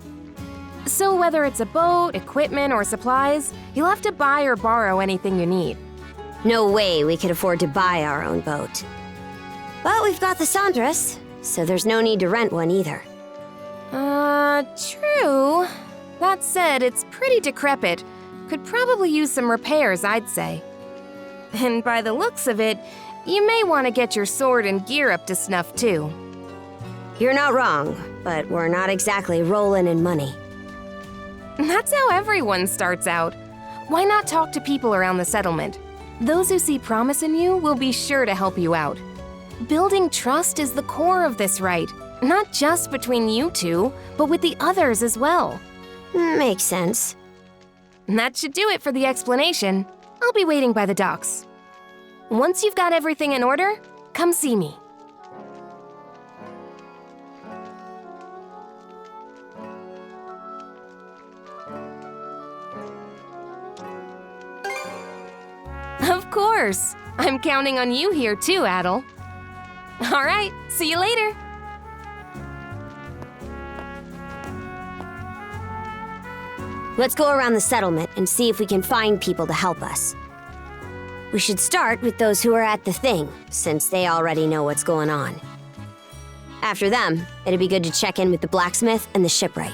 So whether it's a boat, equipment, or supplies, you'll have to buy or borrow anything you need. No way we could afford to buy our own boat. But we've got the Sandras, so there's no need to rent one either. True. That said, it's pretty decrepit. Could probably use some repairs, I'd say. And by the looks of it, you may want to get your sword and gear up to snuff too. You're not wrong, but we're not exactly rolling in money. That's how everyone starts out. Why not talk to people around the settlement? Those who see promise in you will be sure to help you out. Building trust is the core of this rite, not just between you two, but with the others as well. Makes sense. That should do it for the explanation. I'll be waiting by the docks. Once you've got everything in order, come see me. Of course! I'm counting on you here too, Adel. All right, see you later. Let's go around the settlement and see if we can find people to help us. We should start with those who are at the thing, since they already know what's going on. After them, it'd be good to check in with the blacksmith and the shipwright.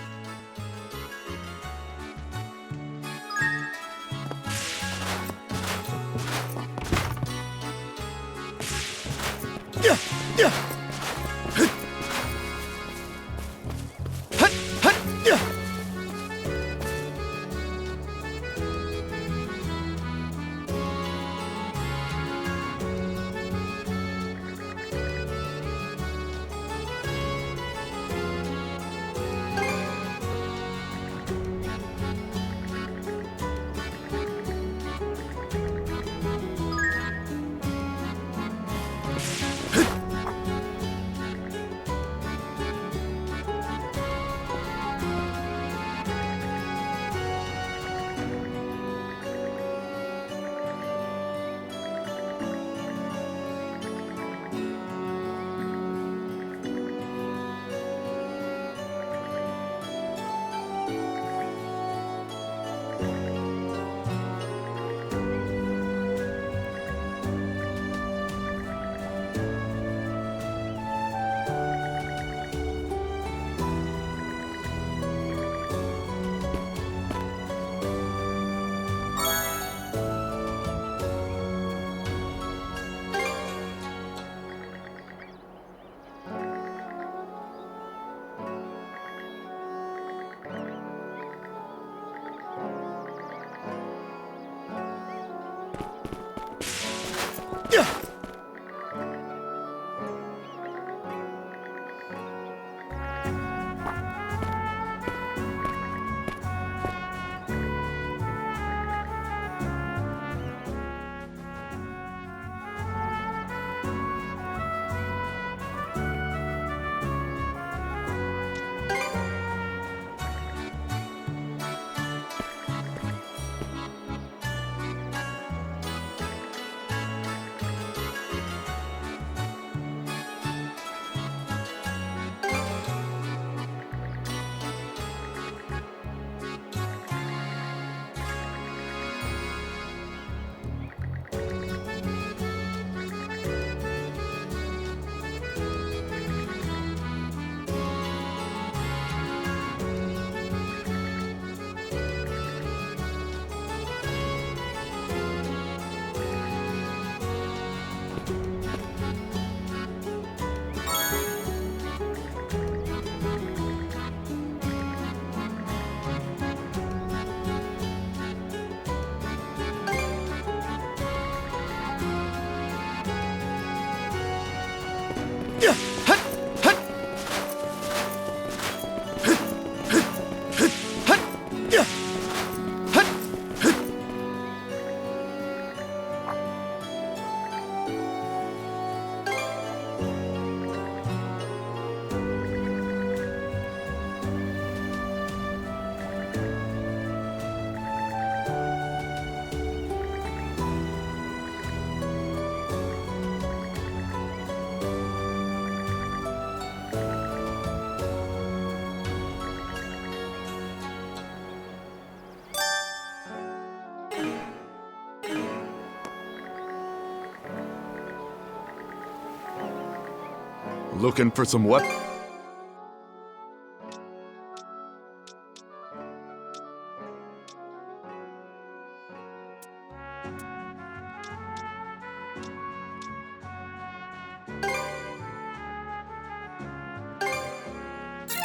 Looking for some what?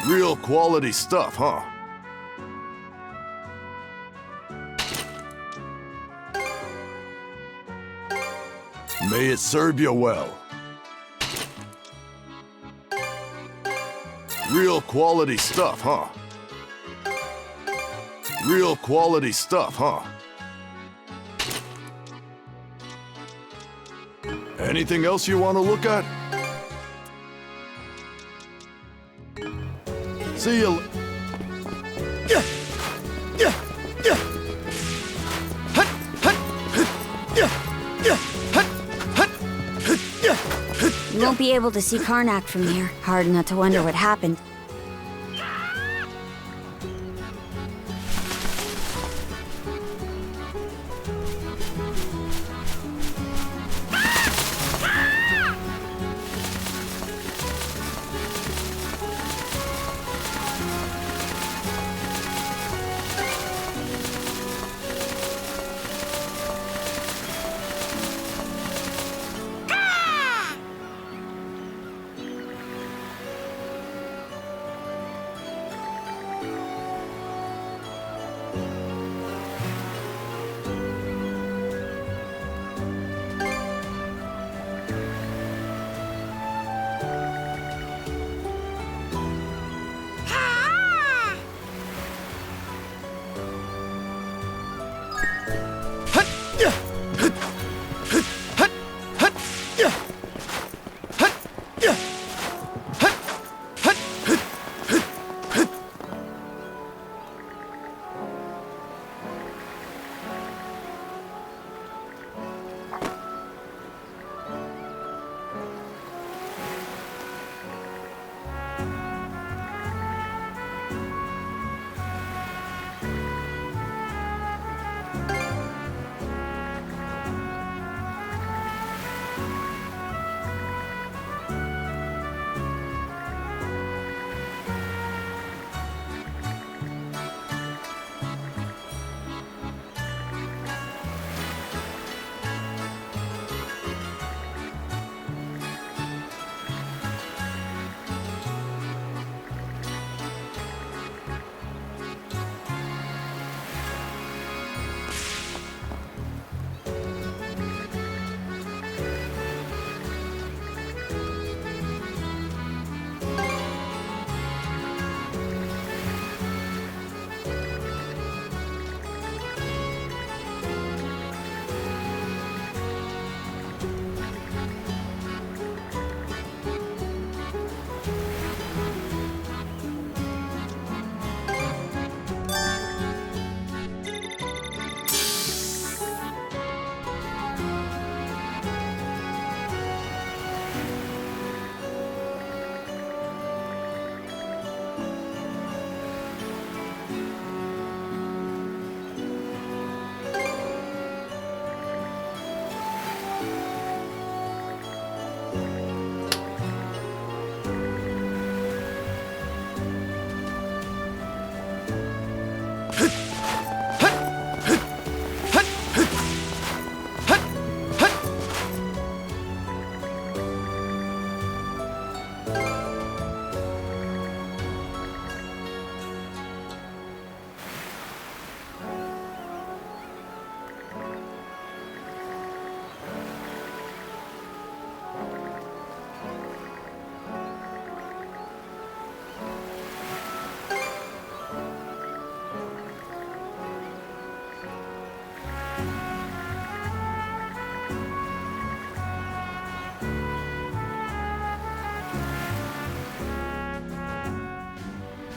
Real quality stuff, huh? May it serve you well. Real quality stuff, huh? Real quality stuff, huh? Anything else you want to look at? See you. You won't be able to see Karnak from here. Hard not to wonder what happened.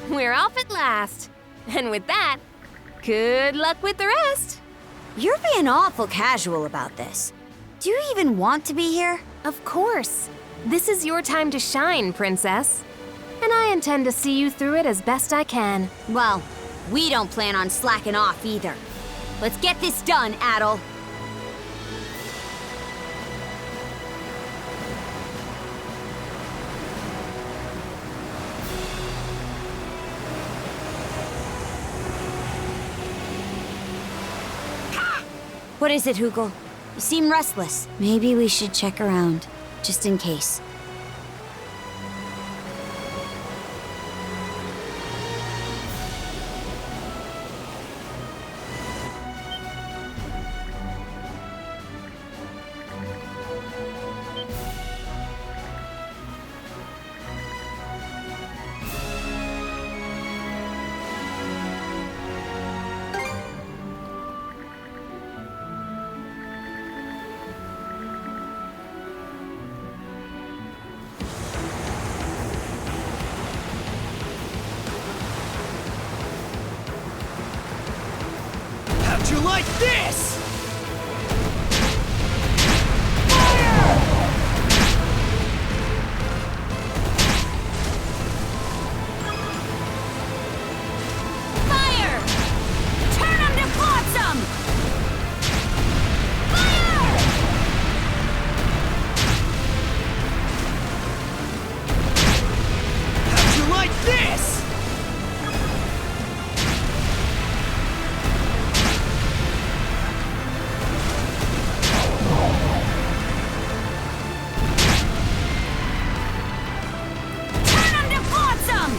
we're off at last. And with that, good luck with the rest. You're being awful casual about this. Do you even want to be here? Of course. This is your time to shine, Princess. And I intend to see you through it as best I can. Well, we don't plan on slacking off either. Let's get this done, Adel. What is it, Hugel? You seem restless. Maybe we should check around, just in case. How'd you like this? Fire! Turn them to flotsam! Fire! How'd you like this? Turn them to flotsam!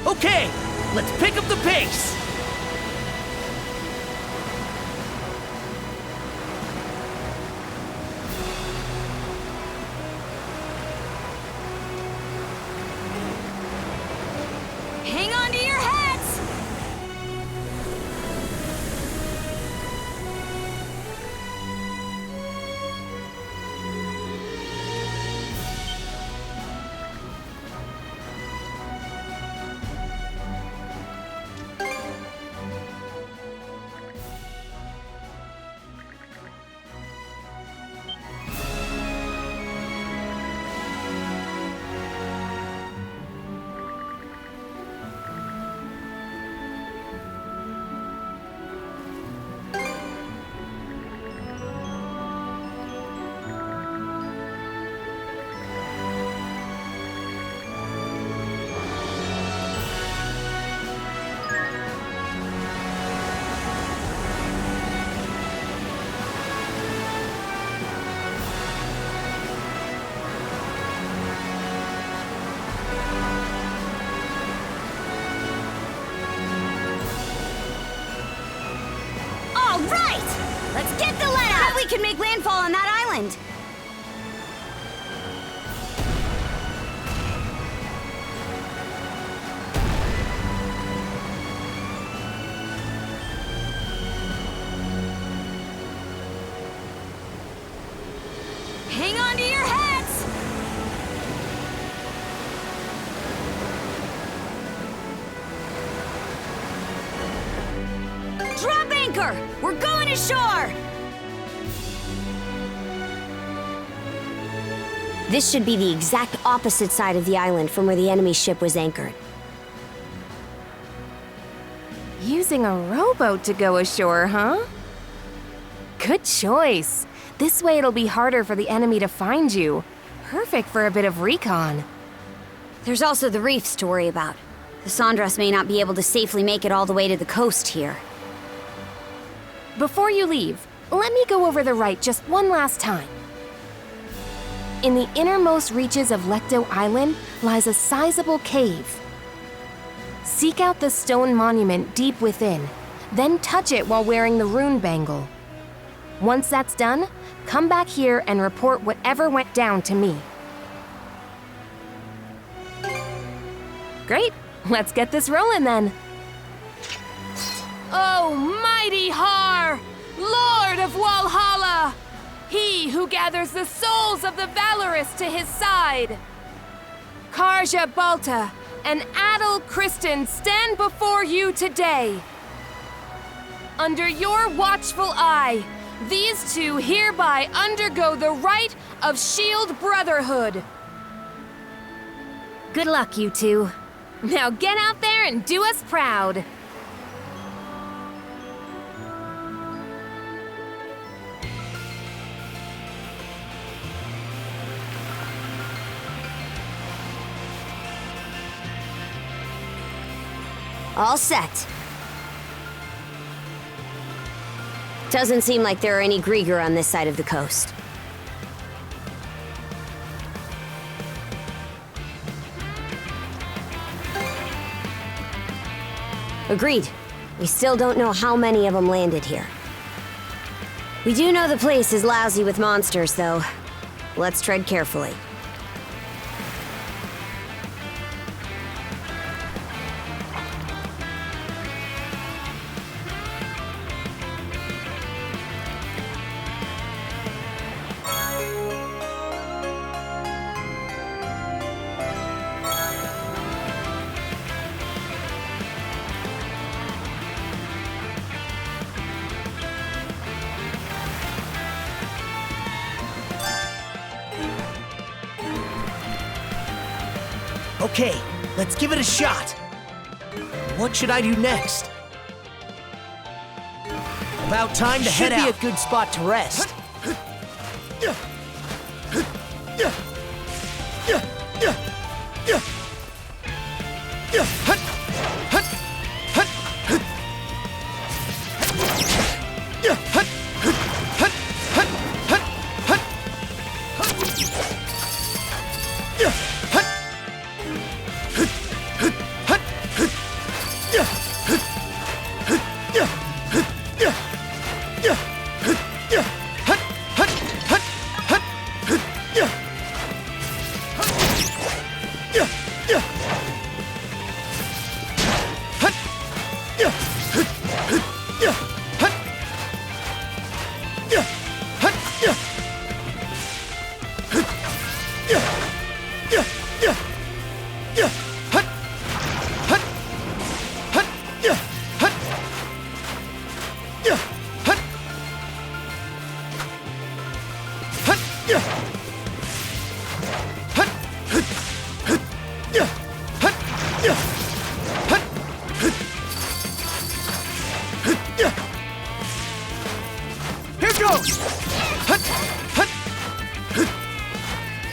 Okay, let's pick up the pace. Hang on to your hats! All right! Let's get the let out! We can make landfall on that island! Hang on to your hats! Drop anchor! We're going ashore! This should be the exact opposite side of the island from where the enemy ship was anchored. Using a rowboat to go ashore, huh? Good choice. This way it'll be harder for the enemy to find you. Perfect for a bit of recon. There's also the reefs to worry about. The Sandras may not be able to safely make it all the way to the coast here. Before you leave, let me go over the rite just one last time. In the innermost reaches of Lecto Island lies a sizable cave. Seek out the stone monument deep within, then touch it while wearing the rune bangle. Once that's done, come back here and report whatever went down to me. Great, let's get this rolling then. Oh, mighty Har, Lord of Walhalla! He who gathers the souls of the valorous to his side. Karja Balta and Adel Kristen stand before you today. Under your watchful eye, these two hereby undergo the rite of Shield Brotherhood. Good luck, you two. Now get out there and do us proud. All set. Doesn't seem like there are any Grieger on this side of the coast. Agreed. We still don't know how many of them landed here. We do know the place is lousy with monsters, though. Let's tread carefully. Okay, let's give it a shot. What should I do next? About time to head out. Should be a good spot to rest.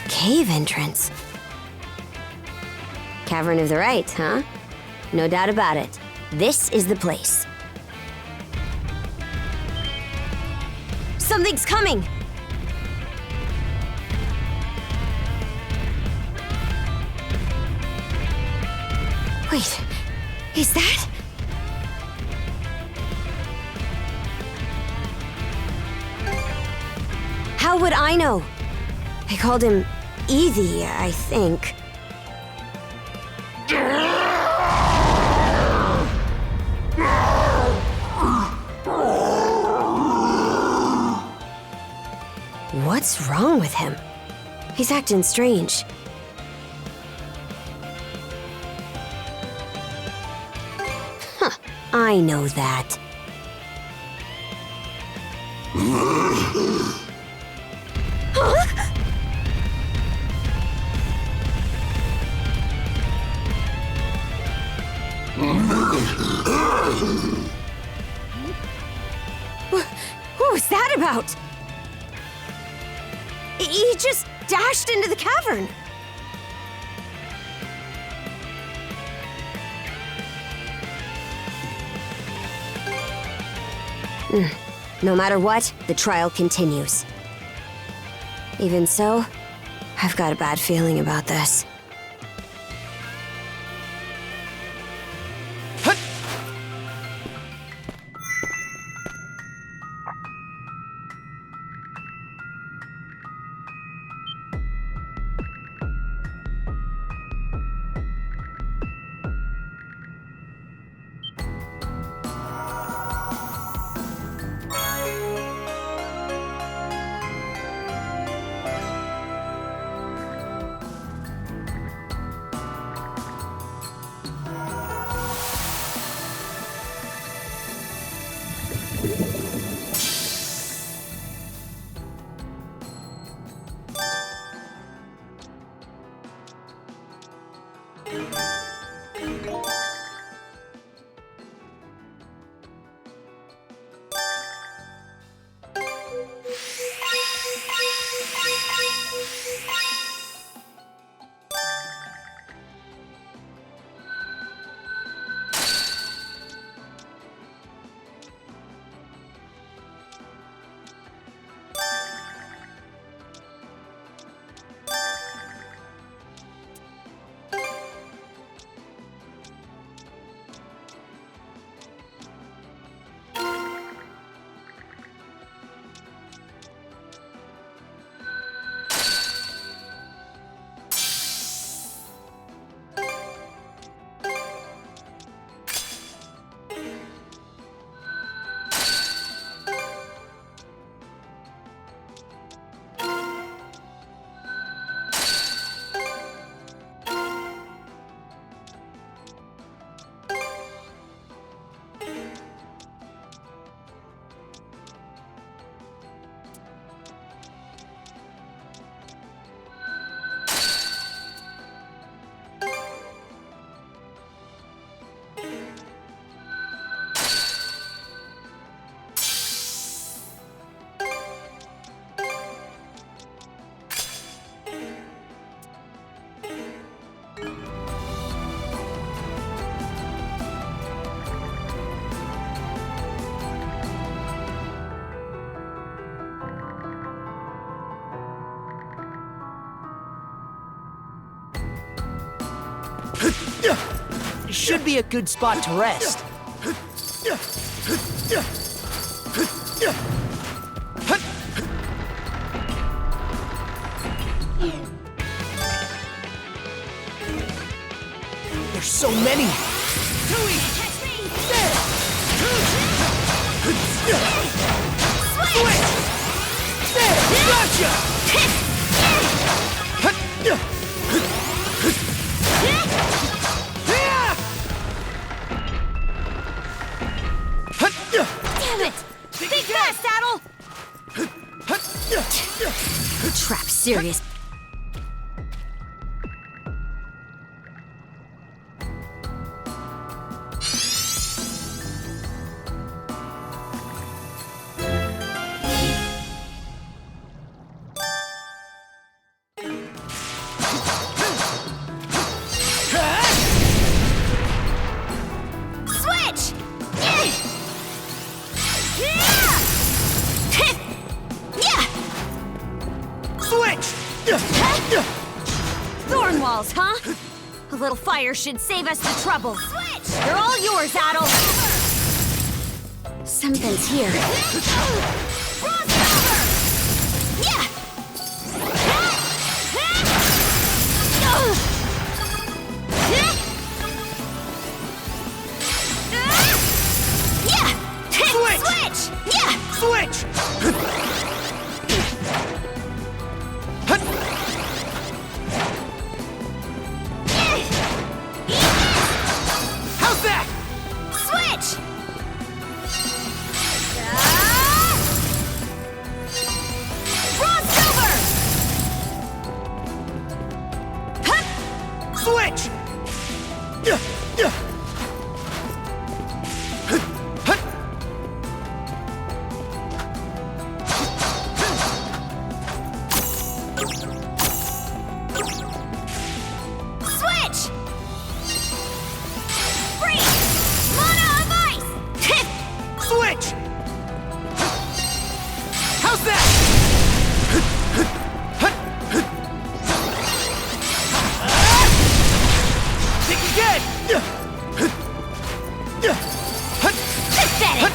Cave entrance. Cavern of the Right, huh? No doubt about it. This is the place. Something's coming! Wait, is that? How would I know? They called him Evie, I think. What's wrong with him? He's acting strange. Huh, I know that. What was that about? He just dashed into the cavern. No matter what, the trial continues. Even so, I've got a bad feeling about this. Should be a good spot to rest. There's so many. Switch! There! Gotcha! Damn it! Think fast, Saddle! Trap serious. Switch! Switch! Thorn walls, huh? A little fire should save us the trouble. Switch! They're all yours, Adel. Something's here. Switch! Yeah! Switch! How's that? Switch! Crossover! Switch! Switch! Freeze! Mana of ice! Switch! How's that? Think again! Pathetic!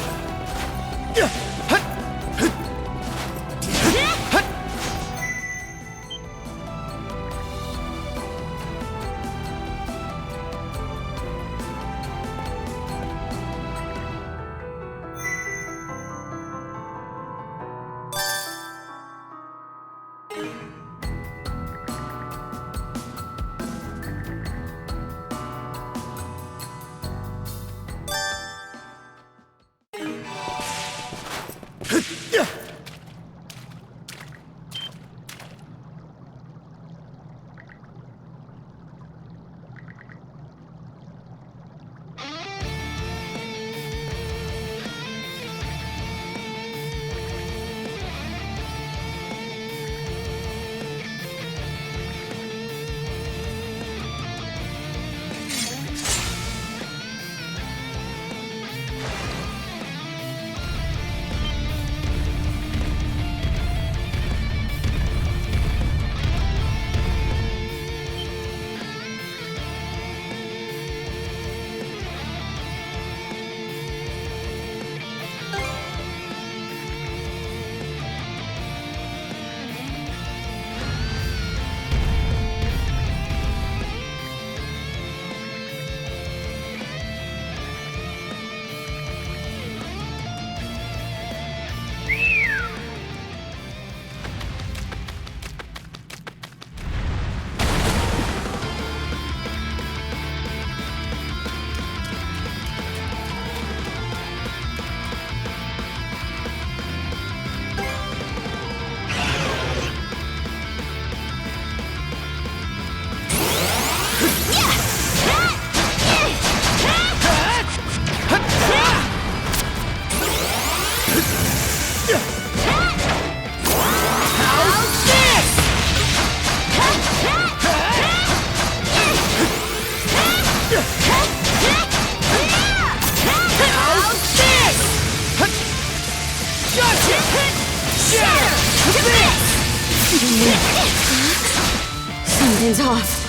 Something's off.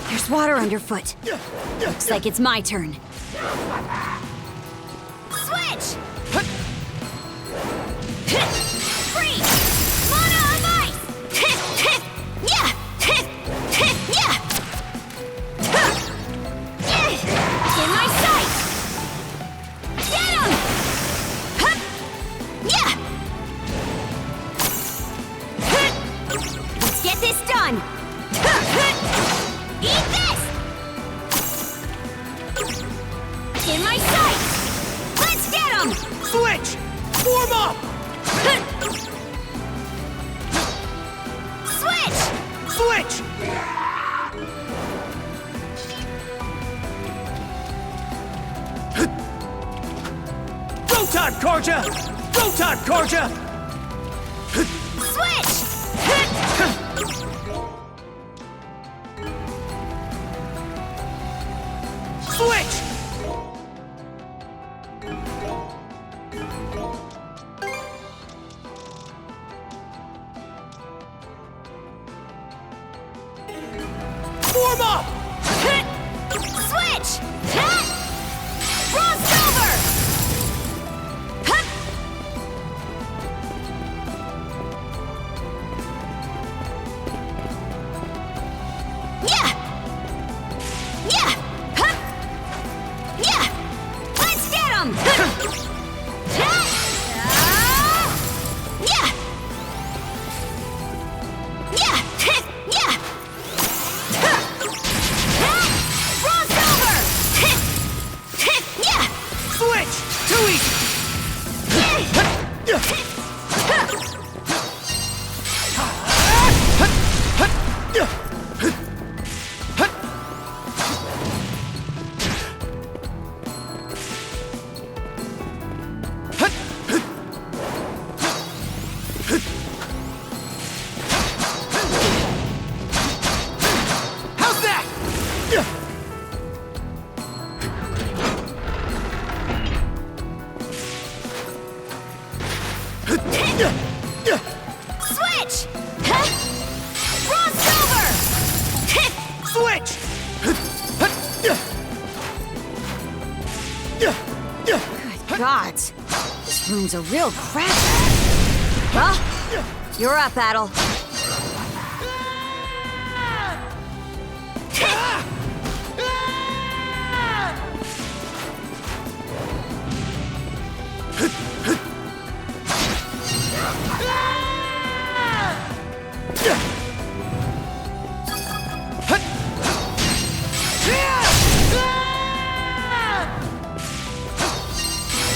There's water underfoot. Looks like it's my turn. Switch! Freeze! Mana of ice! Yeah! Yeah! In my sight! Get him! Yeah! Let's get this done! Eat this! In my sight! Let's get him! Switch! Form up! Switch! Switch! Go time, Karja! Go time, Karja! Switch! Switch! Form up! Switch! Frost over! Yeah! Yeah! Yeah! Let's get him! Yeah! Yeah! Yeah! Frost over! Yeah! Switch! Too easy! How's that? Switch! Frost over! Switch! Good gods! This room's a real crap. Well, you're up, Adel.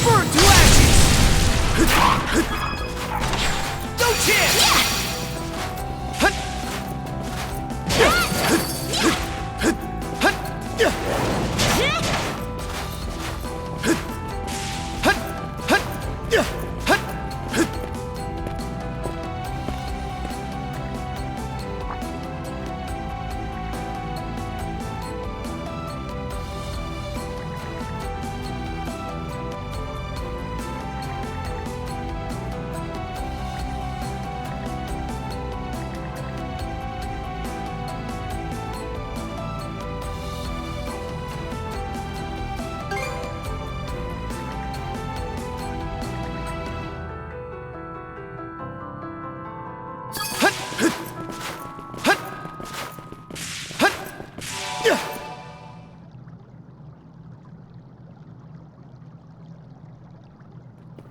Burn to ashes! No chance! Yeah!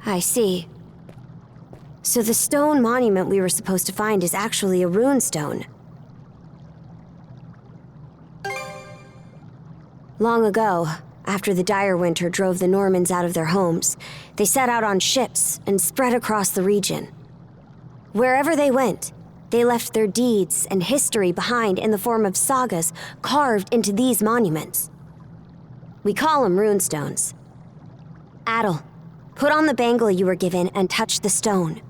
I see. So the stone monument we were supposed to find is actually a rune stone. Long ago, after the dire winter drove the Normans out of their homes, they set out on ships and spread across the region. Wherever they went, they left their deeds and history behind in the form of sagas carved into these monuments. We call them runestones. Adel, put on the bangle you were given and touch the stone.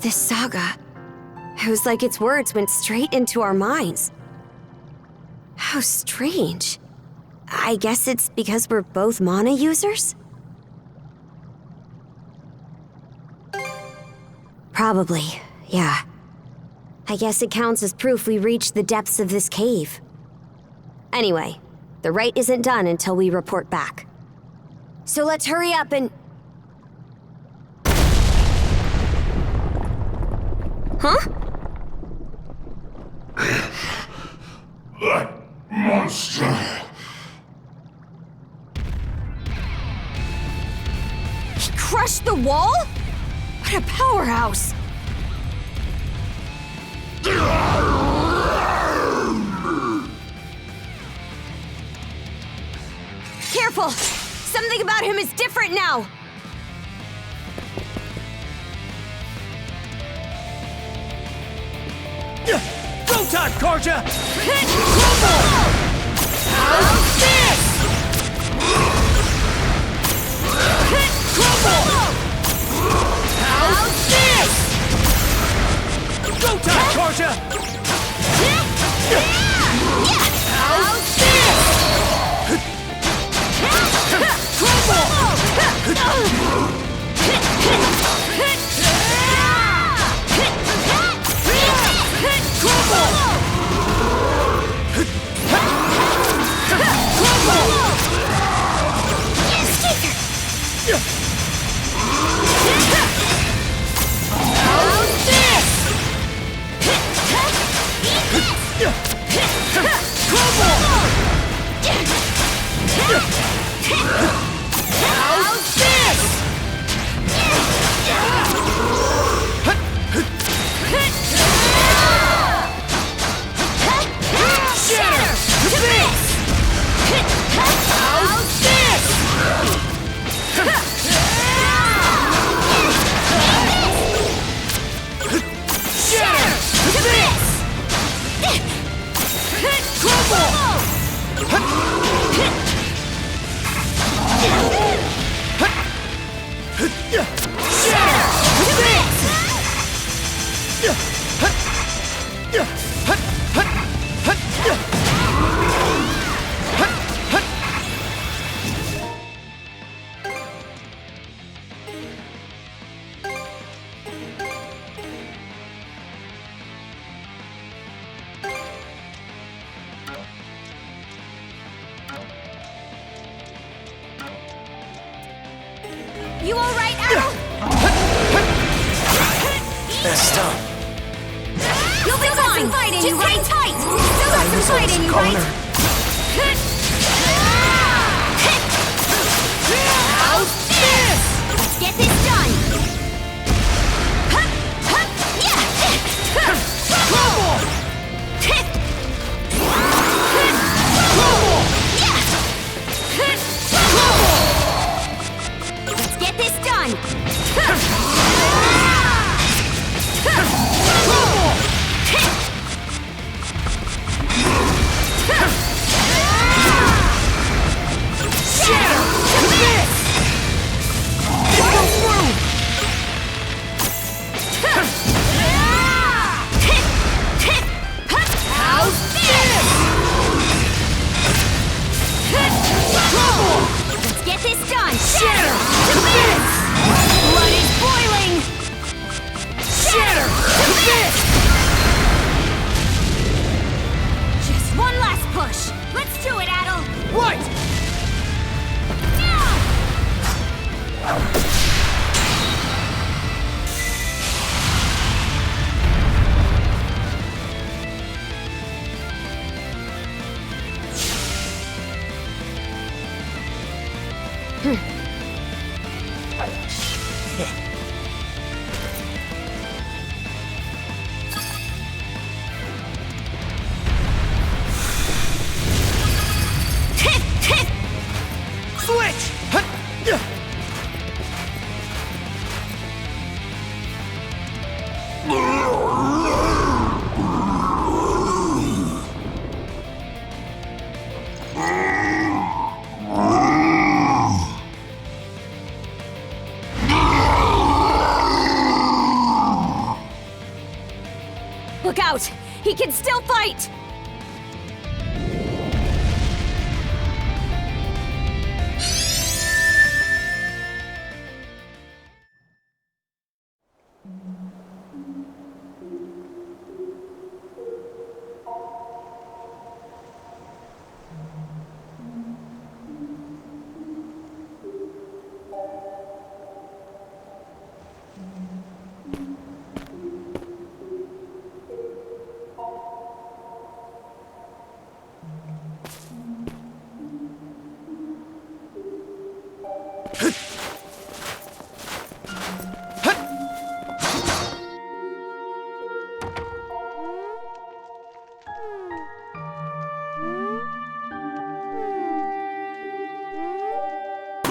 This saga, it was like its words went straight into our minds. How strange. I guess it's because we're both mana users? Probably, yeah. I guess it counts as proof we reached the depths of this cave. Anyway, the rite isn't done until we report back. So let's hurry up and... Huh? That monster! He crushed the wall? What a powerhouse! Careful! Something about him is different now! Go time, Karja! How's this? How's this? Go time, Karja! How's this? You all right, Adel? Messed up. You'll be fine. Just hang tight. Still got some fight in you, right? How's this? Let's get this done. Let's get this done. Switch! Look out! He can still fight!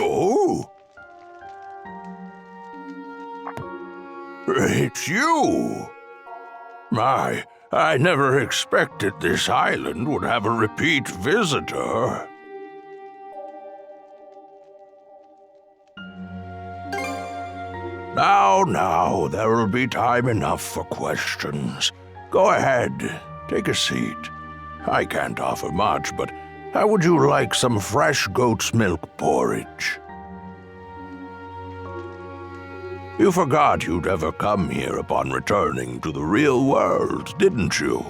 Oh? It's you! I never expected this island would have a repeat visitor. Now, there will be time enough for questions. Go ahead, take a seat. I can't offer much, but how would you like some fresh goat's milk porridge? You forgot you'd ever come here upon returning to the real world, didn't you?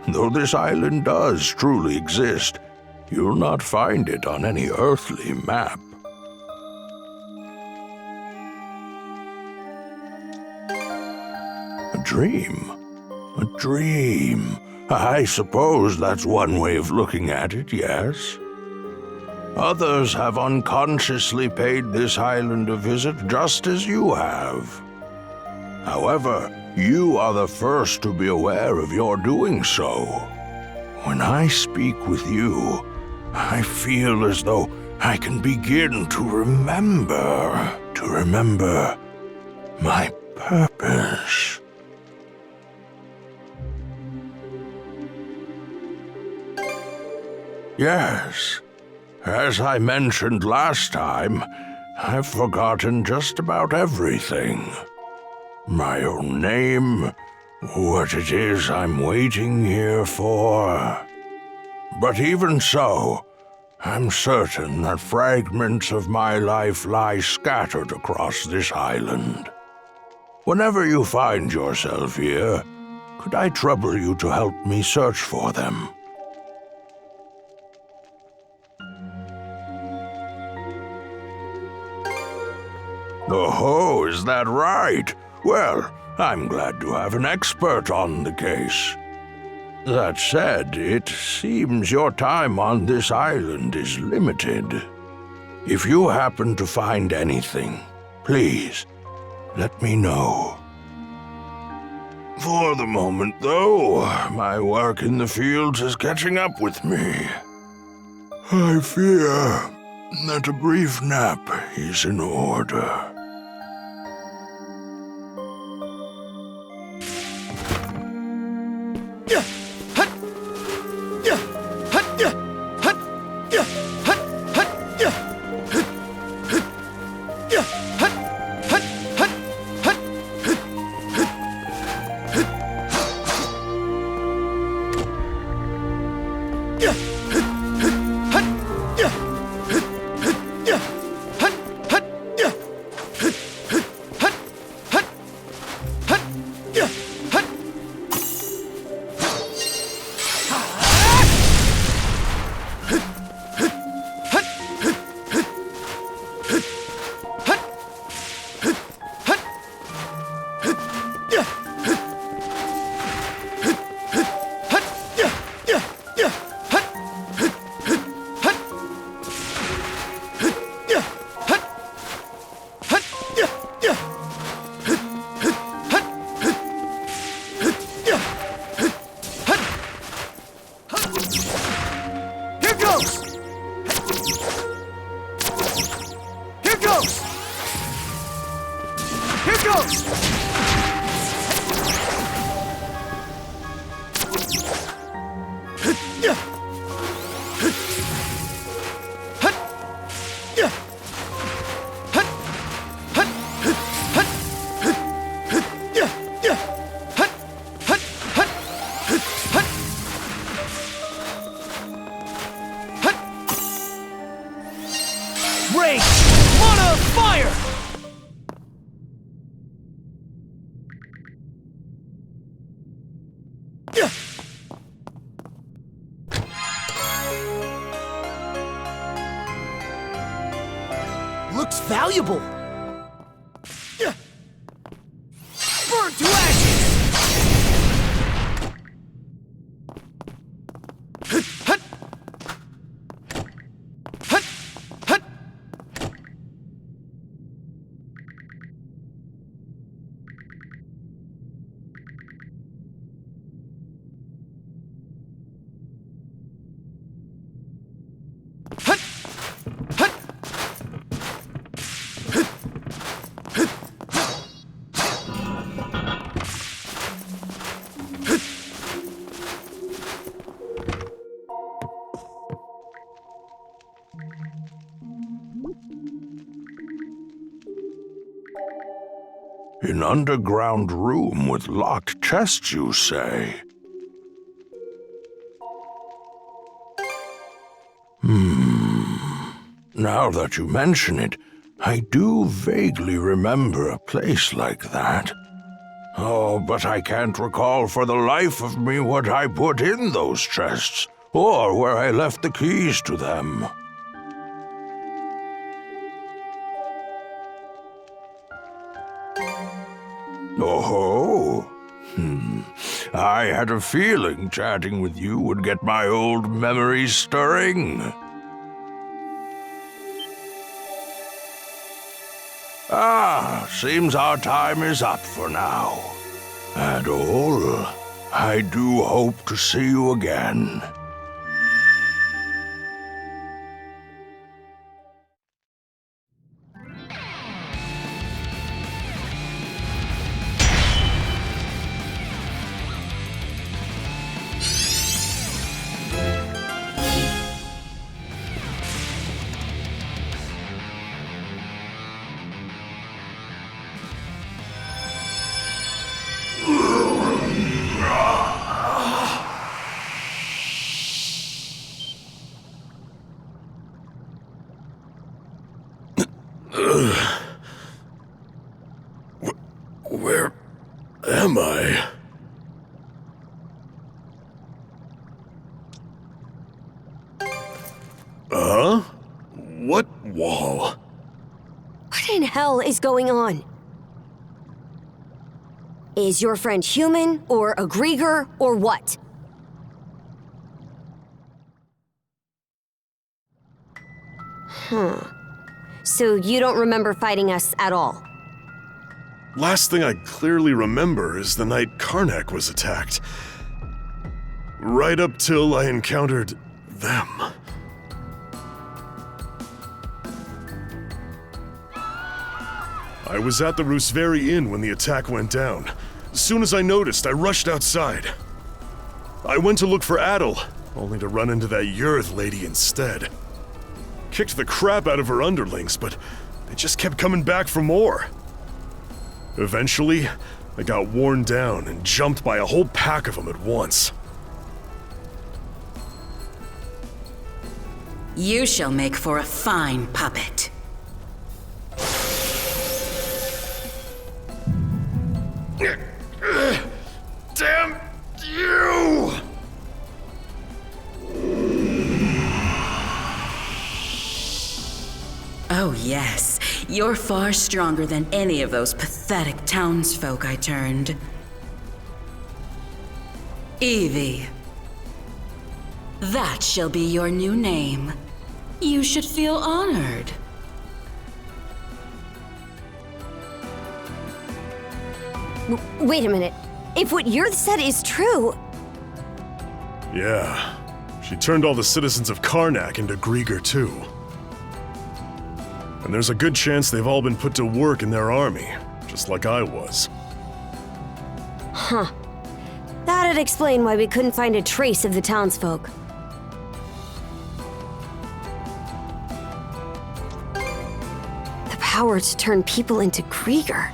Though this island does truly exist, you'll not find it on any earthly map. A dream? A dream. I suppose that's one way of looking at it, yes? Others have unconsciously paid this island a visit just as you have. However, you are the first to be aware of your doing so. When I speak with you, I feel as though I can begin to remember my purpose. Yes. As I mentioned last time, I've forgotten just about everything. My own name, what it is I'm waiting here for. But even so, I'm certain that fragments of my life lie scattered across this island. Whenever you find yourself here, could I trouble you to help me search for them? Oh, is that right? Well, I'm glad to have an expert on the case. That said, it seems your time on this island is limited. If you happen to find anything, please, let me know. For the moment, though, my work in the fields is catching up with me. I fear that a brief nap is in order. Rage! Mana fire! Looks valuable. Burn to ashes! An underground room with locked chests, you say? Now that you mention it, I do vaguely remember a place like that. Oh, but I can't recall for the life of me what I put in those chests, or where I left the keys to them. Oh, I had a feeling chatting with you would get my old memories stirring. Seems our time is up for now. And all, I do hope to see you again. Where am I? What wall? What in hell is going on? Is your friend human, or a Grieger, or what? So you don't remember fighting us at all? Last thing I clearly remember is the night Karnak was attacked. Right up till I encountered them. I was at the Rooseveri Inn when the attack went down. As soon as I noticed, I rushed outside. I went to look for Adel, only to run into that Yurth lady instead. Kicked the crap out of her underlings, but they just kept coming back for more. Eventually, I got worn down and jumped by a whole pack of them at once. You shall make for a fine puppet. Damn you! Oh yes, you're far stronger than any of those pathetic townsfolk I turned. Evie. That shall be your new name. You should feel honored. Wait a minute. If what Yurth said is true... Yeah. She turned all the citizens of Karnak into Grieger too. And there's a good chance they've all been put to work in their army, just like I was. Huh. That'd explain why we couldn't find a trace of the townsfolk. The power to turn people into Krieger.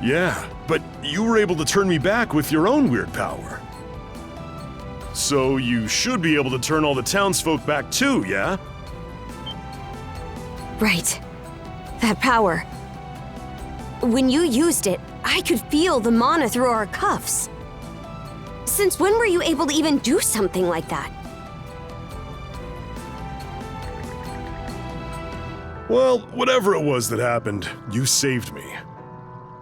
Yeah, but you were able to turn me back with your own weird power. So you should be able to turn all the townsfolk back too, yeah? Right. That power. When you used it, I could feel the mana through our cuffs. Since when were you able to even do something like that? Well, whatever it was that happened, you saved me.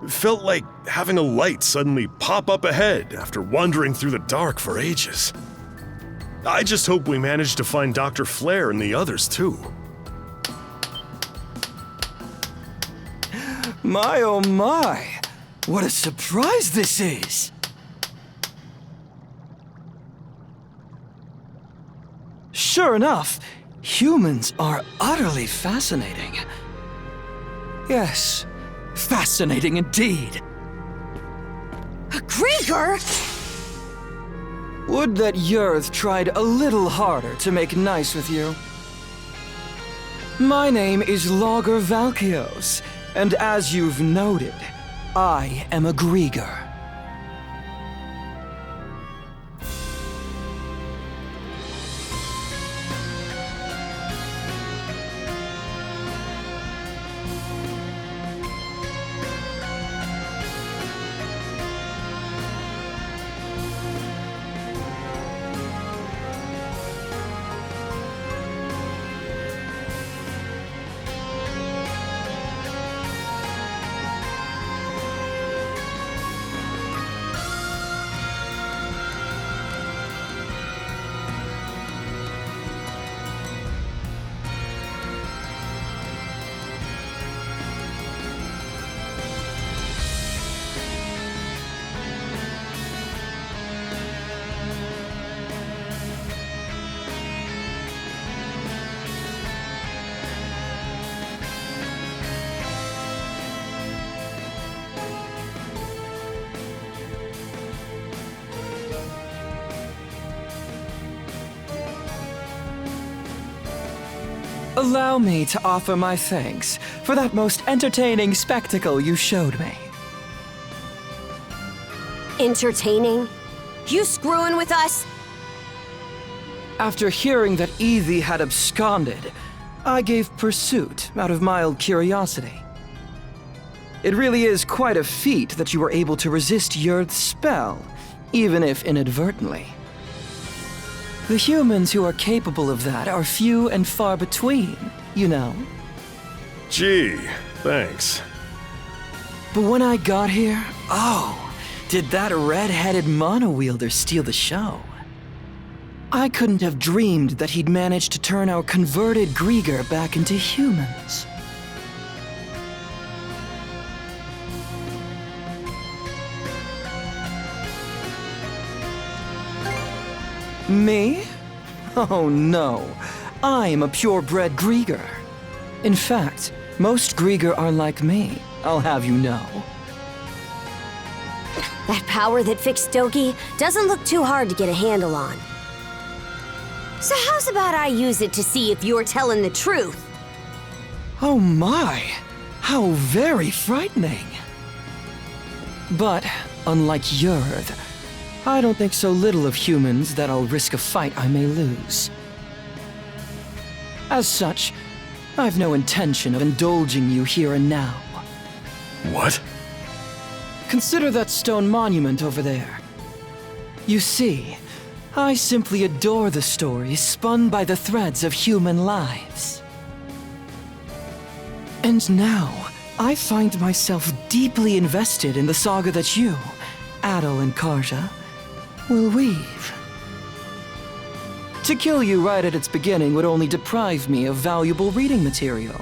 It felt like having a light suddenly pop up ahead after wandering through the dark for ages. I just hope we managed to find Dr. Flare and the others too. My oh my! What a surprise this is! Sure enough, humans are utterly fascinating. Yes, fascinating indeed. A Krieger? Would that Yurth tried a little harder to make nice with you. My name is Logger Valkios, and as you've noted, I am a Krieger. Allow me to offer my thanks for that most entertaining spectacle you showed me. Entertaining? You screwing with us? After hearing that Ethi had absconded, I gave pursuit out of mild curiosity. It really is quite a feat that you were able to resist Yurth's spell, even if inadvertently. The humans who are capable of that are few and far between, you know. Gee, thanks. But when I got here, oh, did that red-headed mono-wielder steal the show. I couldn't have dreamed that he'd managed to turn our converted Krieger back into humans. Me? Oh no, I'm a purebred Krieger. In fact, most Krieger are like me, I'll have you know. That power that fixed Doki doesn't look too hard to get a handle on. So how's about I use it to see if you're telling the truth? Oh my, how very frightening. But, unlike Yurth, I don't think so little of humans that I'll risk a fight I may lose. As such, I've no intention of indulging you here and now. What? Consider that stone monument over there. You see, I simply adore the stories spun by the threads of human lives. And now, I find myself deeply invested in the saga that you, Adel and Karja, will weave. To kill you right at its beginning would only deprive me of valuable reading material.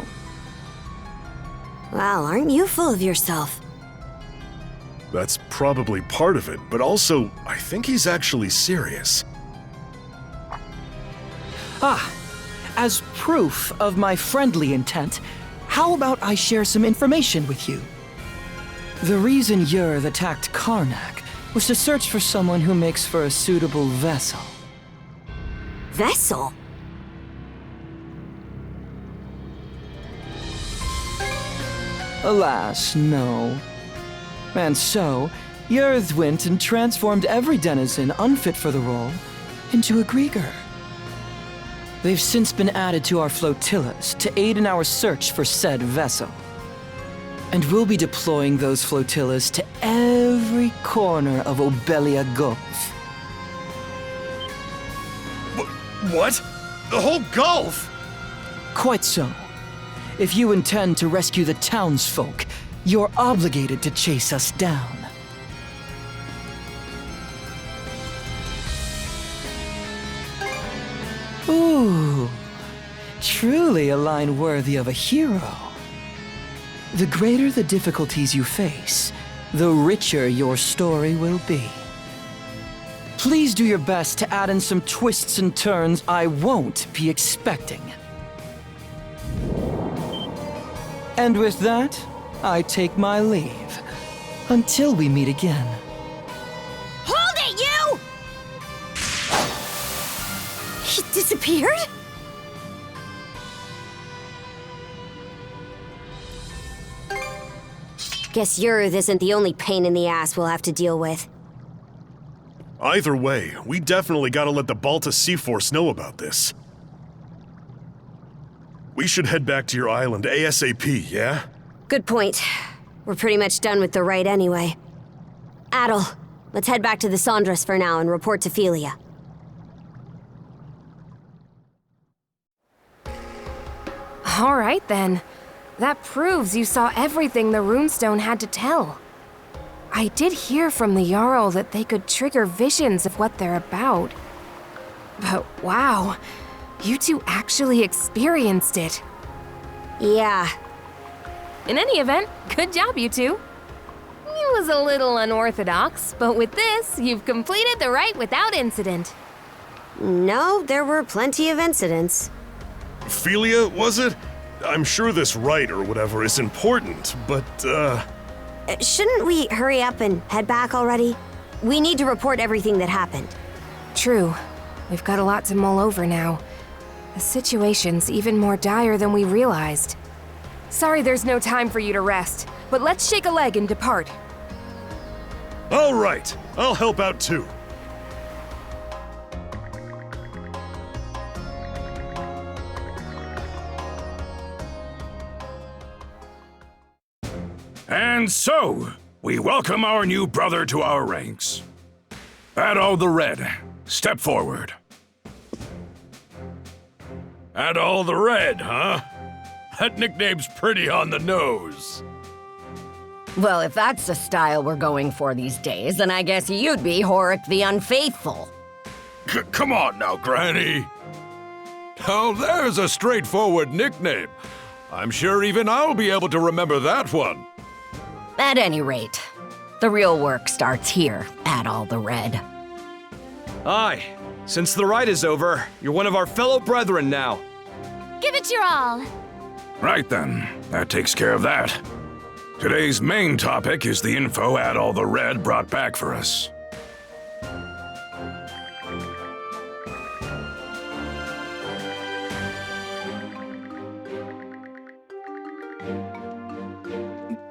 Wow, aren't you full of yourself? That's probably part of it, but also, I think he's actually serious. Ah, as proof of my friendly intent, how about I share some information with you? The reason Yurth attacked Karnak was to search for someone who makes for a suitable vessel. Vessel? Alas, no. And so, Yurth went and transformed every denizen unfit for the role into a Grieger. They've since been added to our flotillas to aid in our search for said vessel. And we'll be deploying those flotillas to every corner of Obelia Gulf. What? The whole Gulf? Quite so. If you intend to rescue the townsfolk, you're obligated to chase us down. Ooh, truly a line worthy of a hero. The greater the difficulties you face, the richer your story will be. Please do your best to add in some twists and turns I won't be expecting. And with that, I take my leave. Until we meet again. Hold it, you! He disappeared? Guess Yurth isn't the only pain in the ass we'll have to deal with. Either way, we definitely gotta let the Balta Sea Force know about this. We should head back to your island ASAP, yeah? Good point. We're pretty much done with the rite anyway. Adel, let's head back to the Sandras for now and report to Philia. All right, then. That proves you saw everything the runestone had to tell. I did hear from the Jarl that they could trigger visions of what they're about. But wow, you two actually experienced it. Yeah. In any event, good job, you two. It was a little unorthodox, but with this, you've completed the rite without incident. No, there were plenty of incidents. Philia, was it? I'm sure this rite or whatever is important, but, Shouldn't we hurry up and head back already? We need to report everything that happened. True. We've got a lot to mull over now. The situation's even more dire than we realized. Sorry there's no time for you to rest, but let's shake a leg and depart. All right, I'll help out too. And so, we welcome our new brother to our ranks. Adol the Red, step forward. Adol the Red, huh? That nickname's pretty on the nose. Well, if that's the style we're going for these days, then I guess you'd be Horik the Unfaithful. Come on now, Granny. Oh, there's a straightforward nickname. I'm sure even I'll be able to remember that one. At any rate, the real work starts here, Adol the Red. Aye. Since the rite is over, you're one of our fellow brethren now. Give it your all. Right then, that takes care of that. Today's main topic is the info Adol the Red brought back for us.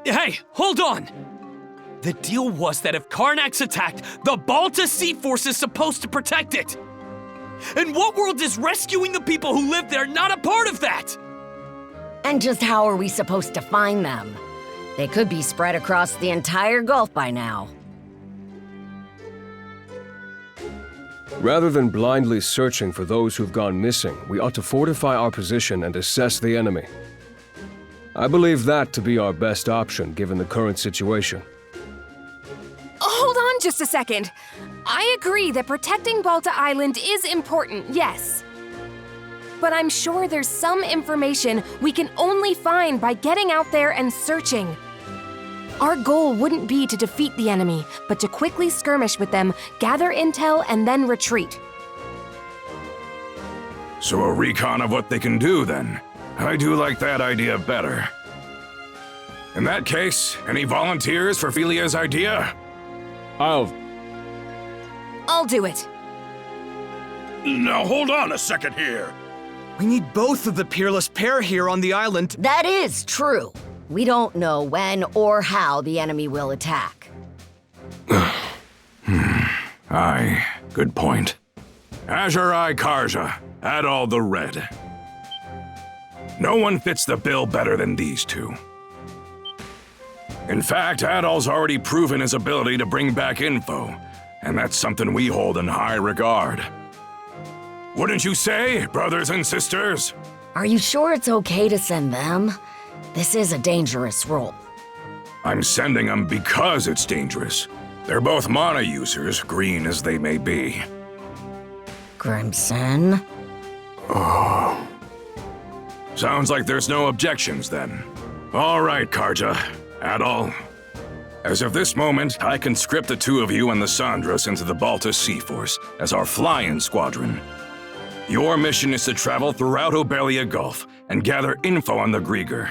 Hey, hold on! The deal was that if Karnak's attacked, the Balta Sea Force is supposed to protect it! And what world is rescuing the people who live there not a part of that? And just how are we supposed to find them? They could be spread across the entire Gulf by now. Rather than blindly searching for those who've gone missing, we ought to fortify our position and assess the enemy. I believe that to be our best option given the current situation. Hold on just a second. I agree that protecting Balta Island is important, yes. But I'm sure there's some information we can only find by getting out there and searching. Our goal wouldn't be to defeat the enemy, but to quickly skirmish with them, gather intel, and then retreat. So a recon of what they can do, then. I do like that idea better. In that case, any volunteers for Felia's idea? I'll do it. Now hold on a second here. We need both of the peerless pair here on the island. That is true. We don't know when or how the enemy will attack. Aye, good point. Azure Eye Karja, Adol the Red. No one fits the bill better than these two. In fact, Adol's already proven his ability to bring back info, and that's something we hold in high regard. Wouldn't you say, brothers and sisters? Are you sure it's okay to send them? This is a dangerous role. I'm sending them because it's dangerous. They're both mana users, green as they may be. Crimson? Oh. Sounds like there's no objections then. All right, Karja, Adol. As of this moment, I conscript the two of you and the Sandras into the Balta Sea Force as our fly-in squadron. Your mission is to travel throughout Obelia Gulf and gather info on the Grieger.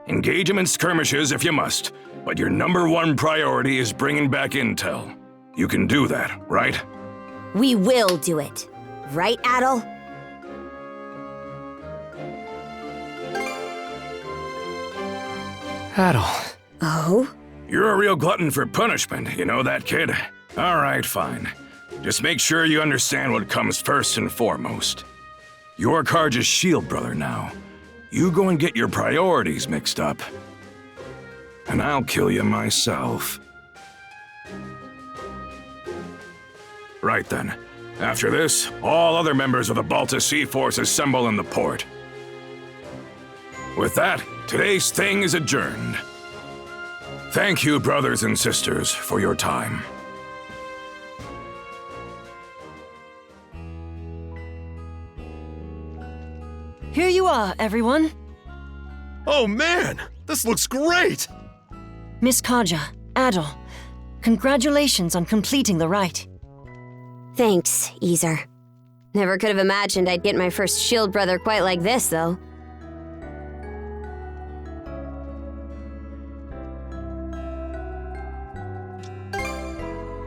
Engage them in skirmishes if you must, but your #1 priority is bringing back intel. You can do that, right? We will do it. Right, Adol? Adol. Oh? You're a real glutton for punishment, you know that, kid? All right, fine. Just make sure you understand what comes first and foremost. You're Karja's shield brother now. You go and get your priorities mixed up. And I'll kill you myself. Right then. After this, all other members of the Balta Sea Force assemble in the port. With that, today's thing is adjourned. Thank you, brothers and sisters, for your time. Here you are, everyone. Oh man, this looks great! Miss Karja, Adol, congratulations on completing the rite. Thanks, Ezer. Never could have imagined I'd get my first shield brother quite like this, though.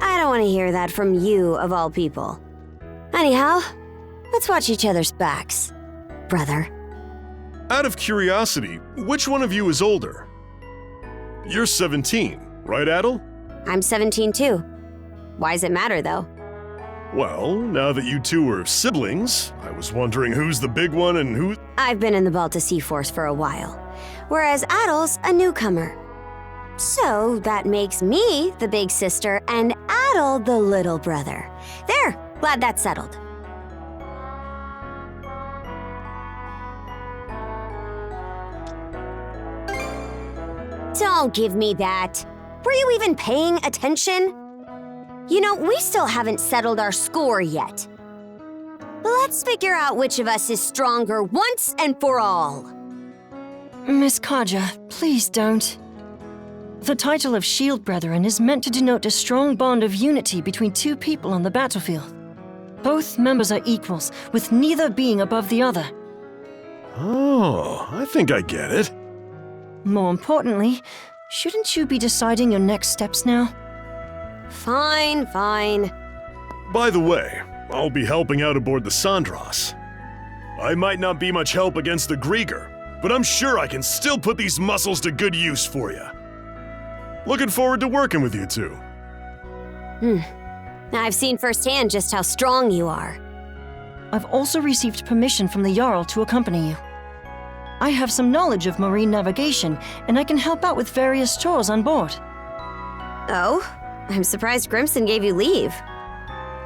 I don't want to hear that from you, of all people. Anyhow, let's watch each other's backs, brother. Out of curiosity, which one of you is older? You're 17, right, Adol? I'm 17 too. Why does it matter, though? Well, now that you two are siblings, I was wondering who's the big one and who... I've been in the Balta Sea Force for a while, whereas Adol's a newcomer. So that makes me the big sister and Adol the little brother. There, glad that's settled. Don't give me that. Were you even paying attention? You know, we still haven't settled our score yet. Let's figure out which of us is stronger once and for all. Miss Karja, please don't. The title of Shield Brethren is meant to denote a strong bond of unity between two people on the battlefield. Both members are equals, with neither being above the other. Oh, I think I get it. More importantly, shouldn't you be deciding your next steps now? Fine, fine. By the way, I'll be helping out aboard the Sandras. I might not be much help against the Grieger, but I'm sure I can still put these muscles to good use for you. Looking forward to working with you two. I've seen firsthand just how strong you are. I've also received permission from the Jarl to accompany you. I have some knowledge of marine navigation, and I can help out with various chores on board. Oh? I'm surprised Grimson gave you leave.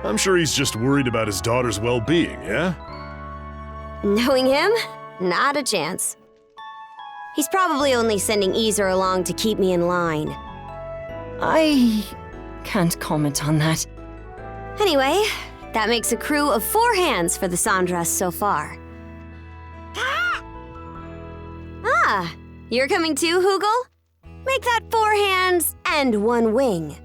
I'm sure he's just worried about his daughter's well-being, yeah? Knowing him, not a chance. He's probably only sending Ezer along to keep me in line. I can't comment on that. Anyway, that makes a crew of 4 hands for the Sandras so far. Ah, you're coming too, Hoogle? Make that 4 hands and 1 wing.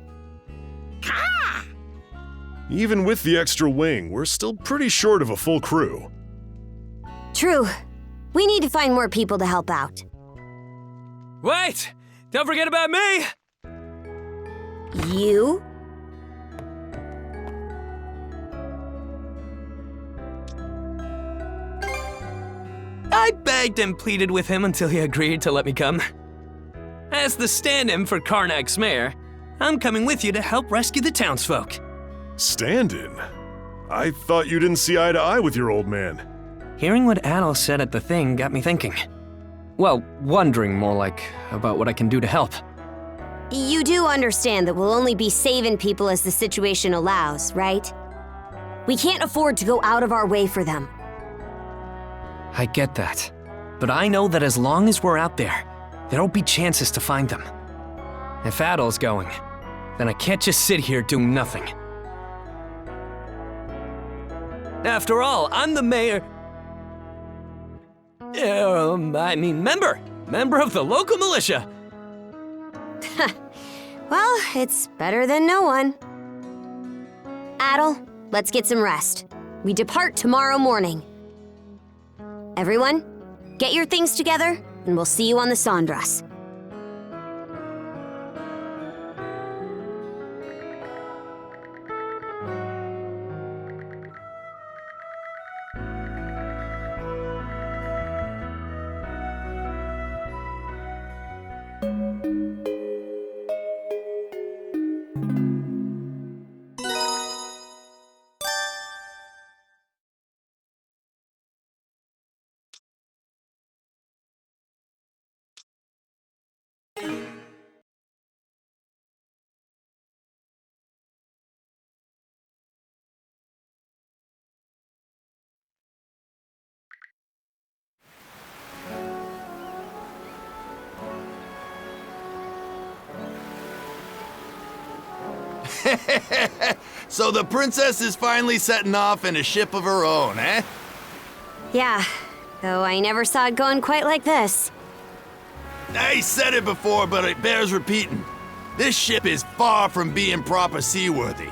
Even with the extra wing, we're still pretty short of a full crew. True. We need to find more people to help out. Wait! Don't forget about me! You? I begged and pleaded with him until he agreed to let me come. As the stand-in for Karnak's mayor, I'm coming with you to help rescue the townsfolk. Stand-in? I thought you didn't see eye to eye with your old man. Hearing what Adol said at the thing got me thinking. Well, wondering more like about what I can do to help. You do understand that we'll only be saving people as the situation allows, right? We can't afford to go out of our way for them. I get that. But I know that as long as we're out there, there'll be chances to find them. If Adol's going, then I can't just sit here doing nothing. After all, I'm the mayor... member of the local militia. Well, it's better than no one. Adol, let's get some rest. We depart tomorrow morning. Everyone, get your things together, and we'll see you on the Sandras. So the princess is finally setting off in a ship of her own, eh? Yeah, though I never saw it going quite like this. I said it before, but it bears repeating. This ship is far from being proper seaworthy.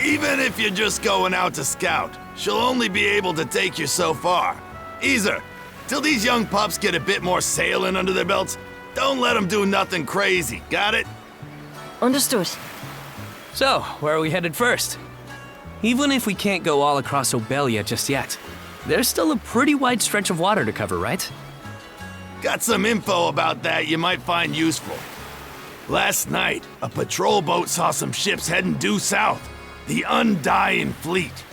Even if you're just going out to scout, she'll only be able to take you so far. Easer, till these young pups get a bit more sailing under their belts, don't let them do nothing crazy, got it? Understood. So, where are we headed first? Even if we can't go all across Obelia just yet, there's still a pretty wide stretch of water to cover, right? Got some info about that you might find useful. Last night, a patrol boat saw some ships heading due south. The Undying Fleet.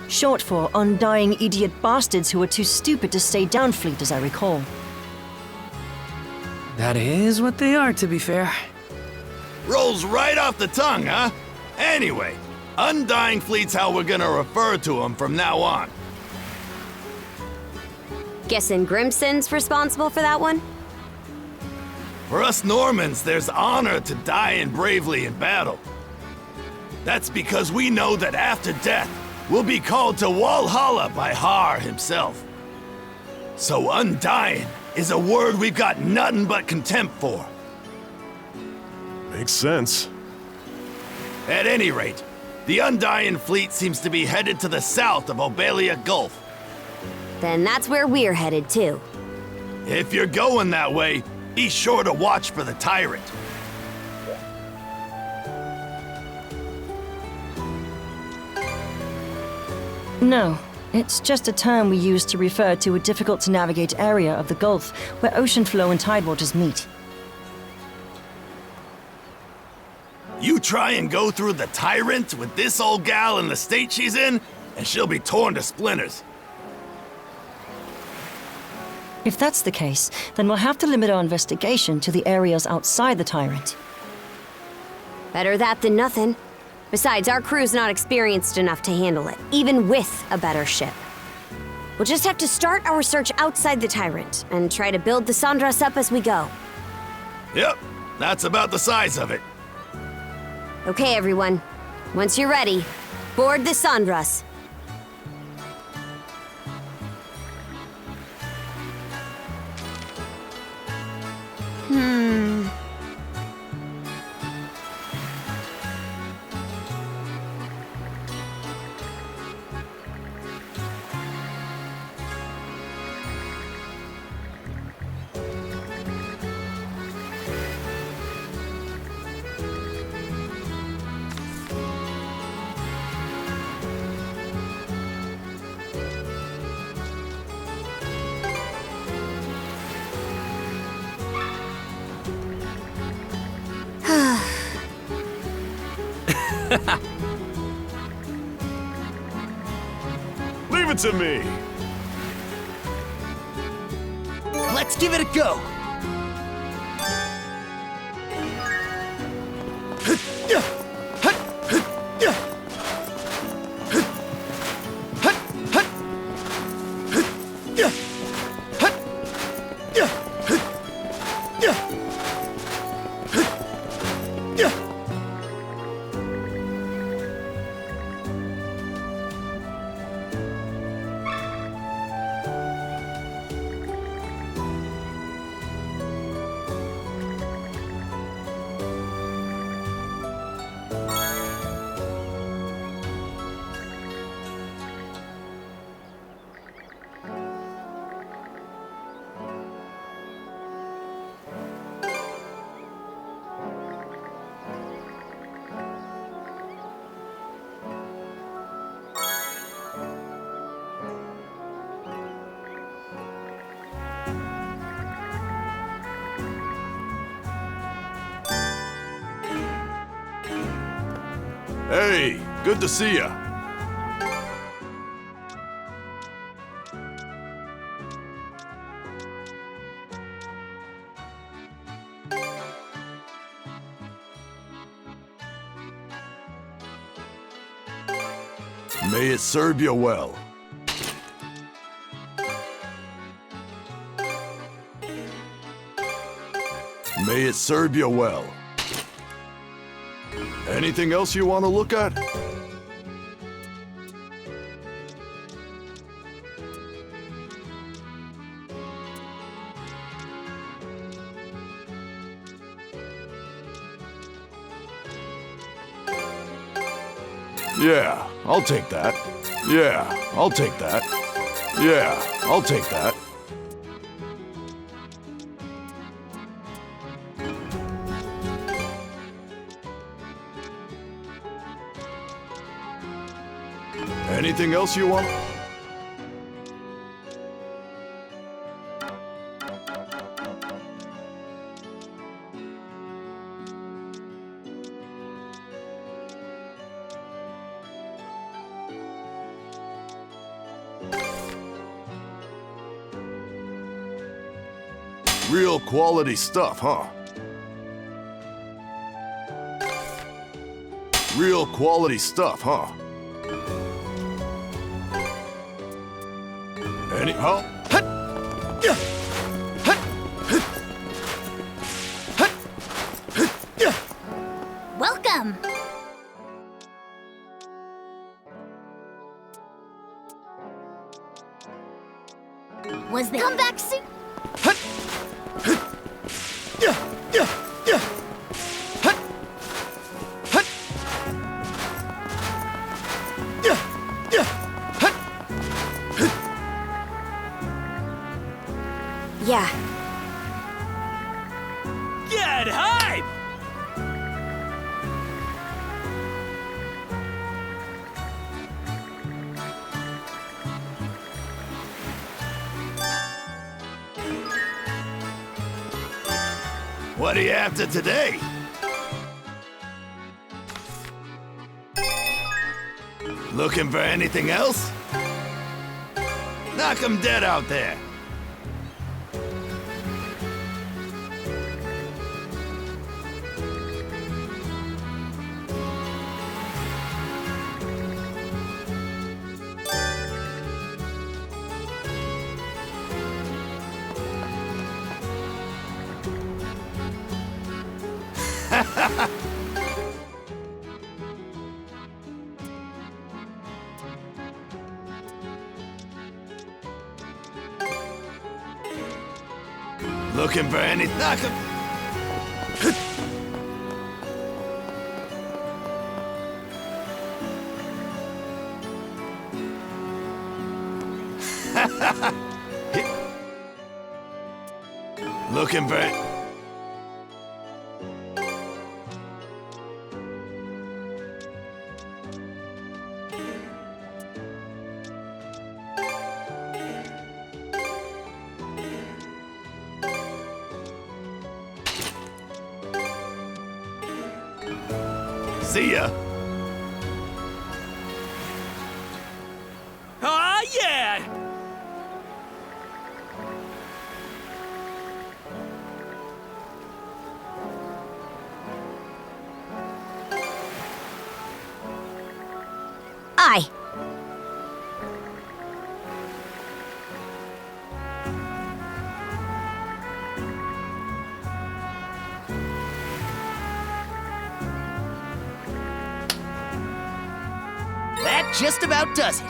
Short for undying idiot bastards who are too stupid to stay down fleet, as I recall. That is what they are, to be fair. Rolls right off the tongue, huh? Anyway, Undying Fleet's how we're gonna refer to them from now on. Guessing Grimson's responsible for that one? For us Normans, there's honor to dying bravely in battle. That's because we know that after death, we'll be called to Walhalla by Har himself. So undying is a word we've got nothing but contempt for. Makes sense. At any rate, the Undying Fleet seems to be headed to the south of Obelia Gulf. Then that's where we're headed too. If you're going that way, be sure to watch for the tyrant. No, it's just a term we use to refer to a difficult-to-navigate area of the Gulf where ocean flow and tidewaters meet. You try and go through the tyrant with this old gal in the state she's in, and she'll be torn to splinters. If that's the case, then we'll have to limit our investigation to the areas outside the tyrant. Better that than nothing. Besides, our crew's not experienced enough to handle it, even with a better ship. We'll just have to start our search outside the tyrant, and try to build the Sandras up as we go. Yep, that's about the size of it. Okay, everyone. Once you're ready, board the Sandras. Leave it to me. Let's give it a go. Hey, good to see ya. May it serve you well. May it serve you well. Anything else you want to look at? Yeah, I'll take that. Yeah, I'll take that. Yeah, I'll take that. Anything else you want? Real quality stuff, huh? Real quality stuff, huh? Anyhow. Welcome! Was there— Come back soon! Yeah. Get hype! What are you after today? Looking for anything else? Knock 'em dead out there. Looking for any knock 'em. Looking for See ya. die! That just about does it.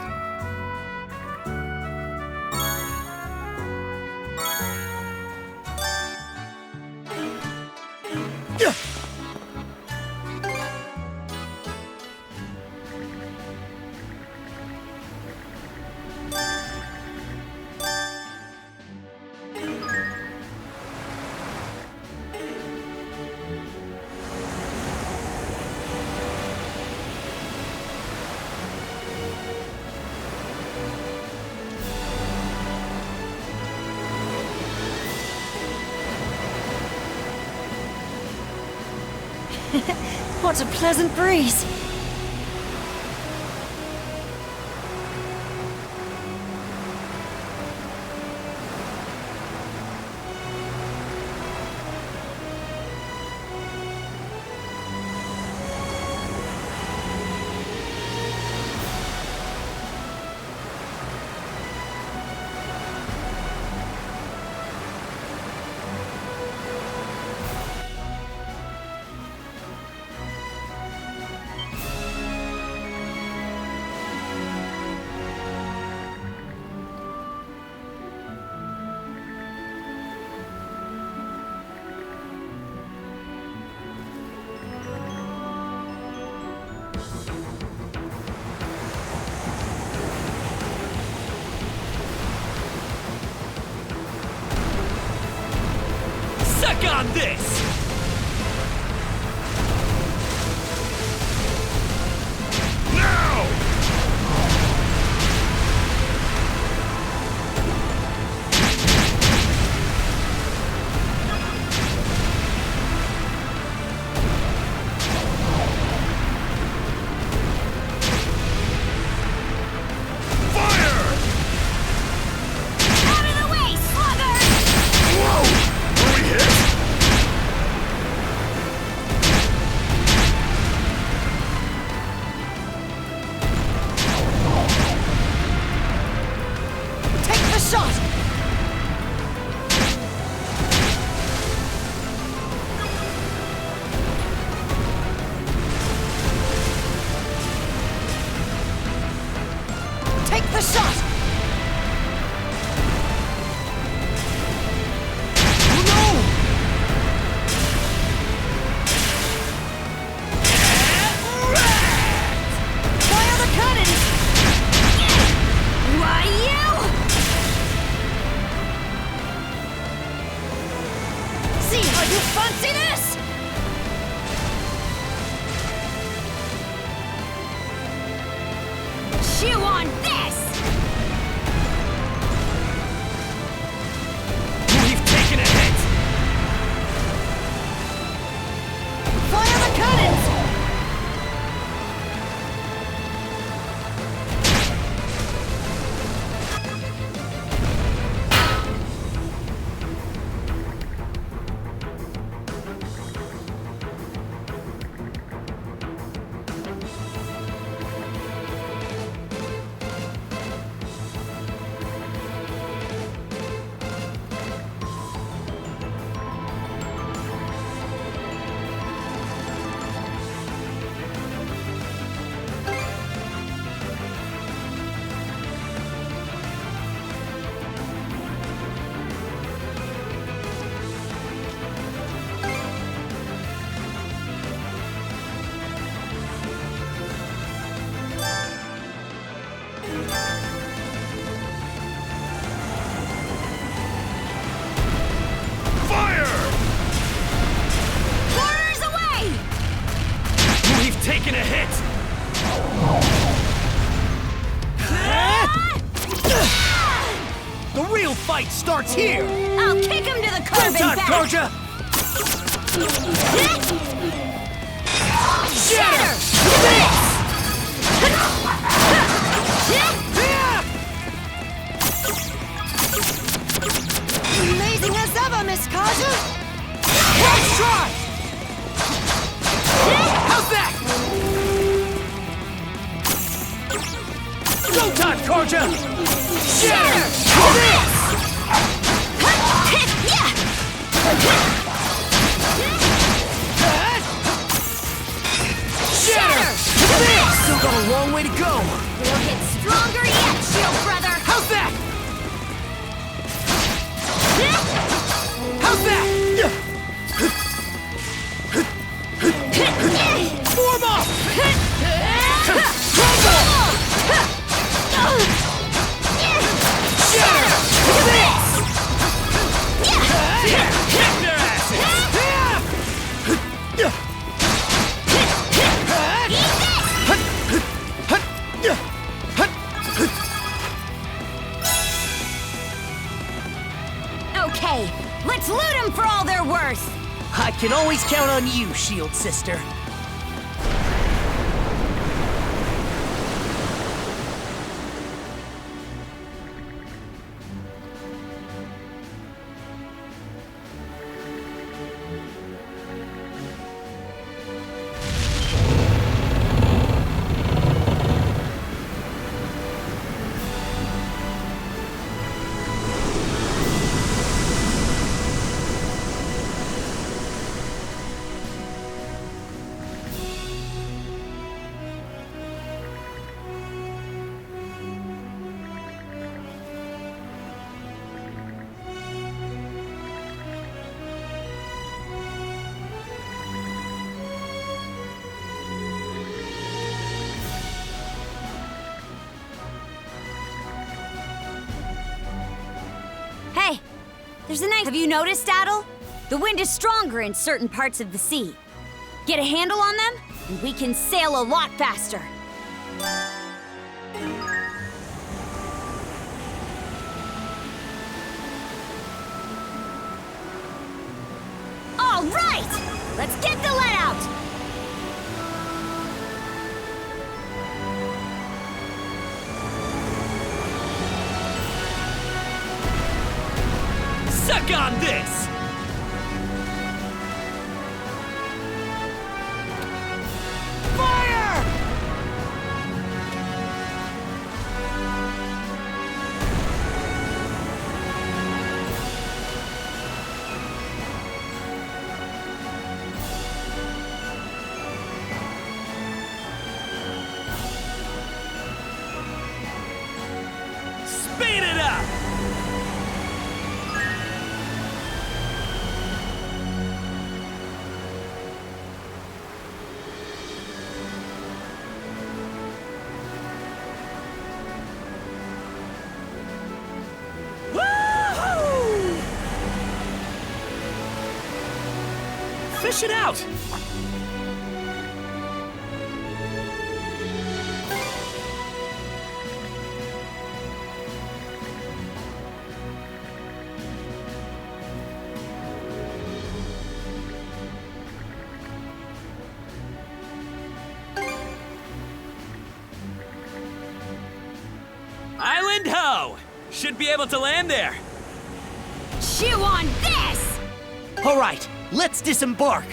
What a pleasant breeze. Suck on this! Chew on this! We've taken a hit! Fire the cannons! Taking a hit! The real fight starts here! I'll kick him to the curb and back! Koja! Shatter! Amazing as ever, Miss Kaja! Let's try! How's that? Showtime, Karja! Shatter! Shatter! Still got a long way to go. We'll get stronger yet, Shield Brother! How's that? How's that? Form up! Okay, let's loot them for all they're worth! I can always count on you, Shield Sister. Hey, there's a nice... Have you noticed, Adel? The wind is stronger in certain parts of the sea. Get a handle on them, and we can sail a lot faster. All right! Let's get the lead out! Suck on this! Fire! Speed it up! Fish it out! Island ho! Should be able to land there. Chew on this! All right, let's disembark.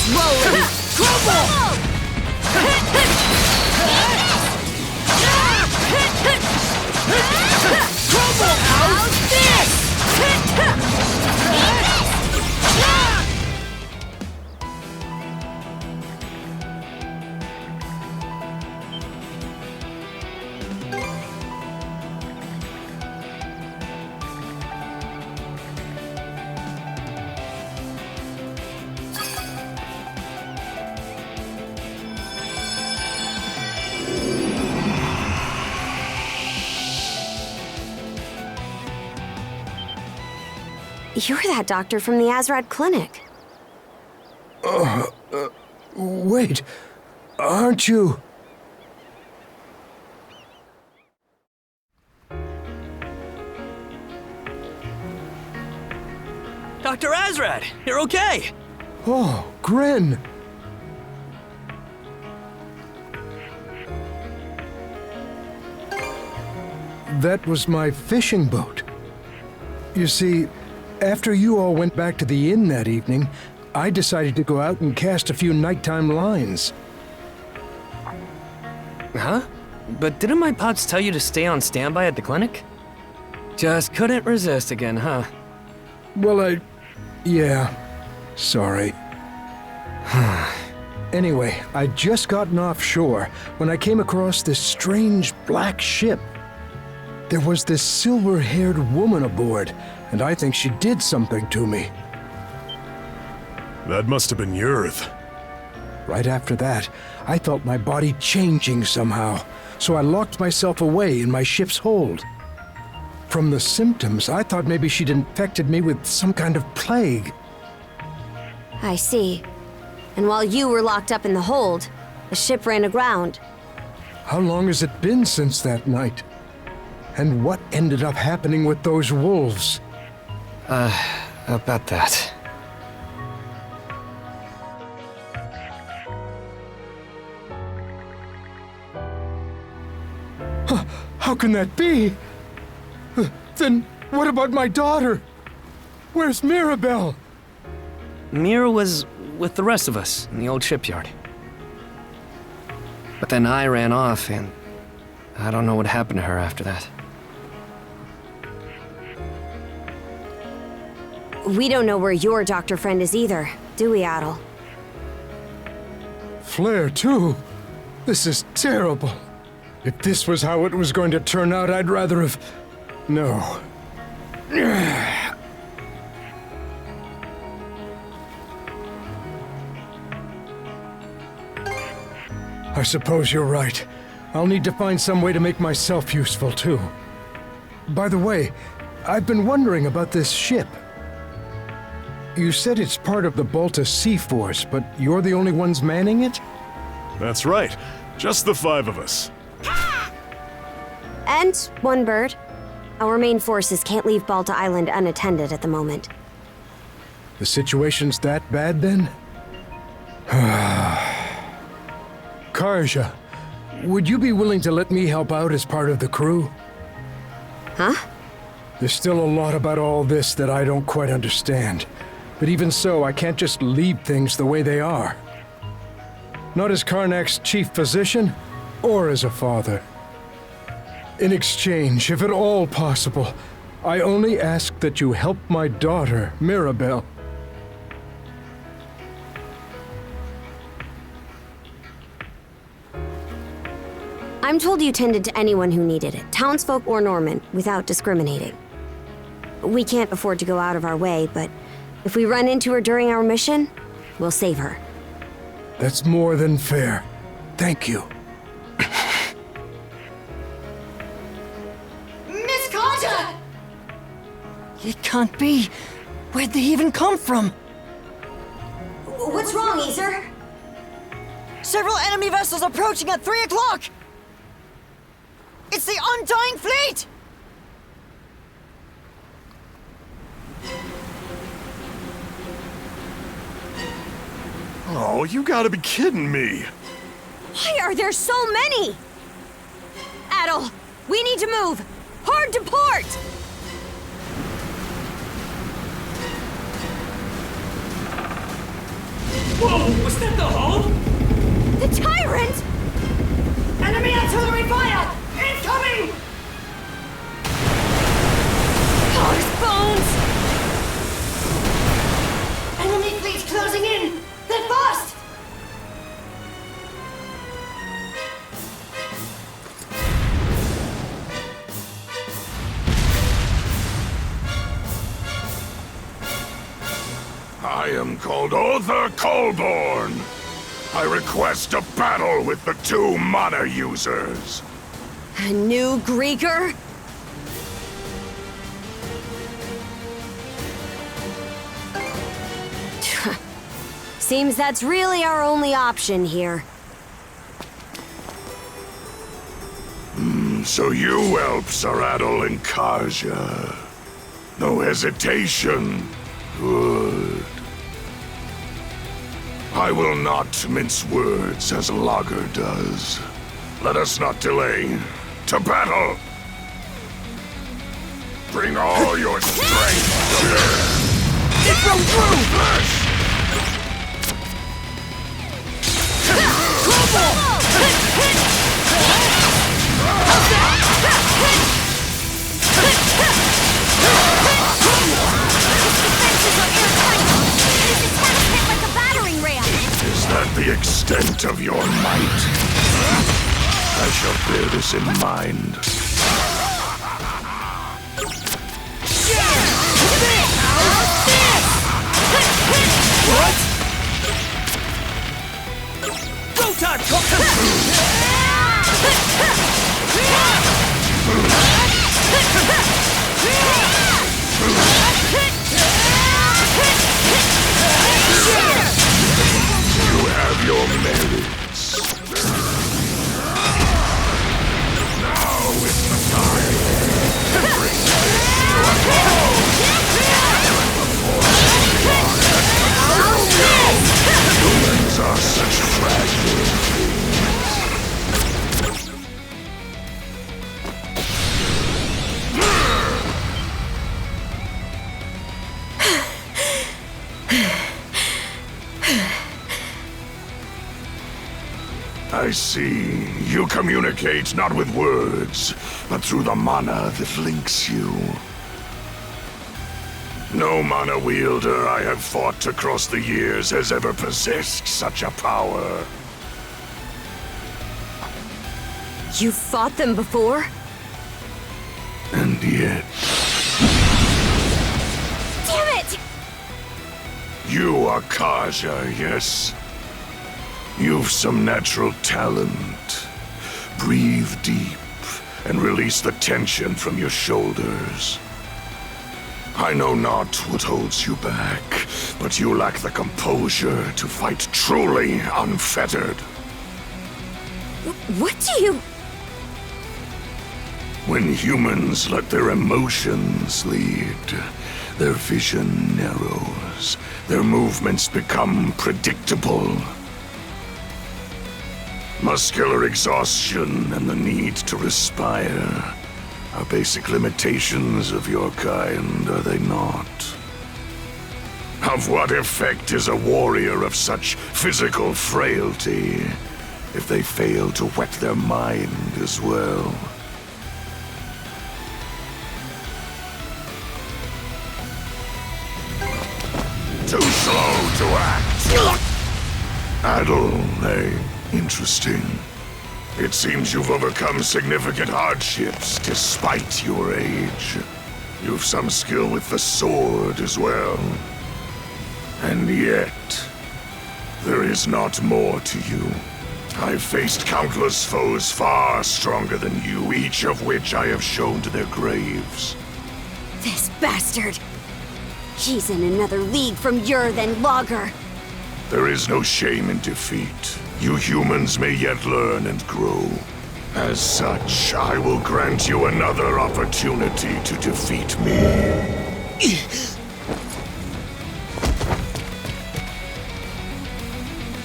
slowly. Crumble! Crumble! How's this? You're that doctor from the Azrad Clinic. Wait. Aren't you? Dr. Azrad, you're okay! Oh, Gren! That was my fishing boat. You see, after you all went back to the inn that evening, I decided to go out and cast a few nighttime lines. Huh? But didn't my pops tell you to stay on standby at the clinic? Just couldn't resist again, huh? Well, yeah. Sorry. Anyway, I'd just gotten offshore when I came across this strange black ship. There was this silver-haired woman aboard, and I think she did something to me. That must have been Yurth. Right after that, I felt my body changing somehow, so I locked myself away in my ship's hold. From the symptoms, I thought maybe she'd infected me with some kind of plague. I see. And while you were locked up in the hold, the ship ran aground. How long has it been since that night? And what ended up happening with those wolves? About that. How can that be? Then what about my daughter? Where's Mirabelle? Mira was with the rest of us in the old shipyard. But then I ran off, and I don't know what happened to her after that. We don't know where your doctor friend is either, do we, Adel? Flair, too? This is terrible. If this was how it was going to turn out, I'd rather have... No. I suppose you're right. I'll need to find some way to make myself useful, too. By the way, I've been wondering about this ship. You said it's part of the Balta Sea Force, but you're the only ones manning it? That's right. Just the 5 of us. And one bird. Our main forces can't leave Balta Island unattended at the moment. The situation's that bad, then? Karja, would you be willing to let me help out as part of the crew? Huh? There's still a lot about all this that I don't quite understand. But even so, I can't just leave things the way they are. Not as Karnak's chief physician, or as a father. In exchange, if at all possible, I only ask that you help my daughter, Mirabelle. I'm told you tended to anyone who needed it, townsfolk or Norman, without discriminating. We can't afford to go out of our way, but if we run into her during our mission, we'll save her. That's more than fair. Thank you. Miss Carter! It can't be. Where'd they even come from? What's wrong, Easer? Several enemy vessels approaching at 3 o'clock! It's the Undying Fleet! Oh, you gotta be kidding me. Why are there so many? Adel, we need to move! Hard to port! Whoa! Was that the hole? The tyrant! Enemy artillery fire! Incoming! Cars bones! Enemy fleet closing in! They're fast! I am called Other Colborn. I request a battle with the two mana users. A new Greeker? Seems that's really our only option here. So you whelps are Adol and Kaja. No hesitation. Good. I will not mince words as Lager does. Let us not delay. To battle! Bring all your strength to bear! It broke through! Flash! Is that the extent of your might? I shall bear this in mind. What? Go time! You have your merits. Now is the time to bring this to a close. Humans are such fragile I see. You communicate not with words, but through the mana that links you. No mana wielder I have fought across the years has ever possessed such a power. You've fought them before? And yet... Damn it! You are Kaja, yes? You've some natural talent. Breathe deep and release the tension from your shoulders. I know not what holds you back, but you lack the composure to fight truly unfettered. What do you... When humans let their emotions lead, their vision narrows, their movements become predictable. Muscular exhaustion and the need to respire are basic limitations of your kind, are they not? Of what effect is a warrior of such physical frailty if they fail to whet their mind as well? Too slow to act. Adol, eh? Interesting. It seems you've overcome significant hardships despite your age. You've some skill with the sword as well. And yet, there is not more to you. I've faced countless foes far stronger than you, each of which I have shown to their graves. This bastard! He's in another league from Yur than Lager. There is no shame in defeat. You humans may yet learn and grow. As such, I will grant you another opportunity to defeat me.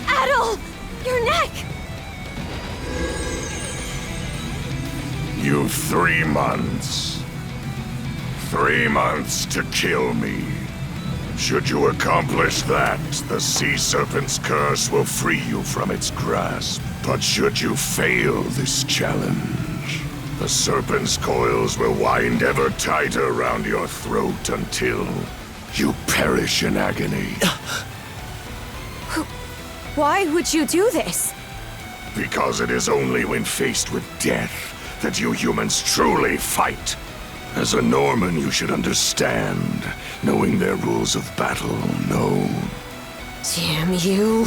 Adol! Your neck! You've 3 months. 3 months to kill me. Should you accomplish that, the Sea Serpent's curse will free you from its grasp. But should you fail this challenge, the Serpent's coils will wind ever tighter around your throat until you perish in agony. Why would you do this? Because it is only when faced with death that you humans truly fight. As a Norman, you should understand, knowing their rules of battle, no. Damn you.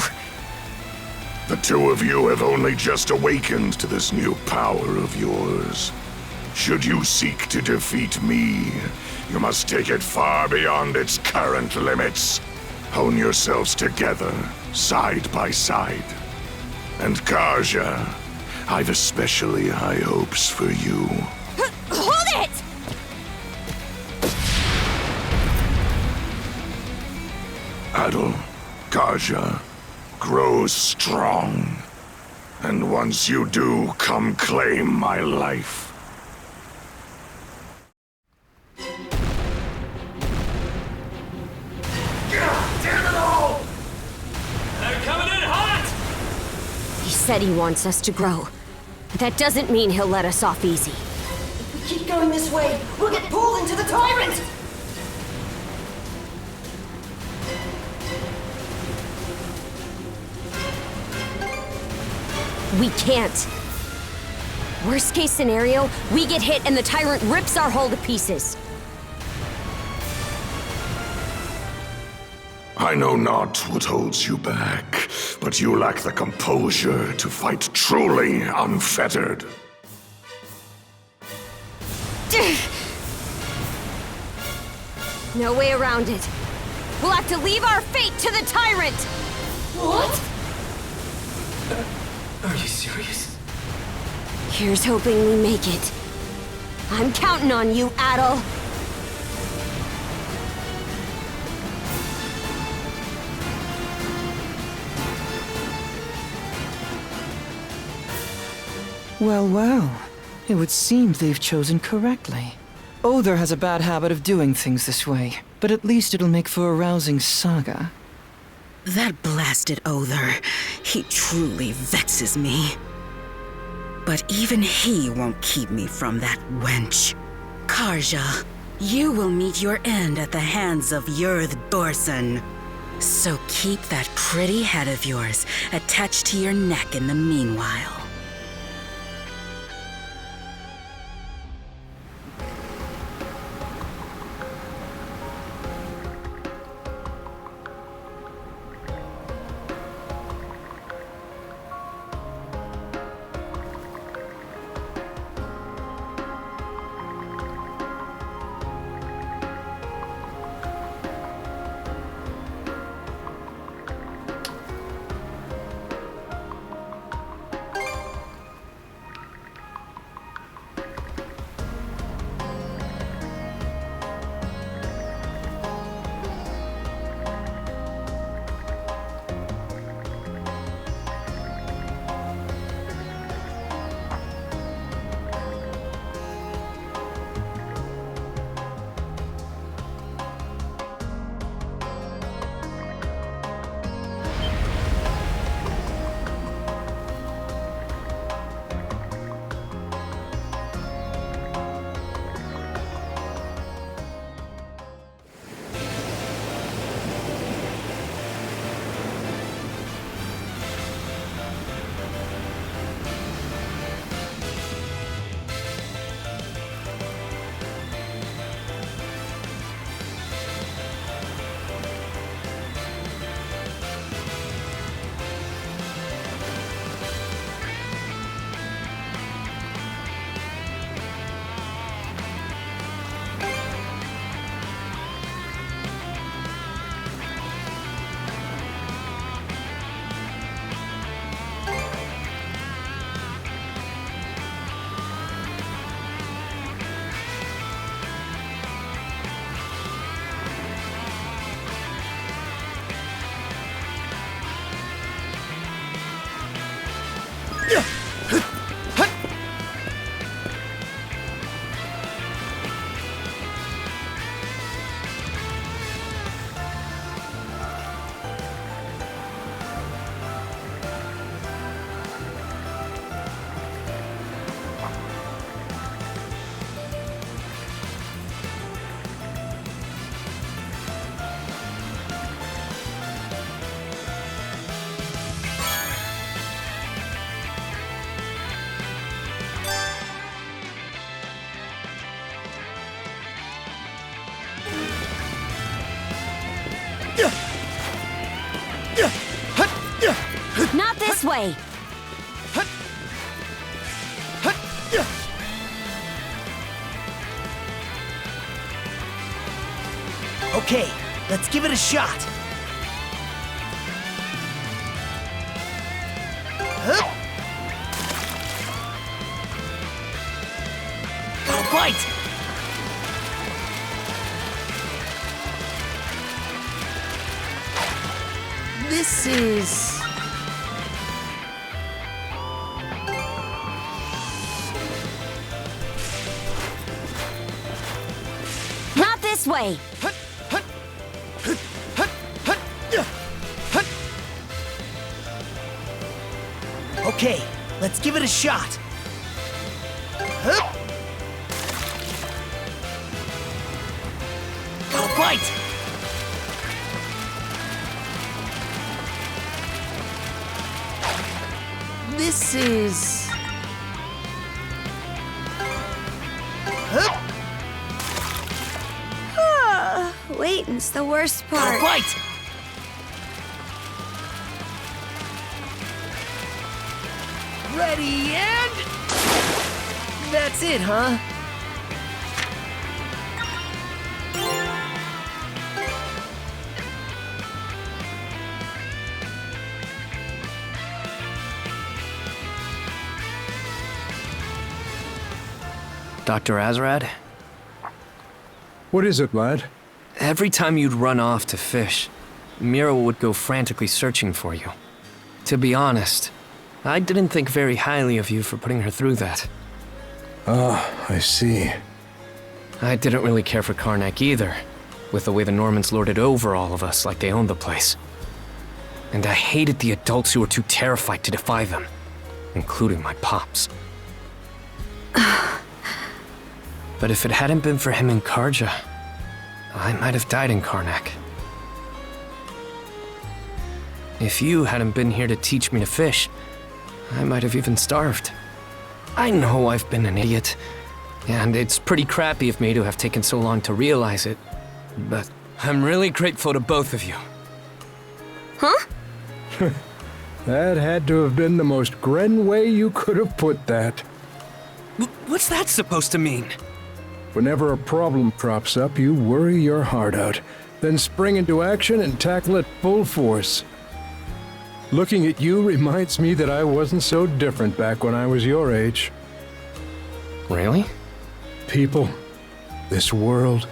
The two of you have only just awakened to this new power of yours. Should you seek to defeat me, you must take it far beyond its current limits. Hone yourselves together, side by side. And Karja, I've especially high hopes for you. Hold it! Adel, Karja, grow strong. And once you do, come claim my life. Damn it all! They're coming in hot! He said he wants us to grow. That doesn't mean he'll let us off easy. If we keep going this way, we'll get pulled into the tyrant! We can't. Worst case scenario, we get hit and the tyrant rips our hull to pieces. I know not what holds you back, but you lack the composure to fight truly unfettered. No way around it. We'll have to leave our fate to the tyrant! What? Are you serious? Here's hoping we make it. I'm counting on you, Adel. Well, well. It would seem they've chosen correctly. Other has a bad habit of doing things this way, but at least it'll make for a rousing saga. That blasted Other, he truly vexes me. But even he won't keep me from that wench. Karja, you will meet your end at the hands of Yurth Dorson. So keep that pretty head of yours attached to your neck in the meanwhile. Not this way! Okay, let's give it a shot. Go bite! This is... Not this way! Okay, let's give it a shot. Go bite! This is... Waiting's the worst part. Go bite! Ready and... That's it, huh? Dr. Azrad? What is it, lad? Every time you'd run off to fish, Mira would go frantically searching for you. To be honest, I didn't think very highly of you for putting her through that. Ah, I see. I didn't really care for Karnak either, with the way the Normans lorded over all of us like they owned the place. And I hated the adults who were too terrified to defy them, including my pops. But if it hadn't been for him and Karja, I might have died in Karnak. If you hadn't been here to teach me to fish, I might have even starved. I know I've been an idiot, and it's pretty crappy of me to have taken so long to realize it, but I'm really grateful to both of you. Huh? That had to have been the most Gren way you could have put that. What's that supposed to mean? Whenever a problem crops up, you worry your heart out, then spring into action and tackle it full force. Looking at you reminds me that I wasn't so different back when I was your age. Really? People, this world,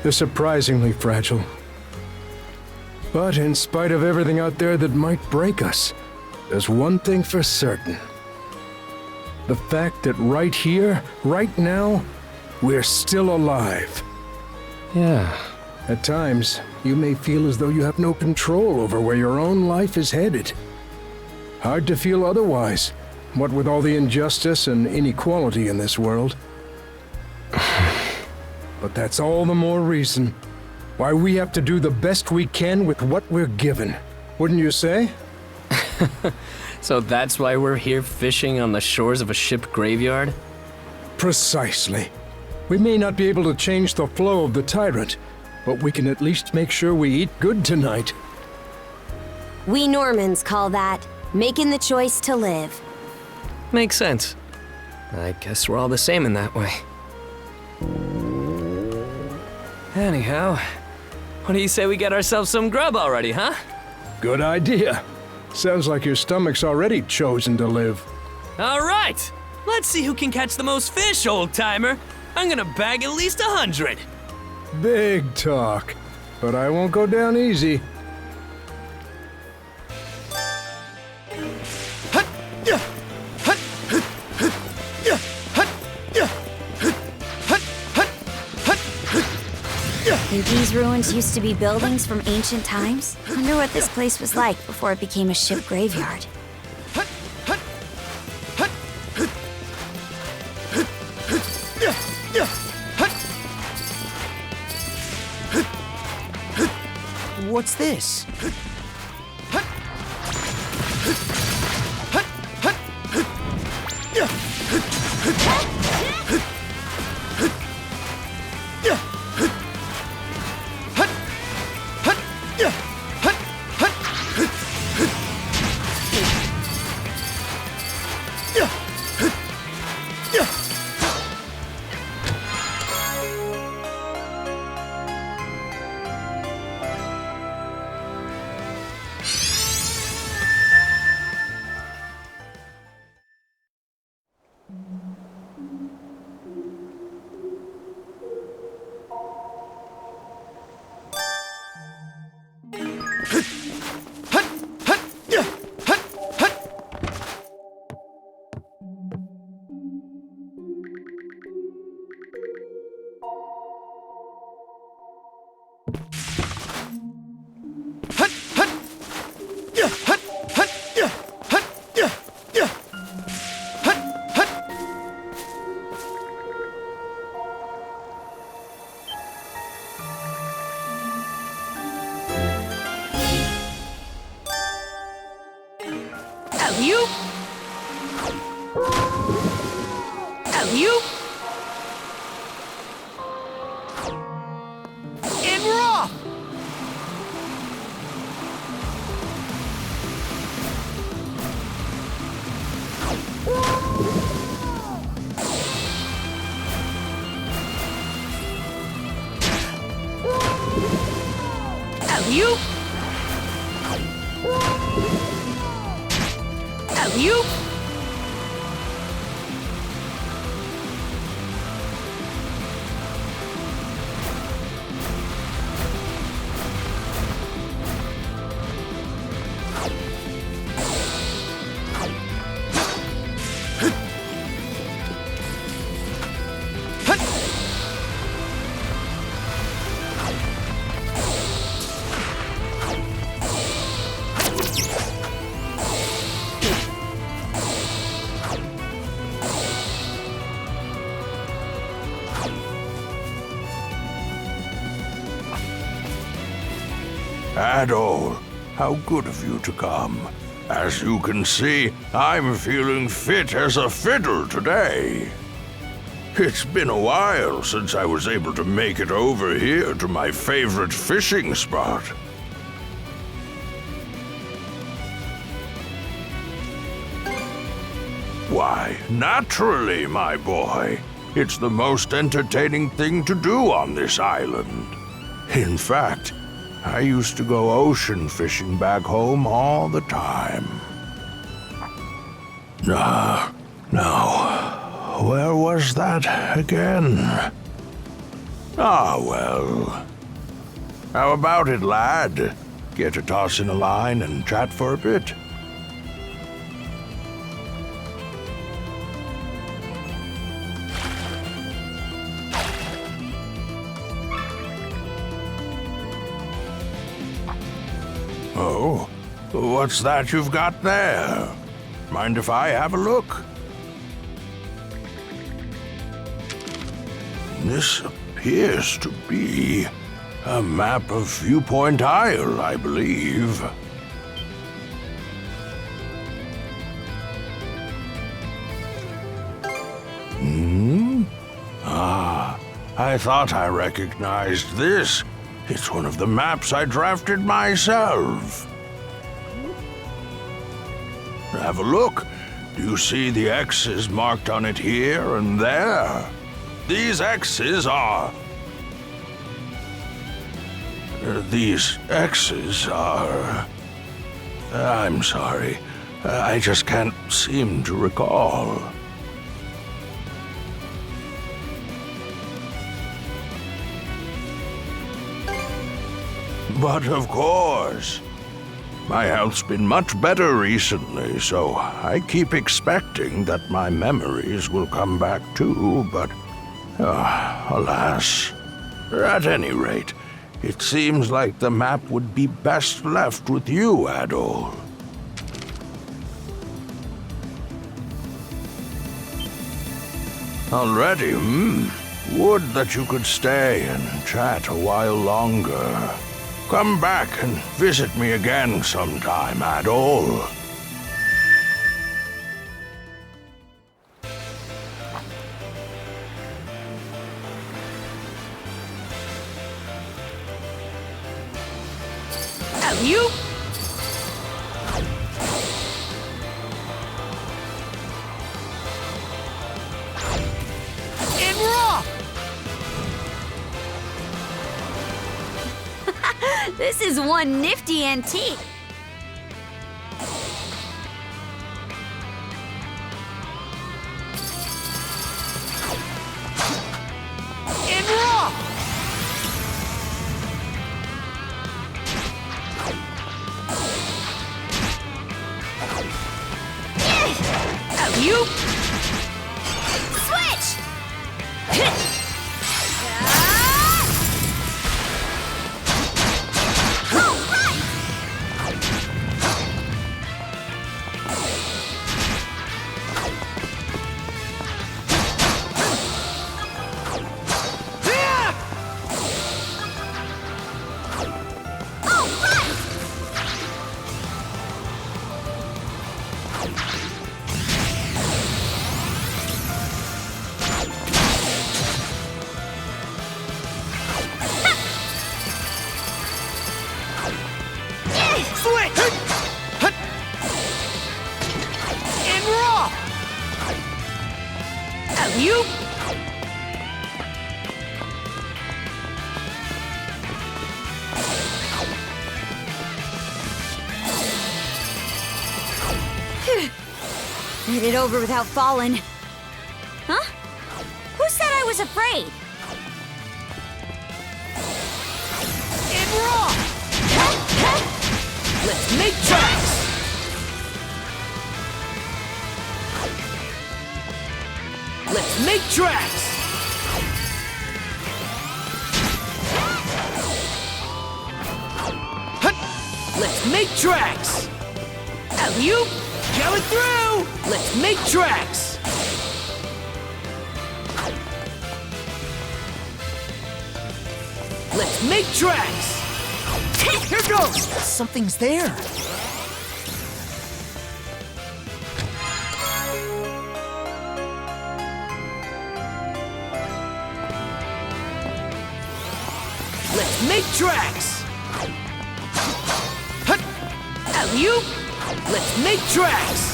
they're surprisingly fragile. But in spite of everything out there that might break us, there's one thing for certain. The fact that right here, right now, we're still alive. Yeah. At times, you may feel as though you have no control over where your own life is headed. Hard to feel otherwise, what with all the injustice and inequality in this world. But that's all the more reason why we have to do the best we can with what we're given. Wouldn't you say? So that's why we're here fishing on the shores of a ship graveyard? Precisely. We may not be able to change the flow of the tyrant, but we can at least make sure we eat good tonight. We Normans call that making the choice to live. Makes sense. I guess we're all the same in that way. Anyhow, what do you say we get ourselves some grub already, huh? Good idea. Sounds like your stomach's already chosen to live. All right! Let's see who can catch the most fish, old-timer. I'm gonna bag at least 100. Big talk, but I won't go down easy. Think these ruins used to be buildings from ancient times? Wonder what this place was like before it became a ship graveyard. What's this? Alley-oop! Alley-oop! And we're off! Alley-oop! Alley-oop! Adol, how good of you to come. As you can see, I'm feeling fit as a fiddle today. It's been a while since I was able to make it over here to my favorite fishing spot. Why, naturally, my boy. It's the most entertaining thing to do on this island. In fact, I used to go ocean fishing back home all the time. Now, where was that again? Ah, well. How about it, lad? Care to toss in a line and chat for a bit? Oh, what's that you've got there? Mind if I have a look? This appears to be a map of Viewpoint Isle, I believe. Ah, I thought I recognized this. It's one of the maps I drafted myself. Have a look. Do you see the X's marked on it here and there? These X's are... I'm sorry. I just can't seem to recall. But of course. My health's been much better recently, so I keep expecting that my memories will come back too, but alas. At any rate, it seems like the map would be best left with you, Adol. Already, Would that you could stay and chat a while longer. Come back and visit me again sometime, Adol. Alley-oop! And we're off! This is one nifty antique. And we're off! Alley-oop! Switch! You? Made it over without falling. Huh? Who said I was afraid? And raw! Let's make tracks! Let's make tracks! Let's make tracks! Alley-oop! Going through! Let's make tracks! Let's make tracks! Here goes! Something's there! Let's make tracks! Alley-oop! Let's make tracks!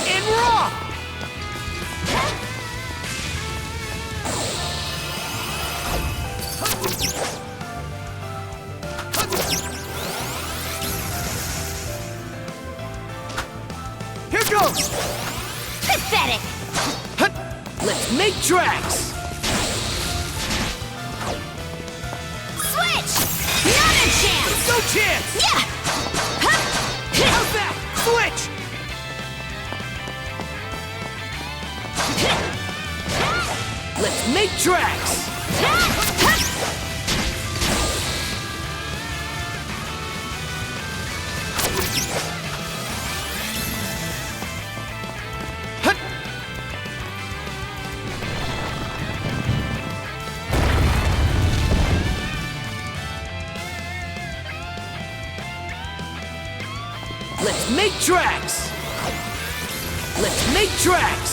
And raw! Here goes! Pathetic! Let's make tracks! Switch! Not a chance! No chance! Yeah! How's that? Switch! Let's make tracks! Let's make tracks! Let's make tracks!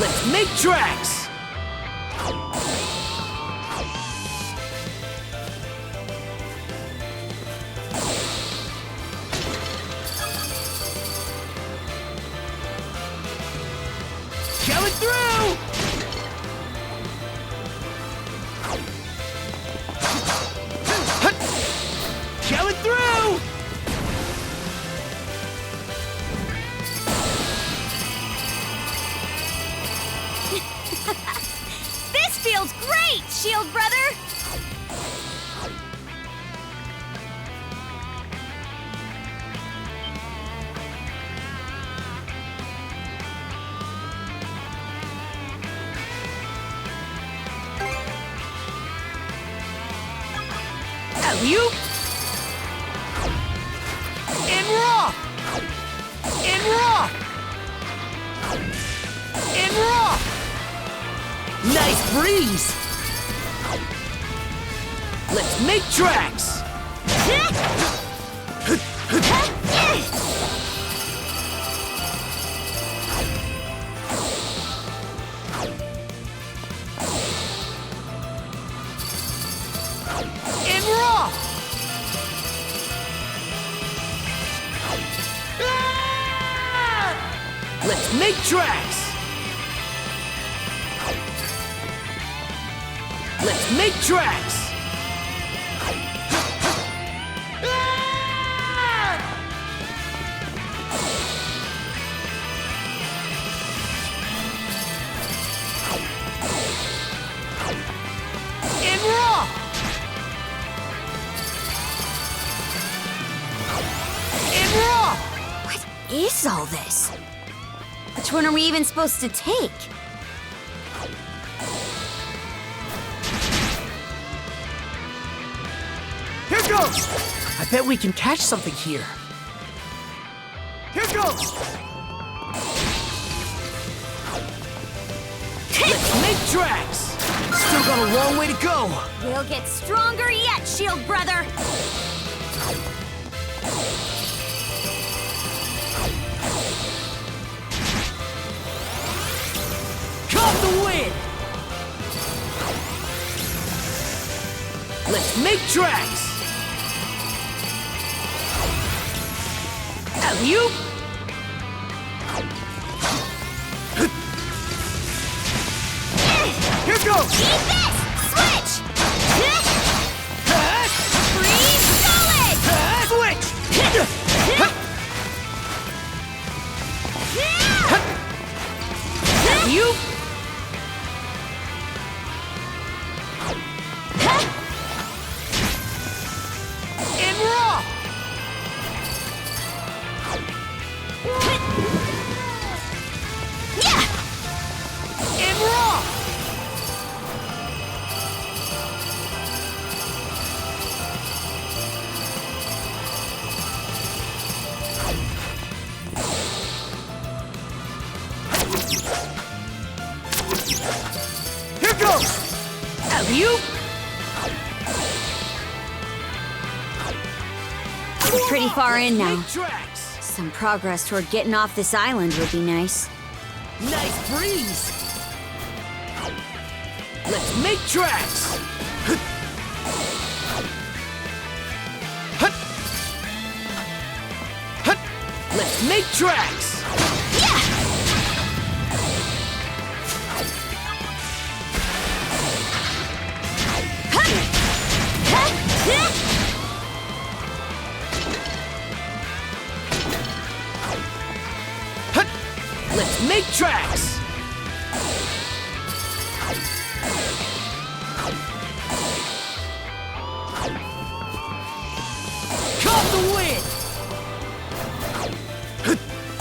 Let's make tracks! Going through! Going through! This feels great, Shield Brother! Alley-oop! And raw! And raw! And raw! Nice breeze! Let's make tracks! And raw! Let's make tracks! Let's make tracks! And raw! And raw! What is all this? Which one are we even supposed to take? Here goes! I bet we can catch something here. Here goes! Let's make tracks! Still got a long way to go. We'll get stronger yet, Shield Brother! Caught the wind! Let's make tracks! Alley-oop! Here goes! Eat this! Switch! Freeze solid! Switch! Alley-oop! And raw! And raw! Here goes! Alley-oop! We're pretty far in now. Make tracks! Some progress toward getting off this island would be nice. Nice breeze! Let's make tracks! Let's make tracks! Let's make tracks! Caught the wind!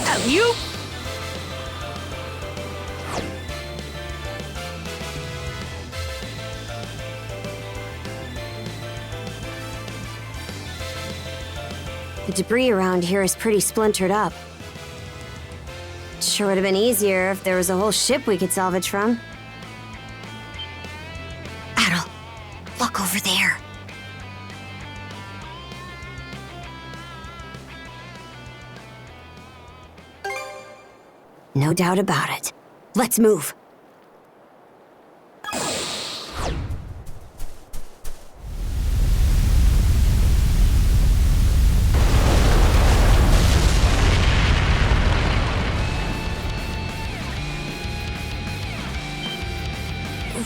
Alley-oop! The debris around here is pretty splintered up. Sure would have been easier if there was a whole ship we could salvage from. Adel, look over there. No doubt about it. Let's move.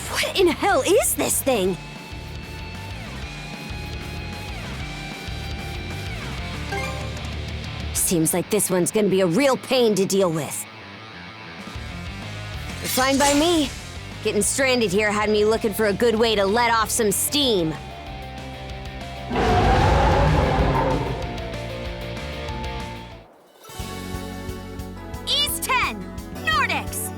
What in hell is this thing? Seems like this one's gonna be a real pain to deal with. Fine by me. Getting stranded here had me looking for a good way to let off some steam. East 10, Nordics!